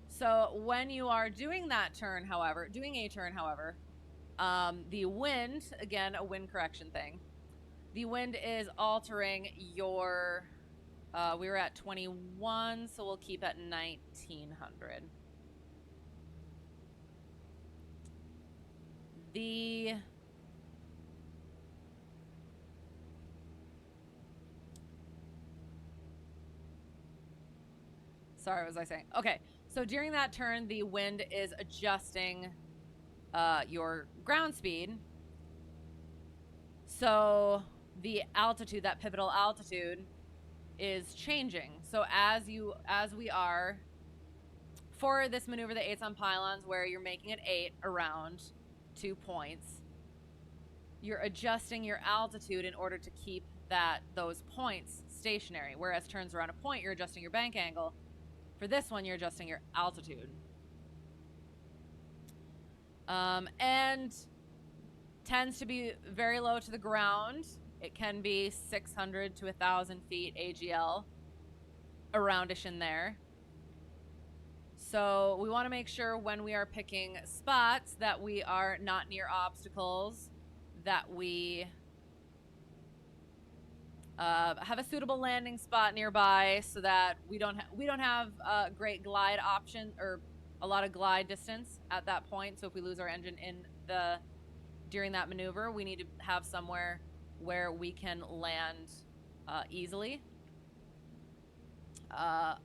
So when you are doing that turn, however, the wind, again, a wind correction thing, the wind is altering your, we were at 21, so we'll keep at 1900. Sorry, what was I saying? Okay, so during that turn, the wind is adjusting your ground speed. So the altitude, that pivotal altitude, is changing. So as we are, for this maneuver, the 8s on pylons, where you're making it 8 around 2 points, you're adjusting your altitude in order to keep those points stationary. Whereas turns around a point, you're adjusting your bank angle. For this one, you're adjusting your altitude. And tends to be very low to the ground. It can be 600 to 1,000 feet AGL, aroundish in there. So we want to make sure when we are picking spots that we are not near obstacles, that we have a suitable landing spot nearby, so that we don't have a great glide option or a lot of glide distance at that point. So if we lose our engine during that maneuver, we need to have somewhere where we can land easily.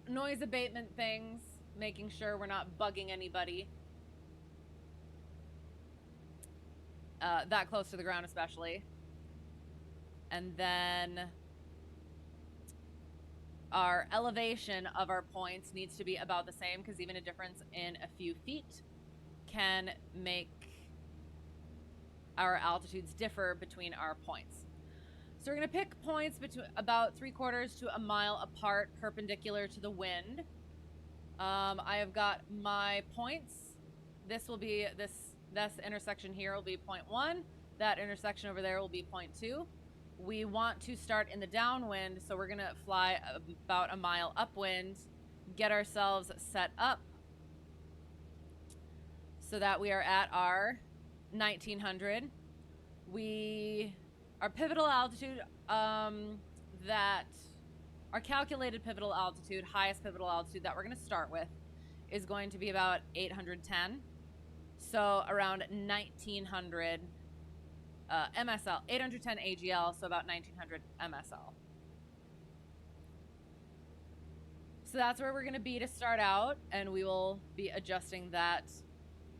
Noise abatement things, making sure we're not bugging anybody that close to the ground especially. And then our elevation of our points needs to be about the same, because even a difference in a few feet can make our altitudes differ between our points. So we're going to pick points between about 3/4 to a mile apart, perpendicular to the wind. I have got my points. This will be this intersection here will be point 1. That intersection over there will be point 2. We want to start in the downwind, so we're going to fly about a mile upwind, get ourselves set up so that we are at our 1900. Our pivotal altitude, that our calculated pivotal altitude, highest pivotal altitude that we're going to start with, is going to be about 810. So around 1900 MSL, 810 AGL, so about 1900 MSL. So that's where we're going to be to start out, and we will be adjusting that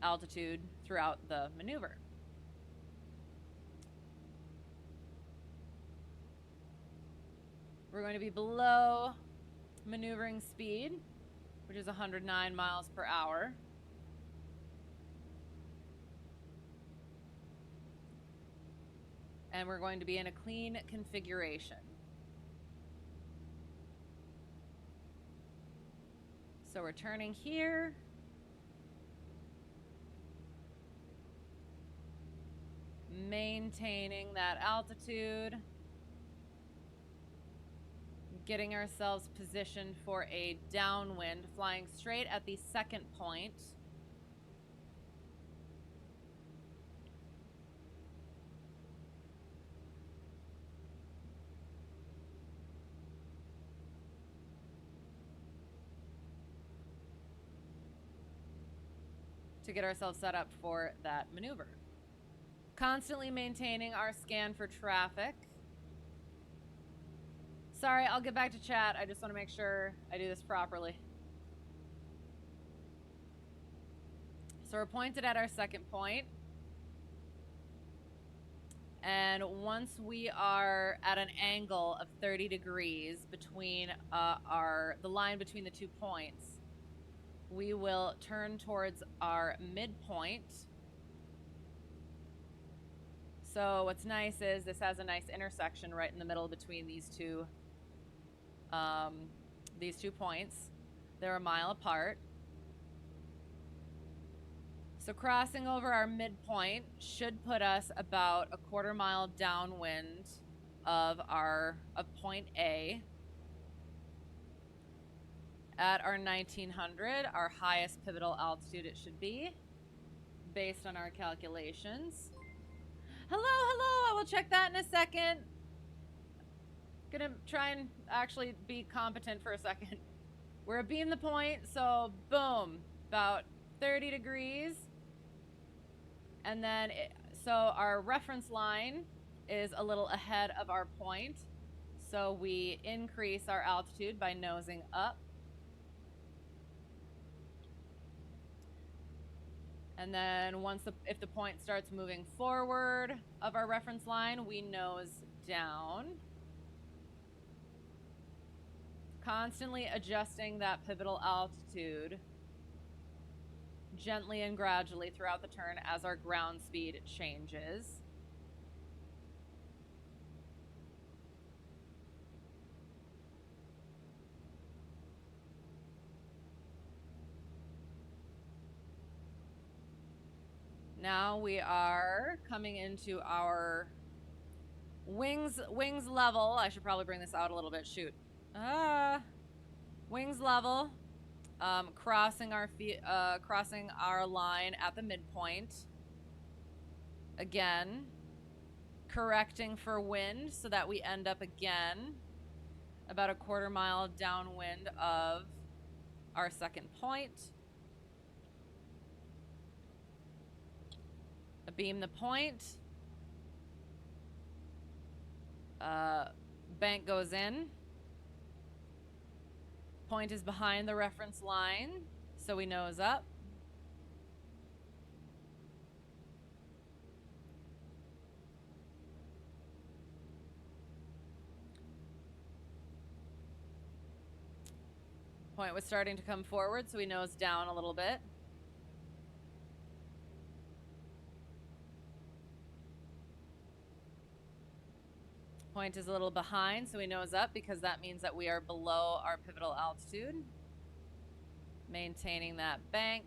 altitude throughout the maneuver. We're going to be below maneuvering speed, which is 109 miles per hour. And we're going to be in a clean configuration. So we're turning here. Maintaining that altitude. Getting ourselves positioned for a downwind, flying straight at the second point. To get ourselves set up for that maneuver. Constantly maintaining our scan for traffic. Sorry, I'll get back to chat. I just want to make sure I do this properly. So we're pointed at our second point. And once we are at an angle of 30 degrees between the line between the 2 points, we will turn towards our midpoint. So what's nice is this has a nice intersection right in the middle between these two points. They're a mile apart. So crossing over our midpoint should put us about a 1/4 mile downwind of point A. At our 1900, our highest pivotal altitude it should be, based on our calculations. Hello, I will check that in a second. Gonna try and actually be competent for a second. We're abeam the point, so boom, about 30 degrees. And then, so our reference line is a little ahead of our point. So we increase our altitude by nosing up. And then if the point starts moving forward of our reference line, we nose down. Constantly adjusting that pivotal altitude gently and gradually throughout the turn as our ground speed changes. Now we are coming into our wings level. I should probably bring this out a little bit. Shoot. Wings level. Crossing our line at the midpoint. Again, correcting for wind so that we end up again about a 1/4 mile downwind of our second point. Abeam the point. Bank goes in. Point is behind the reference line, so we nose up. Point was starting to come forward, so we nose down a little bit. Point is a little behind, so we nose up because that means that we are below our pivotal altitude. Maintaining that bank.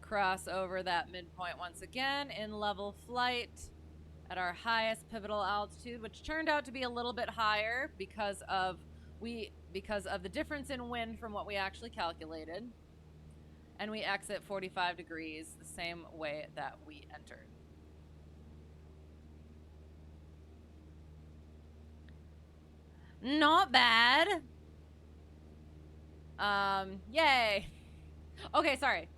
Cross over that midpoint once again in level flight at our highest pivotal altitude, which turned out to be a little bit higher because of the difference in wind from what we actually calculated. And we exit 45 degrees the same way that we entered. Not bad. Yay. Okay, sorry.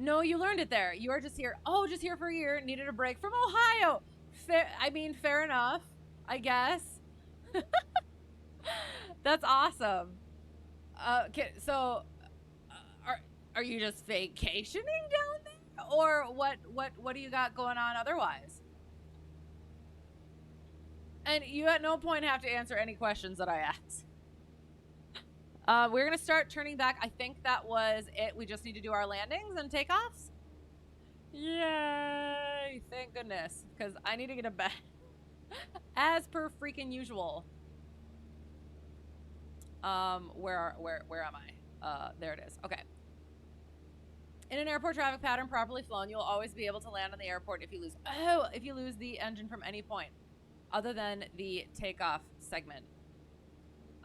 No, you learned it there. You are just here. Oh, just here for a year. Needed a break from Ohio. Fair enough, I guess. That's awesome. Okay, so are you just vacationing down there, or what do you got going on otherwise? And you at no point have to answer any questions that I ask. We're gonna start turning back. I think that was it. We just need to do our landings and takeoffs. Yay! Thank goodness, because I need to get a bed. As per freaking usual. Where am I? There it is. Okay. In an airport traffic pattern properly flown, you'll always be able to land on the airport if you lose the engine from any point other than the takeoff segment.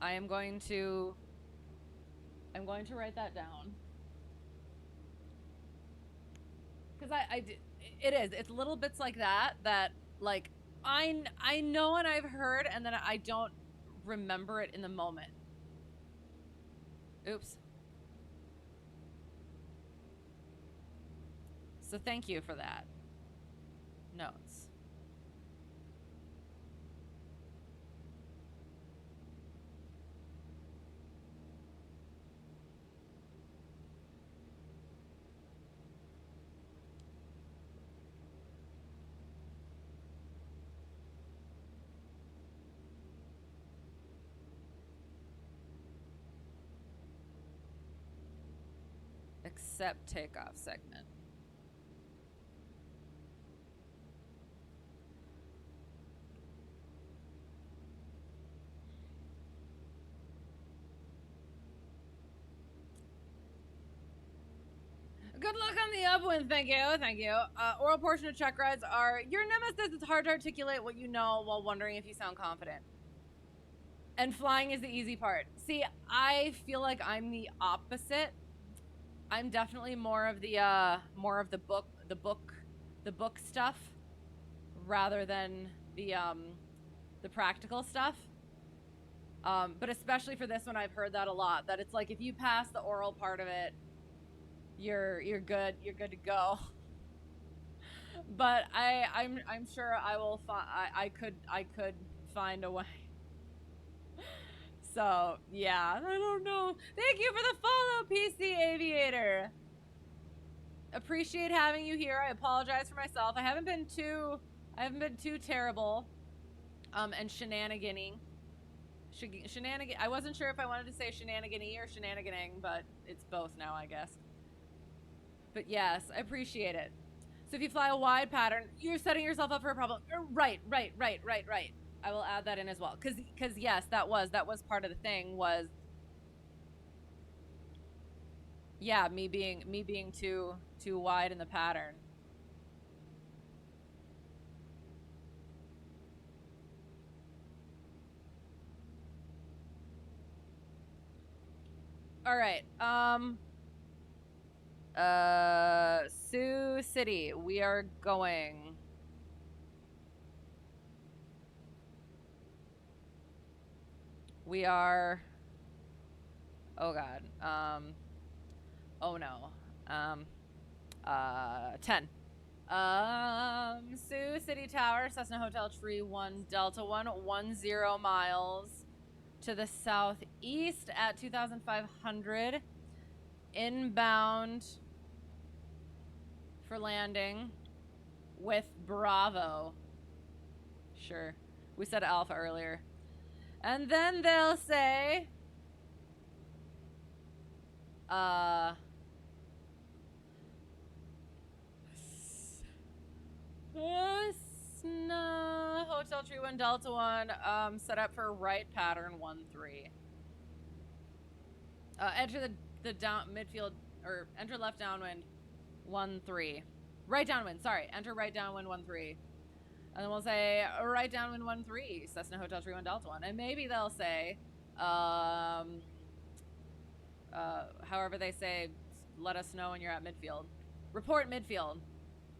I'm going to write that down. Because it's little bits like that like I know and I've heard, and then I don't remember it in the moment. Oops. So thank you for that. Notes. Except takeoff segment. Good luck on the upwind, thank you, thank you. Oral portion of check rides are your nemesis. It's hard to articulate what you know while wondering if you sound confident. And flying is the easy part. See, I feel like I'm the opposite. I'm definitely more of the book stuff rather than the practical stuff. But especially for this one, I've heard that a lot. That it's like if you pass the oral part of it, you're good. You're good to go. But I'm sure I will. I could find a way. So yeah, I don't know. Thank you for the follow, PC Aviator. Appreciate having you here. I apologize for myself. I haven't been too terrible. And shenaniganing. I wasn't sure if I wanted to say shenanigany or shenaniganing, but it's both now, I guess. But yes, I appreciate it. So if you fly a wide pattern, you're setting yourself up for a problem. Right. I will add that in as well. Cause yes, that was part of the thing was, yeah, me being too wide in the pattern. All right. Sioux City, we are going. We are. Oh God. Oh no. 10. Sioux City Tower, Cessna Hotel Tree 1 Delta 1, 10 miles to the southeast at 2,500. Inbound for landing with Bravo. Sure. We said Alpha earlier. And then they'll say, Cessna Hotel Tree 1 Delta 1, set up for right pattern 1-3. Enter the down midfield, or enter left downwind 1-3. Right downwind, sorry. Enter right downwind 1-3. And then we'll say right downwind 1-3, Cessna Hotel Tree 1 Delta 1. And maybe they'll say, however they say, let us know when you're at midfield. Report midfield.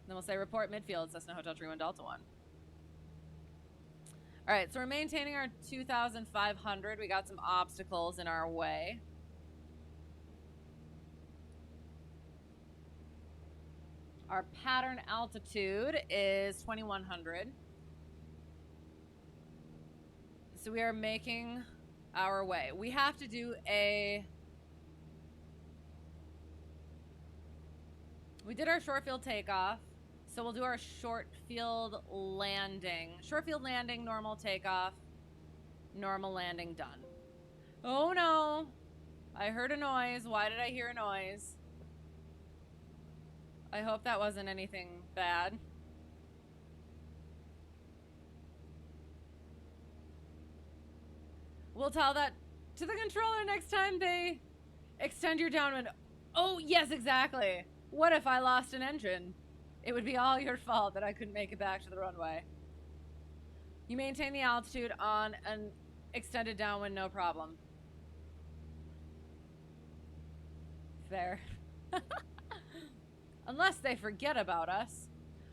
Then we'll say report midfield, Cessna Hotel Tree 1 Delta 1. All right, so we're maintaining our 2,500. We got some obstacles in our way. Our pattern altitude is 2,100. So we are making our way. We have to do we did our short field takeoff. So we'll do our short field landing. Short field landing, normal takeoff, normal landing done. Oh no, I heard a noise. Why did I hear a noise? I hope that wasn't anything bad. We'll tell that to the controller next time they extend your downwind. Oh, yes, exactly. What if I lost an engine? It would be all your fault that I couldn't make it back to the runway. You maintain the altitude on an extended downwind, no problem. Fair. Unless they forget about us.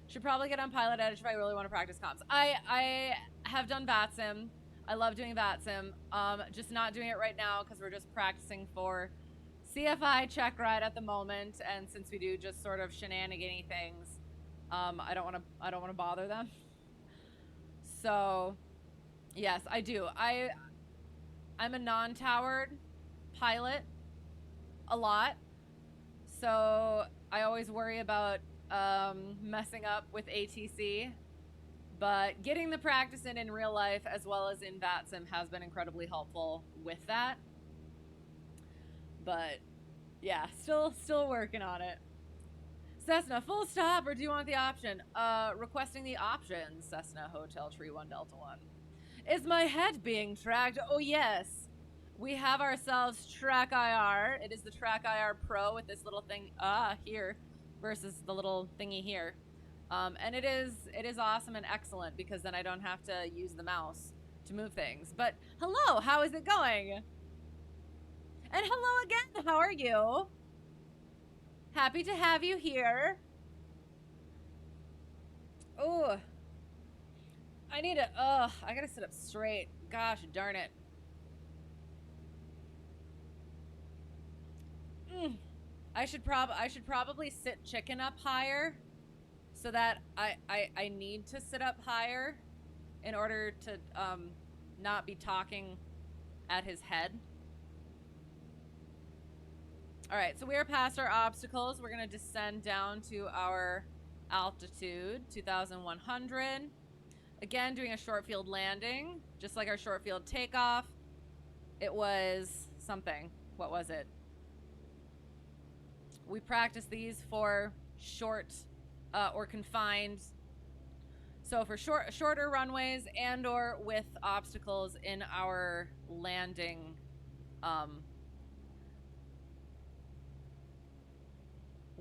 Should probably get on pilot edge if I really want to practice comms. I have done VATSIM. I love doing VATSIM. Just not doing it right now because we're just practicing for CFI Checkride at the moment, and since we do just sort of shenanigany things, I don't want to bother them. So, yes, I do. I'm a non-towered pilot a lot, so I always worry about messing up with ATC. But getting the practice in real life as well as in VATSIM has been incredibly helpful with that. But yeah, still working on it. Cessna, full stop, or do you want the option? Requesting the option, Cessna Hotel Tree 1 Delta 1. Is my head being tracked? Oh yes. We have ourselves Track IR. It is the Track IR Pro with this little thing here versus the little thingy here. And it is awesome and excellent because then I don't have to use the mouse to move things. But hello, how is it going? And hello again, how are you? Happy to have you here. Oh, I need to, I gotta sit up straight. Gosh darn it. I should probably sit chicken up higher so that I need to sit up higher in order to not be talking at his head. All right, so we are past our obstacles. We're gonna descend down to our altitude, 2,100. Again, doing a short field landing, just like our short field takeoff. It was something. What was it? We practice these for short or confined. So for shorter runways and or with obstacles in our landing.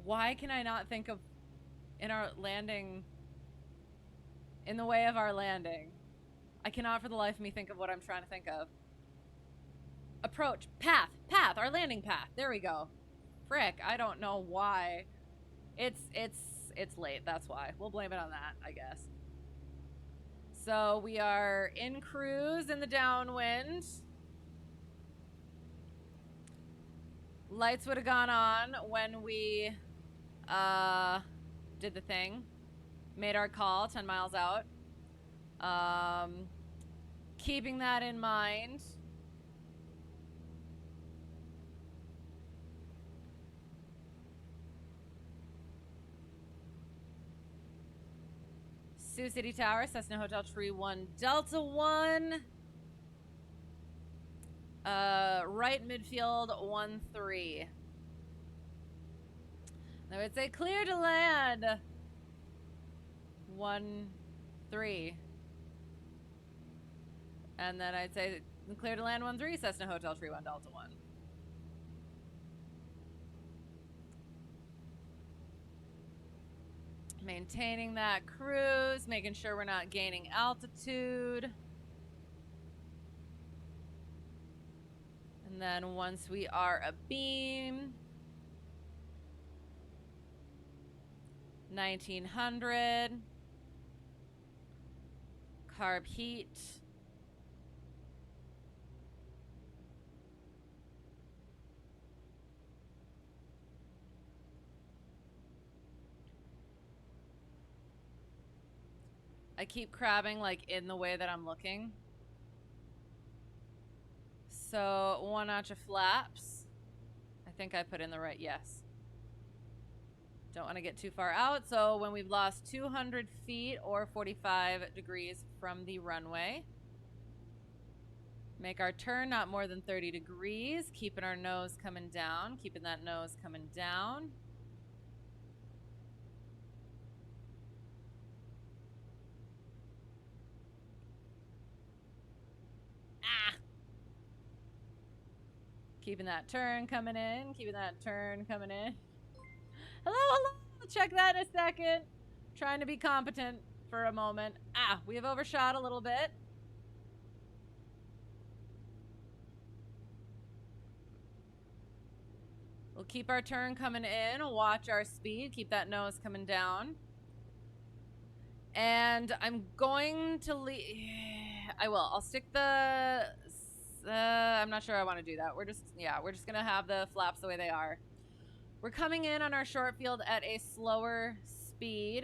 Why can I not think of in our landing, in the way of our landing? I cannot for the life of me think of what I'm trying to think of. Approach, path, our landing path. There we go. Frick, I don't know why. It's late, that's why. We'll blame it on that, I guess. So we are in cruise in the downwind. Lights would have gone on when we did the thing. Made our call 10 miles out. Keeping that in mind. Sioux City Tower, Cessna Hotel Tree 1, Delta 1. Right midfield 1-3. I would say clear to land 1-3. And then I'd say clear to land 1-3, Cessna Hotel Tree 1, Delta 1. Maintaining that cruise, making sure we're not gaining altitude. And then once we are abeam, 1900, carb heat. I keep crabbing like in the way that I'm looking. So 1 notch of flaps. I think I put in the right, yes. Don't want to get too far out. So when we've lost 200 feet or 45 degrees from the runway, make our turn not more than 30 degrees, keeping our nose coming down, keeping that nose coming down. Keeping that turn coming in, keeping that turn coming in. Hello, hello. Check that in a second. Trying to be competent for a moment. We have overshot a little bit. We'll keep our turn coming in. Watch our speed. Keep that nose coming down. And I'm going to leave. I will. I'll stick the... I'm not sure I want to do that. We're just going to have the flaps the way they are. We're coming in on our short field at a slower speed.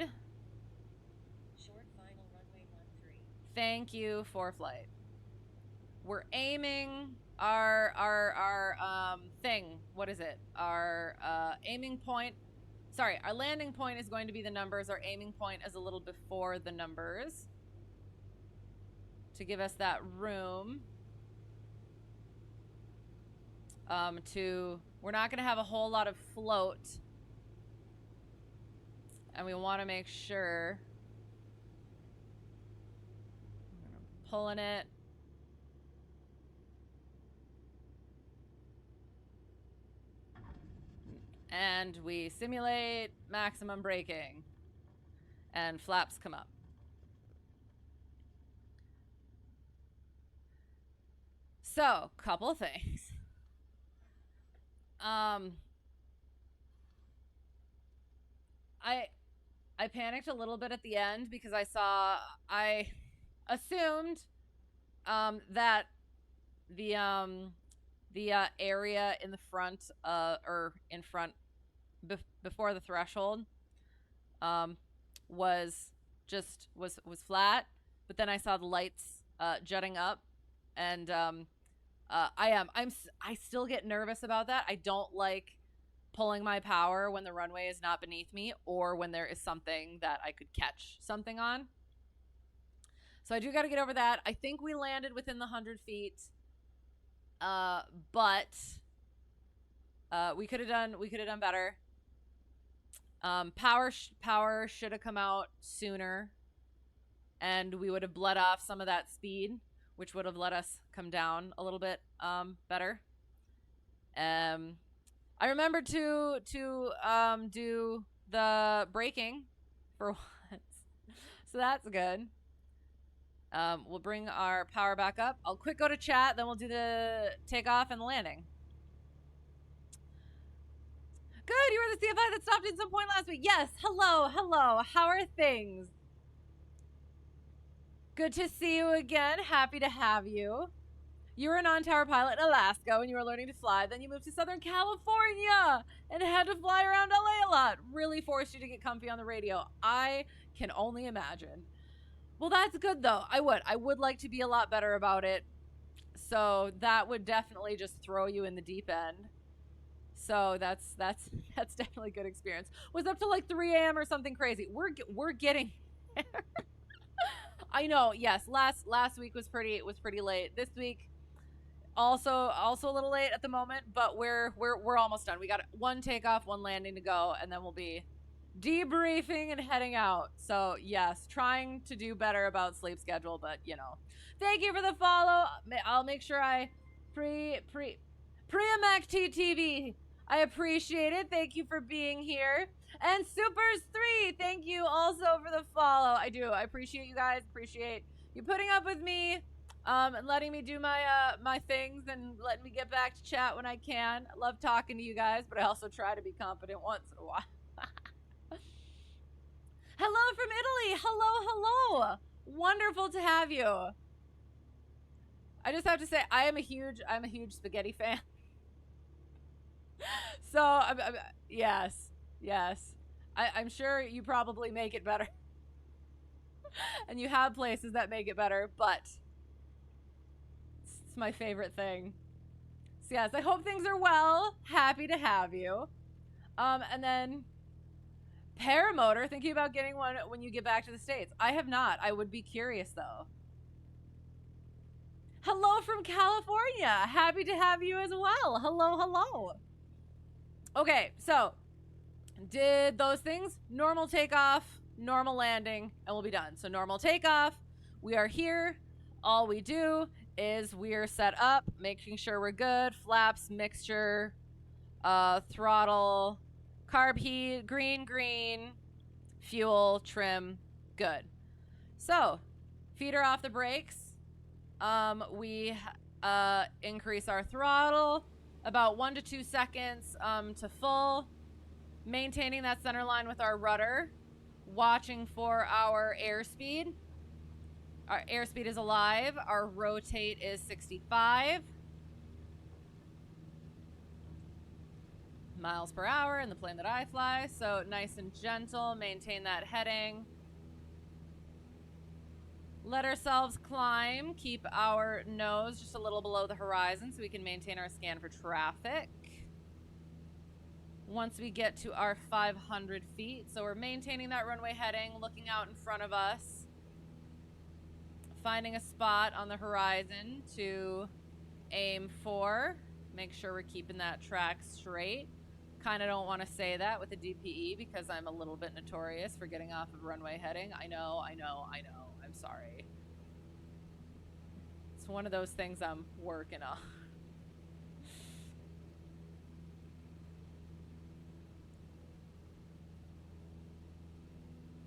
Short final runway 13. Thank you, Foreflight. We're aiming our thing. What is it? Our aiming point. Sorry, our landing point is going to be the numbers. Our aiming point is a little before the numbers to give us that room. We're not going to have a whole lot of float, and we want to make sure pulling it. And we simulate maximum braking, and flaps come up. So, couple things. I panicked a little bit at the end because I assumed that the area in the front or in front before the threshold was flat, but then I saw the lights jutting up, and I still get nervous about that. I don't like pulling my power when the runway is not beneath me or when there is something that I could catch something on. So I do got to get over that. I think we landed within the 100 feet. But we could have done better. Power should have come out sooner, and we would have bled off some of that speed, which would have let us come down a little bit better. I remember to do the braking for once, so that's good. We'll bring our power back up. I'll quick go to chat, then we'll do the takeoff and the landing. Good, you were the CFI that stopped in some point last week. Yes, hello. How are things? Good to see you again. Happy to have you. You were a non-tower pilot in Alaska when you were learning to fly. Then you moved to Southern California and had to fly around LA a lot. Really forced you to get comfy on the radio. I can only imagine. Well, that's good though. I would like to be a lot better about it. So that would definitely just throw you in the deep end. So that's definitely a good experience. Was up to like 3 a.m. or something crazy. We're getting there. I know. Yes, last week was pretty late. This week also a little late at the moment, but we're almost done. We got one takeoff, one landing to go, and then we'll be debriefing and heading out. So yes, trying to do better about sleep schedule, but you know. Thank you for the follow. I'll make sure I Priamac TTV. I appreciate it. Thank you for being here. And Supers3, thank you also for the follow. I do. I appreciate you guys. Appreciate you putting up with me, and letting me do my my things and letting me get back to chat when I can. I love talking to you guys, but I also try to be competent once in a while. Hello from Italy. Hello. Wonderful to have you. I just have to say I'm a huge spaghetti fan. So yes. I'm sure you probably make it better. And you have places that make it better, but it's my favorite thing. So yes, I hope things are well. Happy to have you. And then paramotor, thinking about getting one when you get back to the States. I have not. I would be curious though. Hello from California. Happy to have you as well. Hello. Okay, so did those things. Normal takeoff, normal landing, and we'll be done. So normal takeoff, we are here. All we do is we're set up, making sure we're good. Flaps, mixture, throttle, carb heat, green, fuel, trim, good. So feet are off the brakes. We increase our throttle about 1 to 2 seconds to full, maintaining that center line with our rudder, watching for our airspeed. Our airspeed is alive. Our rotate is 65 miles per hour in the plane that I fly. So nice and gentle, maintain that heading. Let ourselves climb, keep our nose just a little below the horizon so we can maintain our scan for traffic. Once we get to our 500 feet, so we're maintaining that runway heading, looking out in front of us, finding a spot on the horizon to aim for. Make sure we're keeping that track straight. Kind of don't want to say that with a DPE because I'm a little bit notorious for getting off of runway heading. I know. I'm sorry. It's one of those things I'm working on.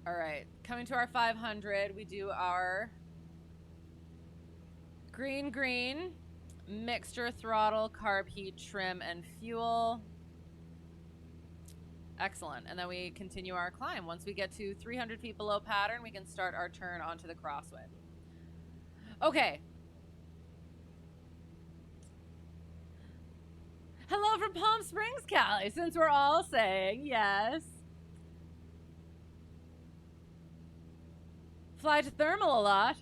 All right, coming to our 500, we do our green, mixture, throttle, carb heat, trim, and fuel. Excellent. And then we continue our climb. Once we get to 300 feet below pattern, we can start our turn onto the crosswind. Okay. Hello from Palm Springs, Cali, since we're all saying yes. Fly to thermal a lot.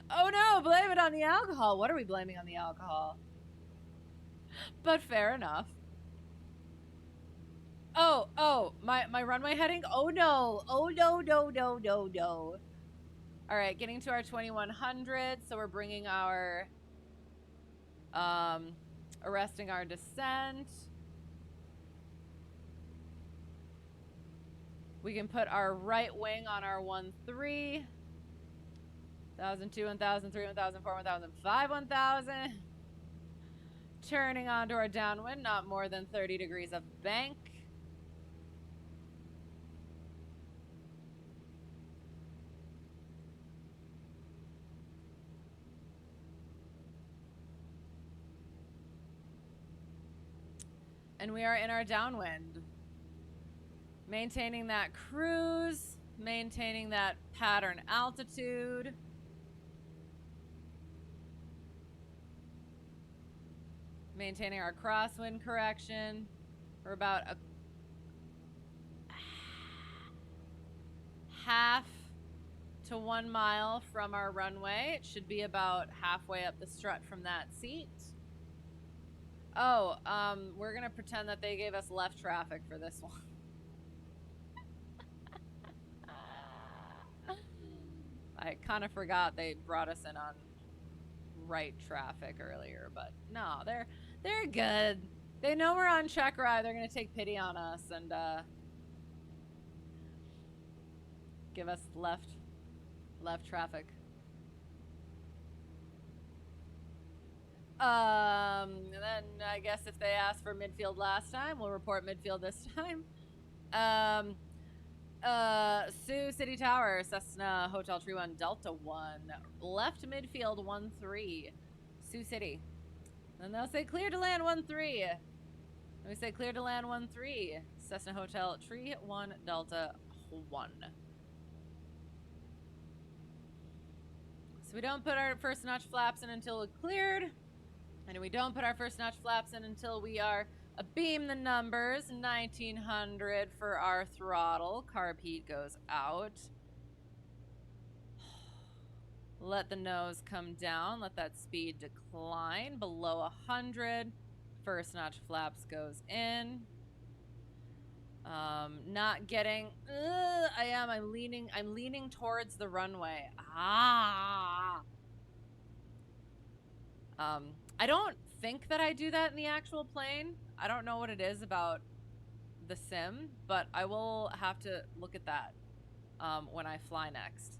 Oh no, blame it on the alcohol. What are we blaming on the alcohol? But fair enough. Oh, my runway heading? Oh no. No. All right, getting to our 2100. So we're bringing our, arresting our descent. We can put our right wing on our 1-3. 1002, 1003, 1004, 1005, 1000. Turning onto our downwind, not more than 30 degrees of bank. And we are in our downwind. Maintaining that cruise, maintaining that pattern altitude. Maintaining our crosswind correction. We're about a half to 1 mile from our runway. It should be about halfway up the strut from that seat. Oh, we're gonna pretend that they gave us left traffic for this one. Alright, kind of forgot they brought us in on right traffic earlier, but no, they're good. They know we're on Checkride. They're gonna take pity on us and give us left traffic. Then I guess if they asked for midfield last time, we'll report midfield this time. Sioux City Tower, Cessna Hotel Tree 1, Delta 1, left midfield 1-3, Sioux City. Then they'll say clear to land 1-3. And we say clear to land 1-3, Cessna Hotel Tree 1, Delta 1. So we don't put our first notch flaps in until we're cleared. And we don't put our first notch flaps in until we are beam the numbers. 1900 for our throttle. Carb heat goes out. Let the nose come down. Let that speed decline below 100. First notch flaps goes in. Not getting. I'm leaning towards the runway. I don't think that I do that in the actual plane. I don't know what it is about the sim, but I will have to look at that when I fly next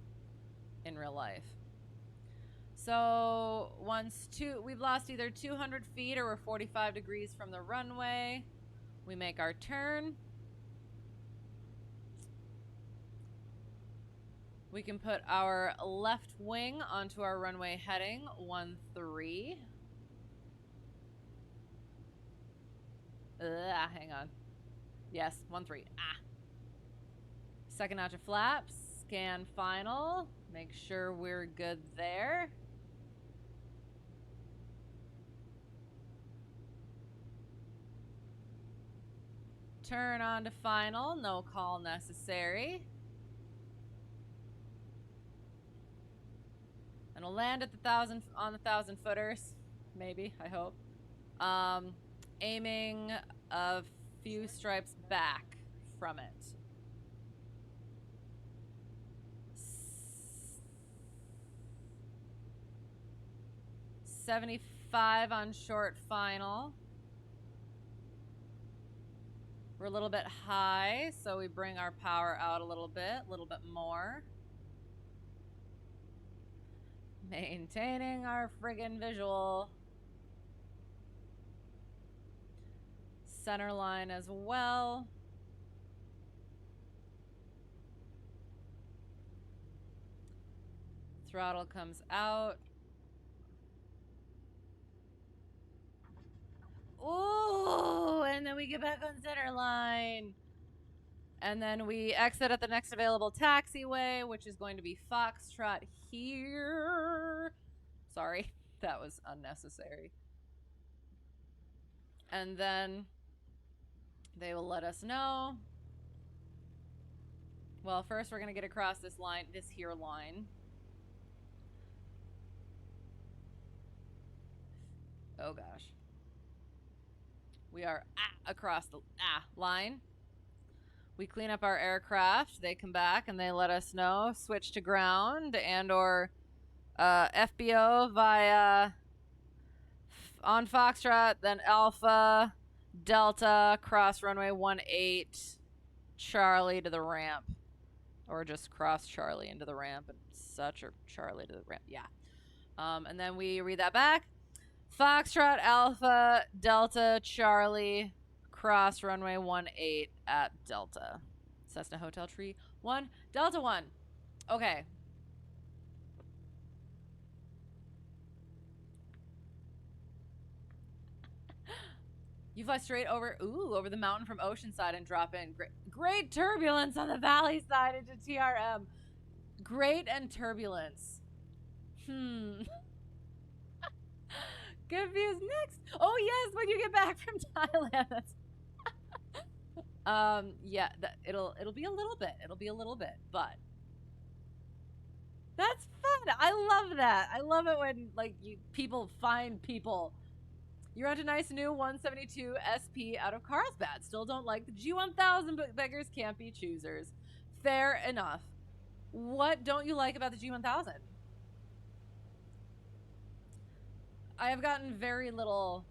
in real life. So we've lost either 200 feet or we're 45 degrees from the runway. We make our turn. We can put our left wing onto our runway heading 1-3. Hang on. Yes, 1-3. Second notch of flaps. Scan final. Make sure we're good there. Turn on to final. No call necessary. And we'll land at the 1,000 footers. Maybe, I hope. Aiming a few stripes back from it. 75 on short final. We're a little bit high, so we bring our power out a little bit more. Maintaining our friggin' visual. Center line as well. Throttle comes out. Ooh, and then we get back on center line. And then we exit at the next available taxiway, which is going to be Foxtrot here. Sorry, that was unnecessary. And then they will let us know. Well, first we're going to get across this line, this here line. Oh gosh. We are across the line. We clean up our aircraft. They come back and they let us know. Switch to ground and or FBO via on Foxtrot, then Alpha, Delta, cross runway 18, Charlie to the ramp. Or just cross Charlie into the ramp and such, or Charlie to the ramp. Yeah. And then we read that back. Foxtrot, Alpha, Delta, Charlie, cross runway 18 at Delta. Cessna Hotel Tree 1, Delta 1. Okay. You fly straight over the mountain from Oceanside and drop in. Great turbulence on the valley side into TRM. Great and turbulence. Confused next. Oh yes, when you get back from Thailand. Yeah, it'll be a little bit. It'll be a little bit, but that's fun. I love that. I love it when like people find people. You're onto nice new 172 SP out of Carlsbad. Still don't like the G1000, but beggars can't be choosers. Fair enough. What don't you like about the G1000? I have gotten very little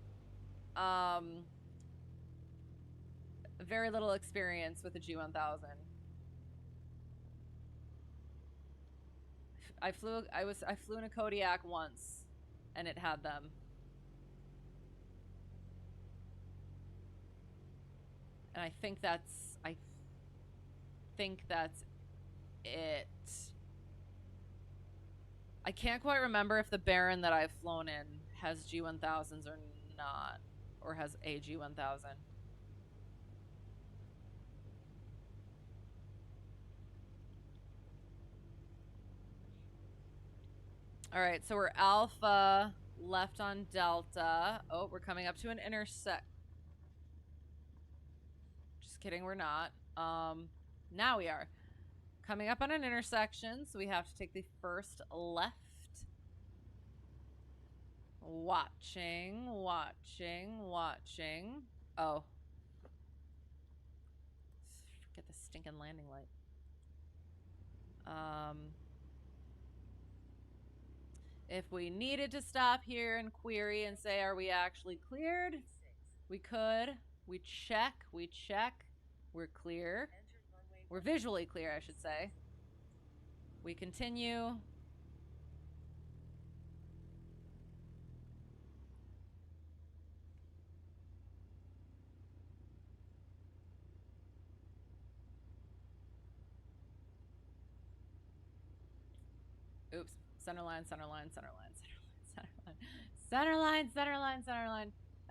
experience with the G1000. I flew in a Kodiak once, and it had them. And I think that's it. I can't quite remember if the Baron that I've flown in has G1000s or not, or has a G1000. All right, so we're Alpha, left on Delta. Oh, we're coming up to an intersect. Just kidding, we're not. Now we are. Coming up on an intersection, so we have to take the first left. Watching. Oh. Get the stinking landing light. If we needed to stop here and query and say, are we actually cleared? We could. We check. We're clear. We're visually clear, I should say. We continue. Oops. Centerline.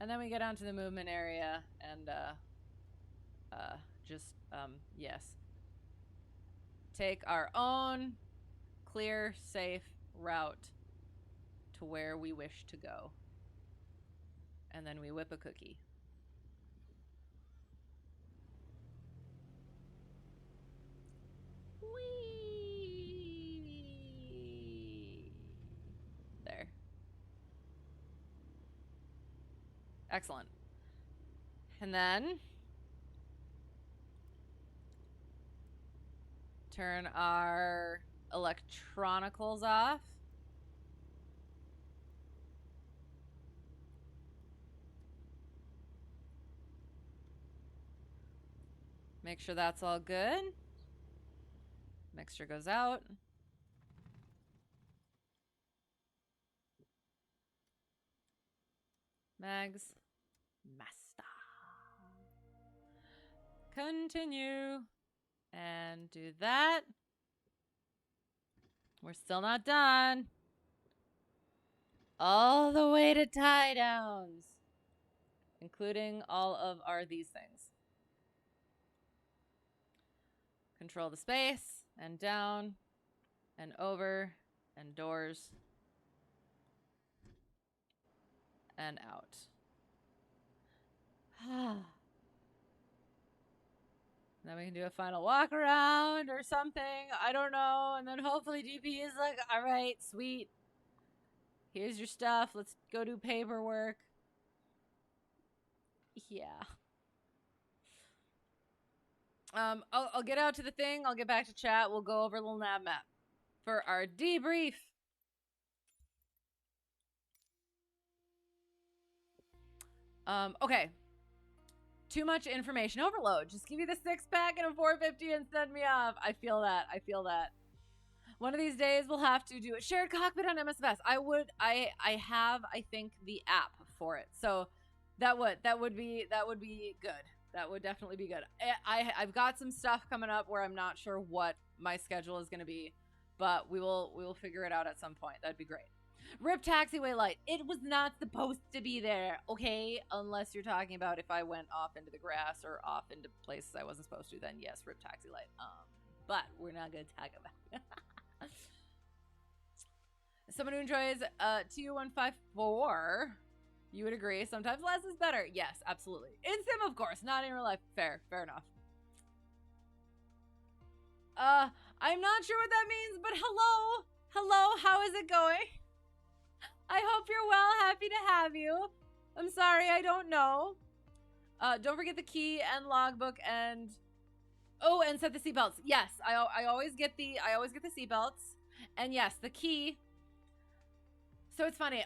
And then we get onto the movement area and yes. Take our own clear, safe route to where we wish to go. And then we whip a cookie. Whee! There. Excellent. And then turn our electronicals off. Make sure that's all good. Mixture goes out. Mags. Master. Continue. And do that. We're still not done. All the way to tie downs. Including all of these things. Control the space, and down, and over, and doors, and out. Then we can do a final walk around or something. I don't know. And then hopefully DP is like, all right, sweet. Here's your stuff. Let's go do paperwork. Yeah. I'll get out to the thing. I'll get back to chat. We'll go over LittleNavMap for our debrief. Okay. Too much information overload. Just give me the 6-pack and a 450 and send me off. I feel that. One of these days we'll have to do a shared cockpit on MSFS. I have, I think, the app for it. So that would be good. That would definitely be good. I've got some stuff coming up where I'm not sure what my schedule is going to be, but we will figure it out at some point. That'd be great. RIP taxiway light. It was not supposed to be there, okay? Unless you're talking about if I went off into the grass or off into places I wasn't supposed to, then yes, RIP taxi light. But we're not going to talk about it. Someone who enjoys 2154. You would agree. Sometimes less is better. Yes, absolutely. In sim, of course. Not in real life. Fair enough. I'm not sure what that means, but hello. Hello, how is it going? I hope you're well. Happy to have you. I'm sorry, I don't know. Don't forget the key and logbook and Oh, and set the seatbelts. Yes, I always get the seatbelts. And yes, the key. So it's funny.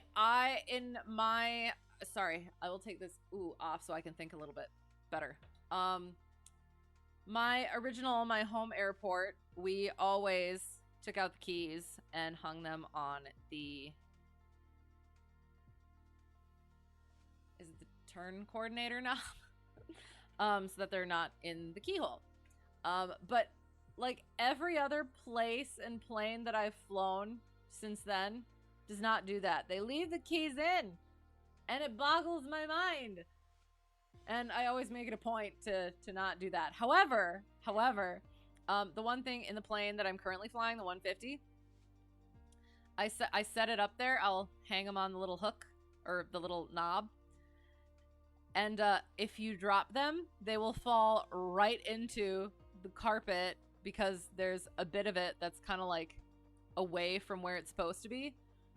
Sorry, I will take this off so I can think a little bit better. My home airport, we always took out the keys and hung them on the, is it the turn coordinator knob? So that they're not in the keyhole. But like every other place and plane that I've flown since then does not do that. They leave the keys in, and it boggles my mind. And I always make it a point to not do that. However, the one thing in the plane that I'm currently flying, the 150, I set it up there. I'll hang them on the little hook or the little knob. And if you drop them, they will fall right into the carpet because there's a bit of it that's kind of like away from where it's supposed to be.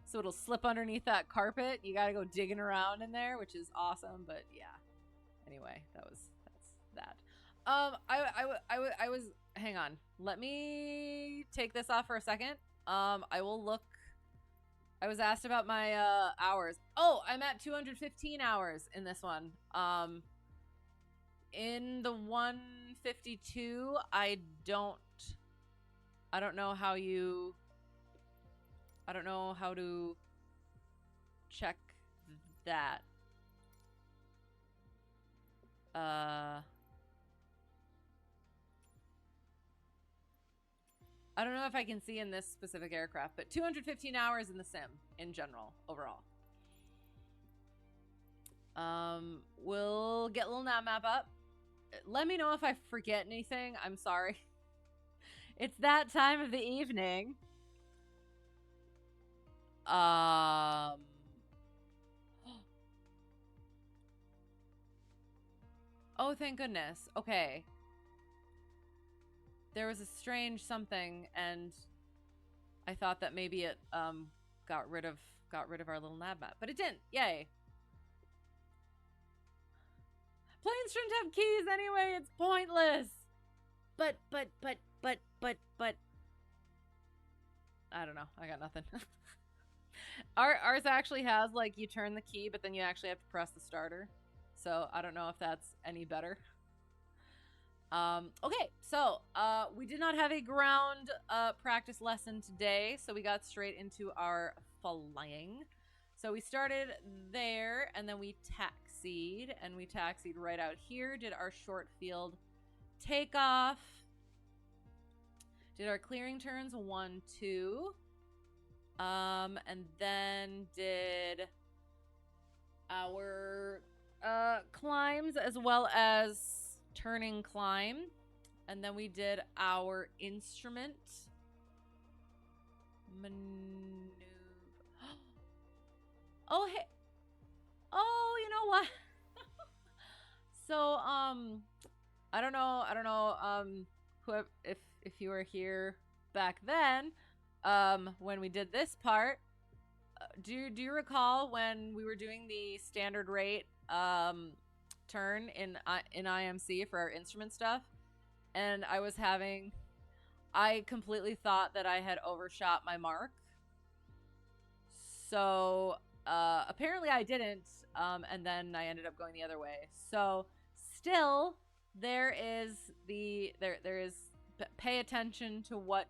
So it'll slip underneath that carpet. You got to go digging around in there, which is awesome. But yeah. Anyway, that's that. I was, hang on. Let me take this off for a second. I will look. I was asked about my hours. Oh, I'm at 215 hours in this one. In the 152, I don't know how to check that. I don't know if I can see in this specific aircraft, but 215 hours in the sim in general, overall. We'll get LittleNavMap up. Let me know if I forget anything. I'm sorry. It's that time of the evening. Oh, thank goodness. Okay. There was a strange something, and I thought that maybe it got rid of our little nav map, but it didn't. Yay. Planes shouldn't have keys anyway. It's pointless. But I don't know. I got nothing. Ours actually has, like, you turn the key, but then you actually have to press the starter. So I don't know if that's any better. Okay, so we did not have a ground practice lesson today, so we got straight into our flying. So we started there, and then we taxied, right out here, did our short field takeoff, did our clearing turns 1, 2, and then did our climbs as well as turning climb, and then we did our instrument maneuver. Oh, hey. Oh, you know what? So I don't know whoever, if you were here back then when we did this part, do you recall when we were doing the standard rate turn in IMC for our instrument stuff, and I completely thought that I had overshot my mark. So apparently I didn't, and then I ended up going the other way. So still there is pay attention to what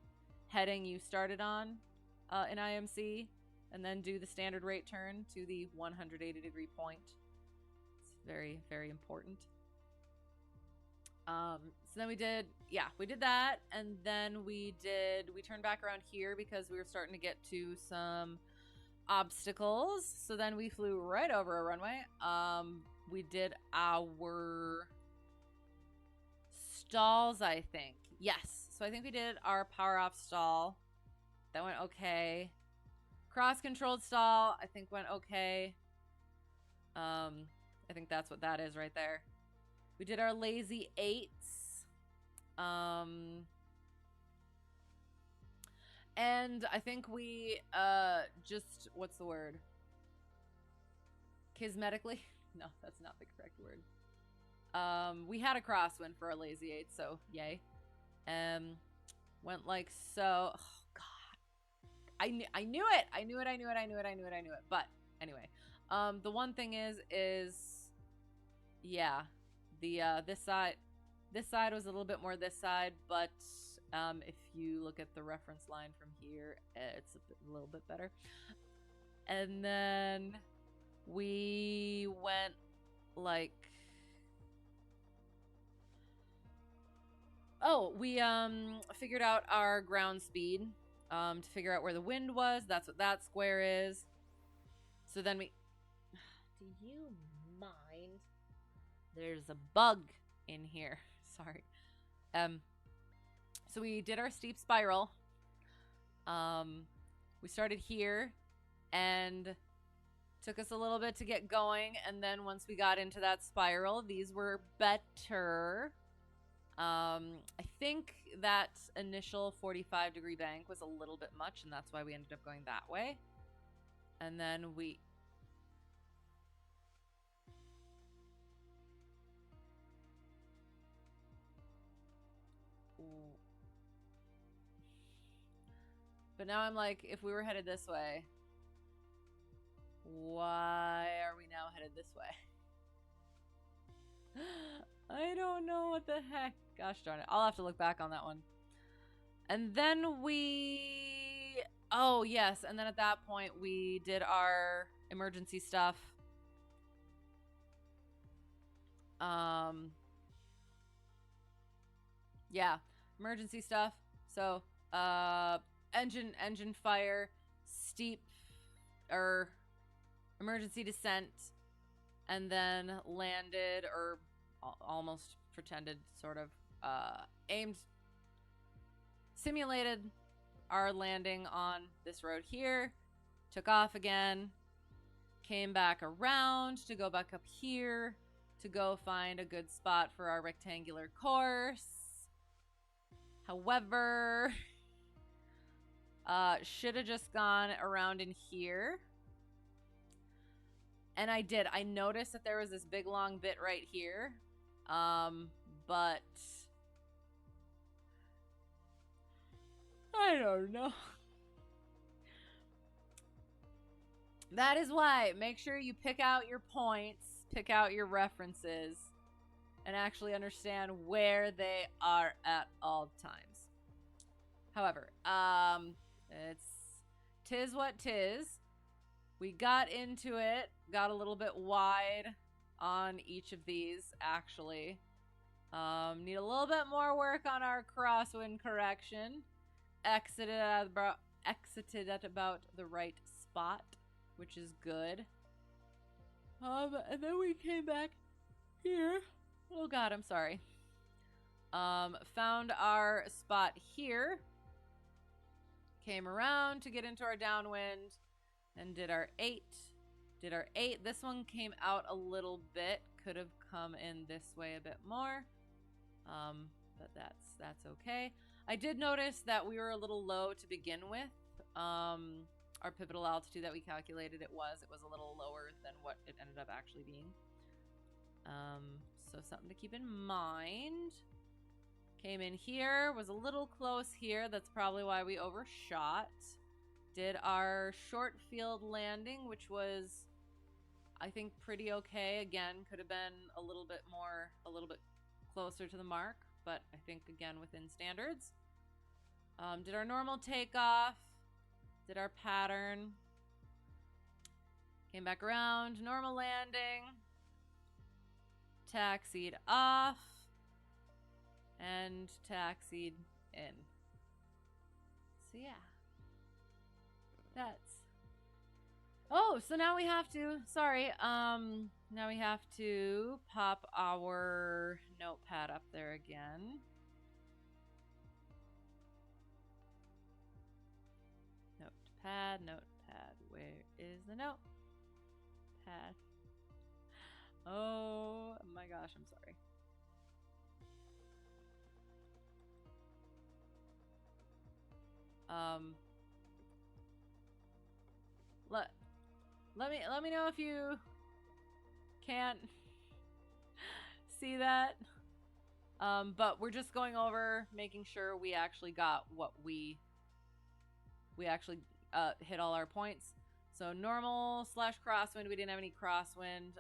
heading you started on in IMC, and then do the standard rate turn to the 180 degree point. Very, very important. So then we did that, and then we turned back around here because we were starting to get to some obstacles. So then we flew right over a runway. We did our stalls, I think. Yes. So I think we did our power off stall. That went okay. Cross controlled stall, I think went okay. I think that's what that is right there. We did our lazy 8s. And I think we just, what's the word? Kismetically? No, that's not the correct word. We had a crosswind for our lazy 8, so yay. Went like so. Oh God, I knew it. I knew it. But anyway, the one thing is yeah, the this side was a little bit more this side, but if you look at the reference line from here, it's a little bit better. And then we went like, oh, we figured out our ground speed to figure out where the wind was. That's what that square is. So then we, do you mind? There's a bug in here. Sorry. So we did our steep spiral. We started here and took us a little bit to get going, and then once we got into that spiral, these were better. I think that initial 45-degree bank was a little bit much, and that's why we ended up going that way. And then we... Ooh. But now I'm like, if we were headed this way, why are we now headed this way? I don't know what the heck. Gosh darn it. I'll have to look back on that one. And then we... Oh, yes. And then at that point, we did our emergency stuff. Yeah. Emergency stuff. So, engine fire, steep, or emergency descent, and then landed, or almost pretended, sort of, simulated our landing on this road here, took off again, came back around to go back up here to go find a good spot for our rectangular course. However, should have just gone around in here. And I did. I noticed that there was this big long bit right here. But I don't know. That is why, make sure you pick out your points, pick out your references, and actually understand where they are at all times. However, tis what tis. We got into it, got a little bit wide on each of these, actually. Need a little bit more work on our crosswind correction. Exited at about the right spot, which is good. And then we came back here. Oh God, I'm sorry. Found our spot here. Came around to get into our downwind and did our 8. This one came out a little bit. Could have come in this way a bit more. But that's okay. I did notice that we were a little low to begin with. Our pivotal altitude that we calculated it was a little lower than what it ended up actually being. So something to keep in mind. Came in here, was a little close here. That's probably why we overshot. Did our short field landing, which was, I think, pretty okay. Again, could have been a little bit closer to the mark, but I think, again, within standards. Did our normal takeoff. Did our pattern. Came back around. Normal landing. Taxied off. And taxied in. So, yeah. That's... Oh, so now we have to... Sorry. Now we have to pop our notepad up there again. Notepad. Where is the notepad? Oh my gosh, I'm sorry. Let me know if you can't see that. But we're just going over, making sure we actually got what we actually hit all our points. So normal / crosswind, we didn't have any crosswind,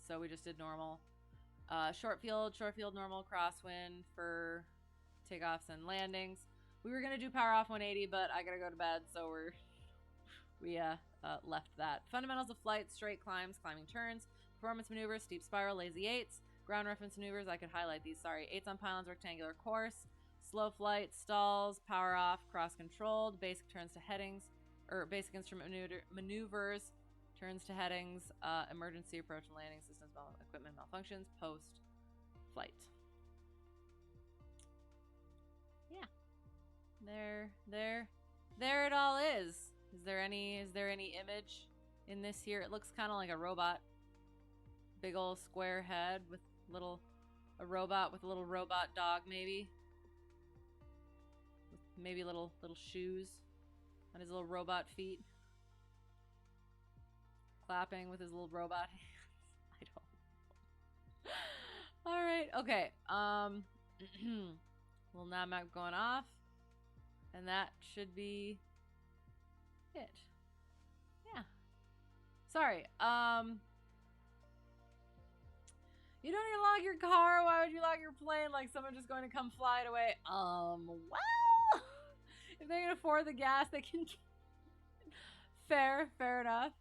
so we just did normal. Short field, normal, crosswind for takeoffs and landings. We were gonna do power off 180, but I gotta go to bed, so we left that. Fundamentals of flight: straight climbs, climbing turns, performance maneuvers, steep spiral, lazy eights, ground reference maneuvers. I could highlight these. Sorry, eights on pylons, rectangular course, slow flight, stalls, power off, cross controlled, basic turns to headings, or basic instrument maneuvers, turns to headings, emergency approach and landing systems, equipment malfunctions, post flight. Yeah, there it all is. Is there any image in this here? It looks kind of like a robot, big old square head with a robot with a little robot dog, maybe with maybe little shoes on his little robot feet, clapping with his little robot hands. I don't. All right, okay. Little nav map going off, and that should be it. Yeah. Sorry. You don't need to lock your car. Why would you lock your plane? Like someone just going to come fly it away. Well, if they can afford the gas, they can. Fair enough.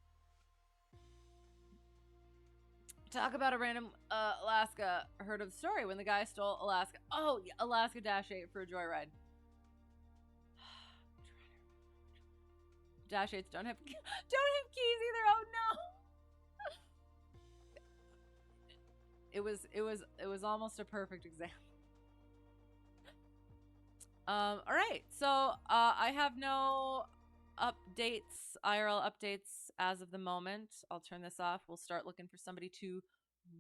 Talk about a random Alaska. Heard of the story when the guy stole Alaska. Oh, yeah, Alaska -8 for a joyride. -8s don't have keys either. Oh no. It was almost a perfect example. All right, so I have no updates, IRL updates as of the moment. I'll turn this off. We'll start looking for somebody to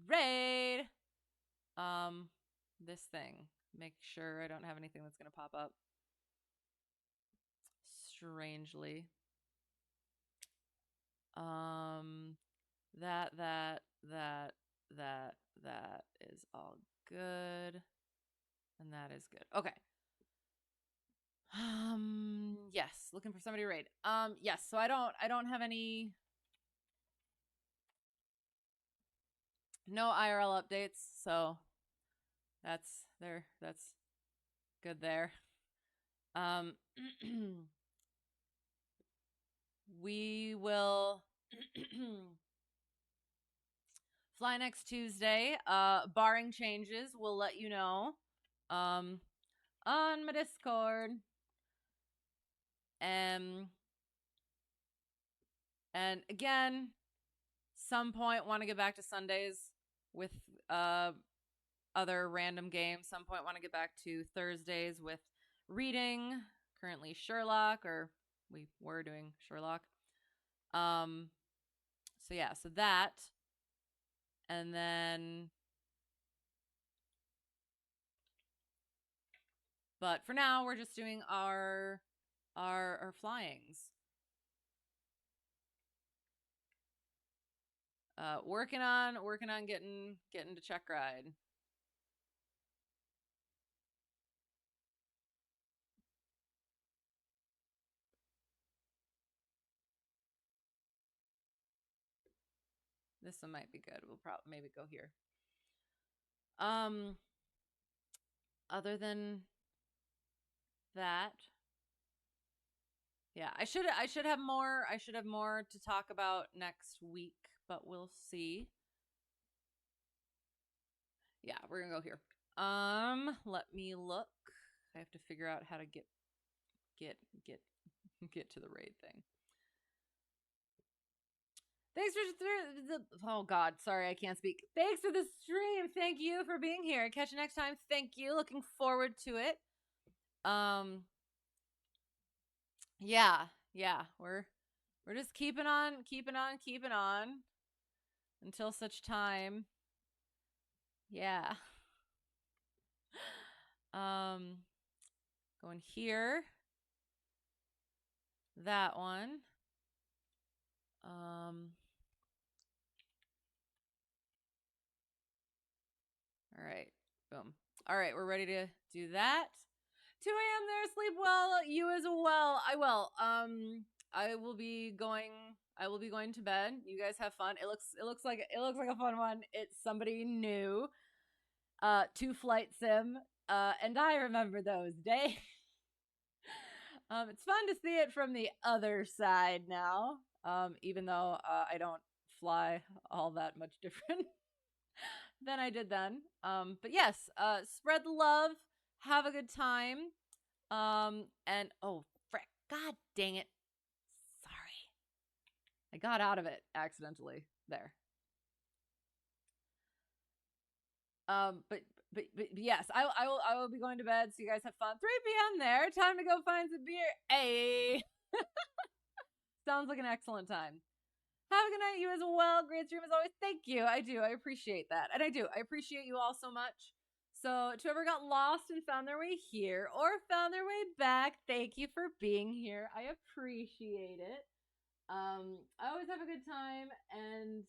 raid this thing. Make sure I don't have anything that's gonna pop up strangely. That is all good, and that is good. Okay. Yes, looking for somebody to raid. Yes, so I don't have any, no IRL updates, so that's good there. We will fly next Tuesday. Barring changes, we'll let you know on my Discord. And again, some point want to get back to Sundays with other random games. Some point want to get back to Thursdays with reading. Currently Sherlock, or we were doing Sherlock. So yeah, so that, and then, but for now we're just doing our flyings. Working on getting to Checkride. This one might be good. We'll probably maybe go here. Other than that, yeah, I should have more to talk about next week, but we'll see. Yeah, we're gonna go here. Let me look. I have to figure out how to get to the raid thing. Thanks for the oh god, sorry, I can't speak. Thanks for the stream. Thank you for being here. Catch you next time. Thank you. Looking forward to it. Yeah, we're just keeping on until such time. Yeah. Going here. That one. All right. Boom. All right, we're ready to do that. 2 a.m. there. Sleep well. You as well. I will. I will be going to bed. You guys have fun. It looks like a fun one. It's somebody new. 2 flight sim. And I remember those days. It's fun to see it from the other side now. Even though I don't fly all that much different than I did then. But yes, spread the love, have a good time. And oh frick, god dang it. Sorry. I got out of it accidentally there. But yes, I will be going to bed, so you guys have fun. 3 p.m. there. Time to go find some beer. Hey. Sounds like an excellent time. Have a good night, you as well. Great stream as always. Thank you. I do. I appreciate that. And I appreciate you all so much. So to whoever got lost and found their way here or found their way back, thank you for being here. I appreciate it. I always have a good time, and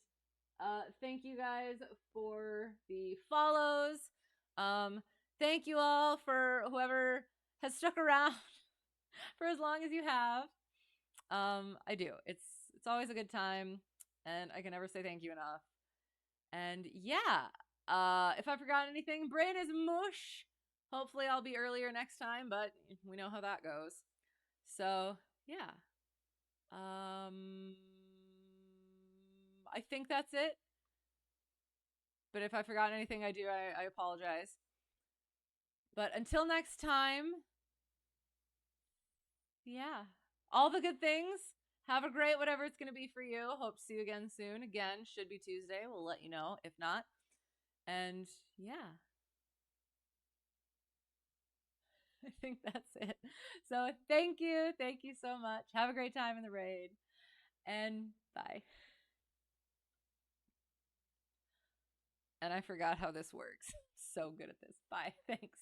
thank you guys for the follows. Thank you all for whoever has stuck around for as long as you have. I do. It's always a good time, and I can never say thank you enough. And yeah, if I forgot anything, brain is mush. Hopefully I'll be earlier next time, but we know how that goes. So yeah. I think that's it. But if I forgot anything, I apologize. But until next time, yeah, all the good things. Have a great whatever it's going to be for you. Hope to see you again soon. Again, should be Tuesday. We'll let you know if not. And yeah, I think that's it. So thank you. Thank you so much. Have a great time in the raid. And bye. And I forgot how this works. So good at this. Bye. Thanks.